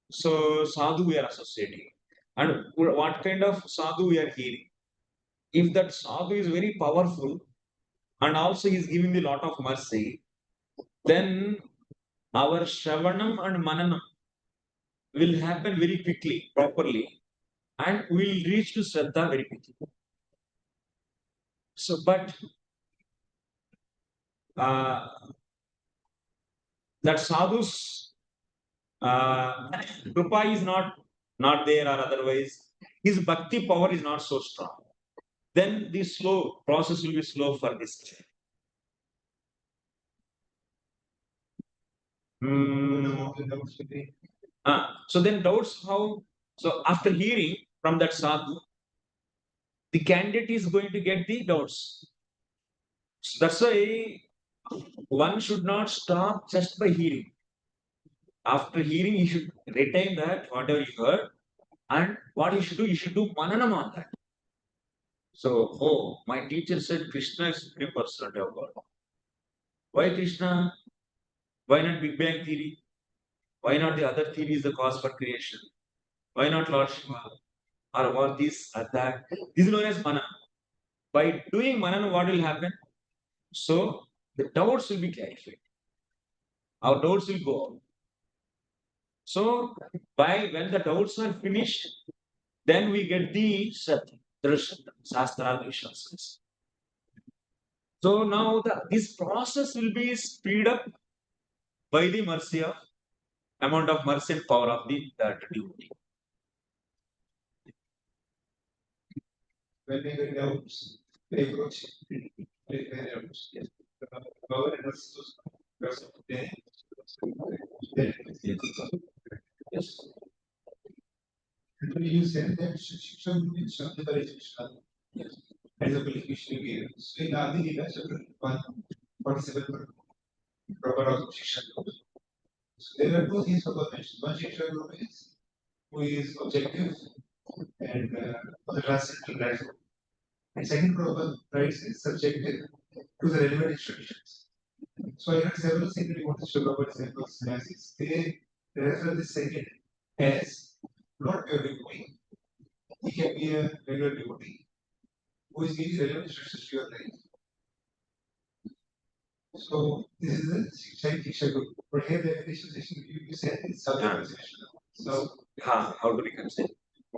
S2: so sadhu we are associating, and what kind of sadhu we are hearing. If that sadhu is very powerful and also is giving a lot of mercy, then our Shravanam and Mananam will happen very quickly, properly, and we'll reach to Shraddha very quickly. So, but that sadhu's Rupa is not there or otherwise, his bhakti power is not so strong. Then the slow process will be slow for this. So then doubts how, so after hearing from that sadhu, the candidate is going to get the doubts. So that's why one should not stop just by hearing. After hearing, you should retain that whatever you heard, and what you should do mananam on that. So, oh, my teacher said Krishna is 3% of God. Why Krishna? Why not Big Bang theory? Why not the other theory is the cause for creation? Why not Lord Shiva? Or this or that? This is known as mana. By doing manana, what will happen? So the doubts will be clarified. Our doubts will go out. So when the doubts are finished, then we get the Sat, Shastra, Vishwas. So now this process will be speed up by the mercy of amount of mercy and power of that devotee.
S1: When we get doubts, we approach doubts. Yes. Power and mercy yes. And you said that Shiksha means Shabdhari Shiksha. Yes. As a qualification given. So in Adi Gita, chapter 147, proper of Shiksha. So there are two things about mentioned. One Shiksha group is who is objective and the transcendental right. And second proper price is subjective to the relevant instructions. So I had several secondary want to show up examples analysis. They refer the second as not pure devotee. He can be a regular devotee who is giving relevant instructions to your life. So this is the Shiksha group. But here the definition you said is subject. So
S2: how to reconcile?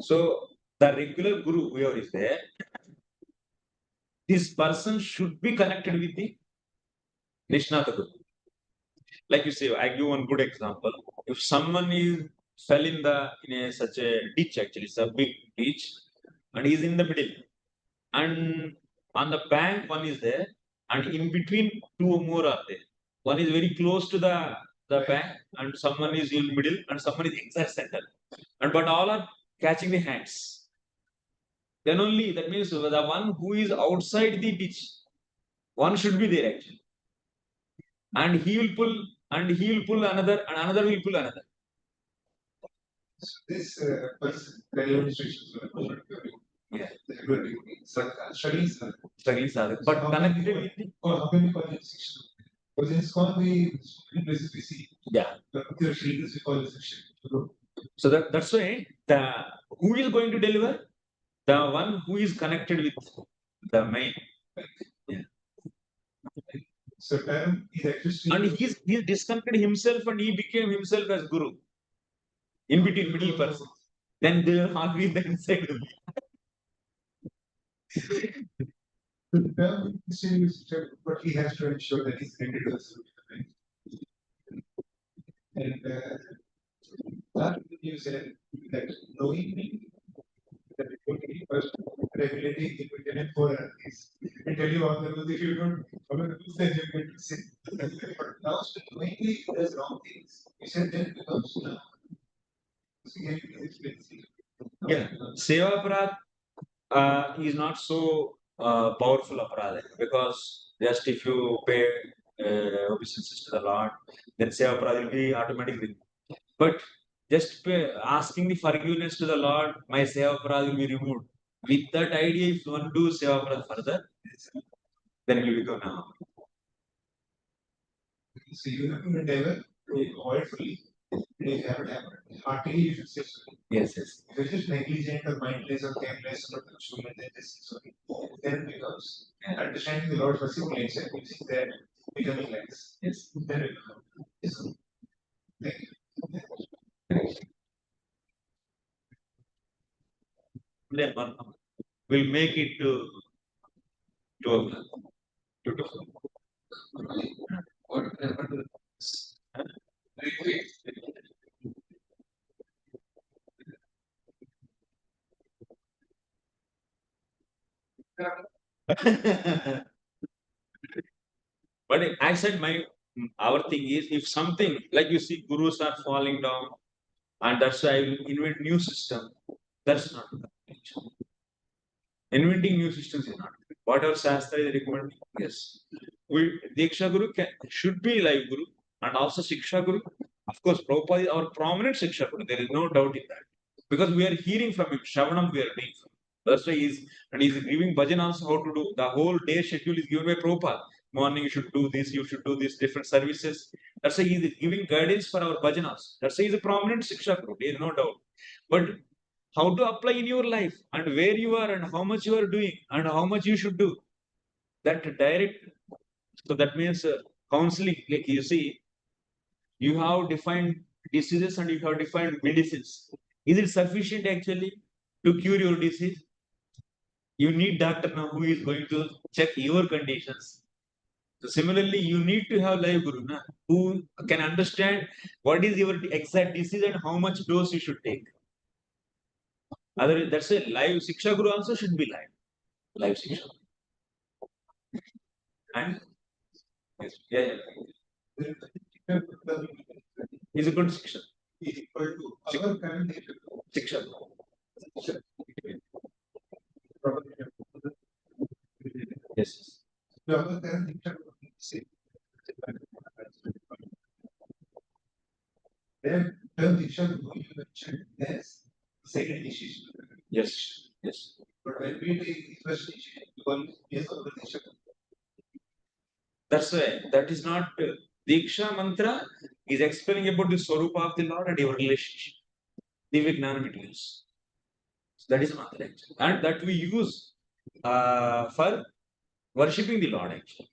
S2: So the regular guru, whoever is there, this person should be connected with the Nishnata Guru. Like you say, I give one good example. If someone is fell in such a ditch, actually, it's a big ditch, and he's in the middle, and on the bank one is there, and in between two more are there. One is very close to the bank, and someone is in middle, and someone is exact center, and but all are catching the hands. Then only that means the one who is outside the ditch, one should be there actually, and he will pull another, and another will pull another.
S1: this person relevant instructions
S2: Yeah.
S1: Struggling
S2: Sadhak. But connected with the
S1: how can we call it section? Because in Iskcon we places we see.
S2: yeah.
S1: Particular shrikas we call it section.
S2: So that's why who is going to deliver? The one who is connected with the main. Yeah.
S1: So term is actually
S2: And he disconnected himself and he became himself as guru. In between middle person. Then they will all be the inside only.
S1: the term is but he has to ensure that he's connected to the solution, right? And that you said that knowing that it will be first regulating the internet for is and tell you all the rules if you don't follow the rules then you're going to sin. But now knowingly does wrong things. You said then becomes now.
S2: Yeah. Seva Aparad is not so powerful aparad because just if you pay obeisances to the Lord, then Seva Aparad will be automatically. But just asking the forgiveness to the Lord, my Seva Aparad will be removed. With that idea, if one do Seva Aparad further, then it will become now.
S1: So you have to endeavor to avoid fully. If you have it happened, heartily you should say sorry.
S2: Yes, yes.
S1: If you're just negligent or mindless or careless or human, then just sorry. Then it becomes understanding the Lord's merciful nature, which is that becoming less. Yes. Then it becomes. Yes. Thank you.
S2: Then we'll make it to 2 o'clock. 2 to 4. But I said our thing is if something like you see gurus are falling down and that's why I will invent new system. That's not good. Inventing new systems is not good. Whatever Shastra is recommending, yes. Diksha Guru should be like Guru and also Siksha Guru Of course, Prabhupada is our prominent Shiksha Guru. There is no doubt in that. Because we are hearing from him, Shravanam we are doing from him. That's why he's giving bhajan also how to do. The whole day schedule is given by Prabhupada. Morning you should do this, you should do this, different services. That's why he's giving guidance for our bhajanas. That's why he's a prominent Shiksha Guru. There is no doubt. But how to apply in your life and where you are and how much you are doing and how much you should do. That direct, so that means counseling, like you see, you have defined diseases and you have defined medicines. Is it sufficient actually to cure your disease? You need doctor now who is going to check your conditions. So similarly, you need to have live guru na, who can understand what is your exact disease and how much dose you should take. Otherwise, that's a live Siksha Guru also should be live. Live Siksha. And yes, yeah. Is equal to Siksha.
S1: Is equal to our current
S2: Siksha. Yes.
S1: So our current then Diksha Guru you mentioned as second initiation.
S2: Yes. Yes.
S1: But when we take the first initiation, one is of the Diksha Guru.
S2: That's why that is not Diksha mantra is explaining about the Swarupa of the Lord and your relationship. Divya Gnana materials. So that is mantra actually. And that we use for worshipping the Lord actually.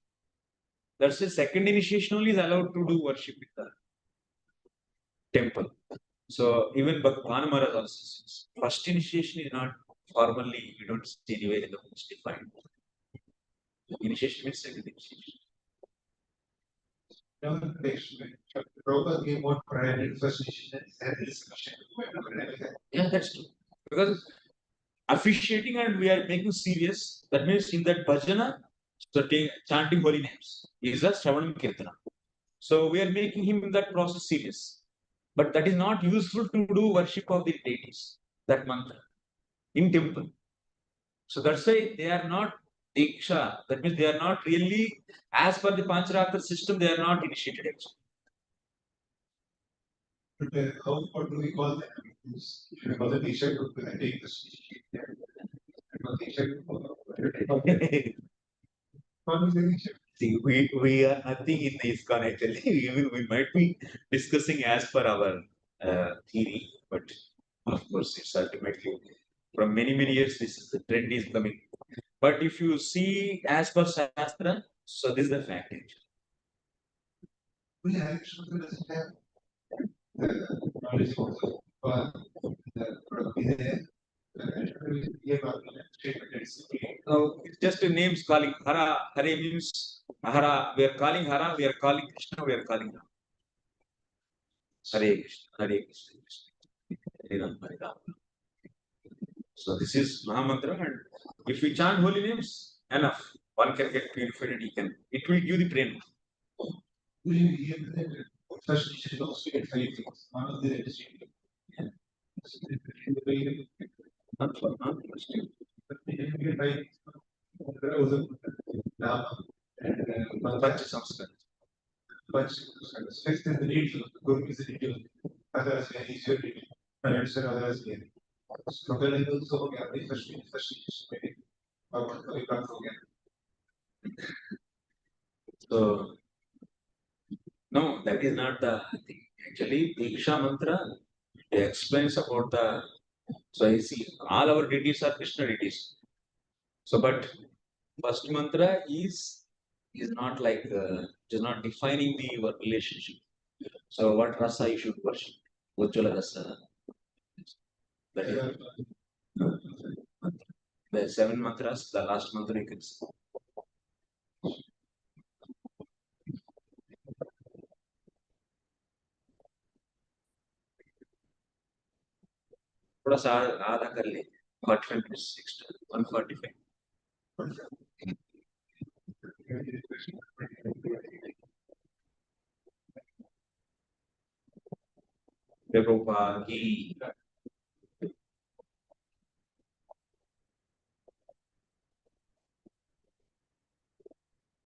S2: That's the second initiation only is allowed to do worship in the temple. So even Bhagavata Maharaj also says, first initiation is not formally, we don't see anywhere in the books defined. Initiation means second initiation.
S1: Now, Prabhupada gave more priority to first initiation and discussion.
S2: Yeah, that's true. Because officiating and we are making serious, that means in that bhajana, so chanting holy names is a Shravanam Kirtana. So we are making him in that process serious. But that is not useful to do worship of the deities, that mantra, in temple. So that's why they are not diksha. That means they are not really, as per the Pancaratrika system, they are not initiated actually.
S1: But how what do we call them? We call them Diksha Guru when I take this initiation. Diksha Guru. What is the Diksha?
S2: See, we are nothing in the Iskcon actually. We might be discussing as per our theory, but of course, it's ultimately from many years this is the trend is coming. But if you see as per Shastra, so this is the fact actually.
S1: We have doesn't have the knowledge of the
S2: It's just names calling Hara. Hare means Hara. We are calling Hara. We are calling Krishna. We are calling Ram. Hare Krishna. Hare Krishna. Hare Ram. Hare Ram. So this is Mahamantra, and if we chant holy names, enough. One can get purified and he can. It will give the prema.
S1: First initiation also get 5 things. One of the registry.
S2: Not for not Pancha Samskar.
S1: Fifth is the needle. Guru is the needle. Otherwise, is your needle. Otherwise, so total level so हो गया first initiation और कभी प्राप्त हो गया.
S2: So no, that is not the thing. Actually, Diksha mantra explains about the. So I see all our deities are Krishna deities. So, but first mantra is not like is not defining the your relationship. So, what rasa you should worship? Ujjvala rasa. That is the 7 mantras. The last mantra you can see. थोड़ा सा आधा कर ले 45 minutes 145 Vaibhava ki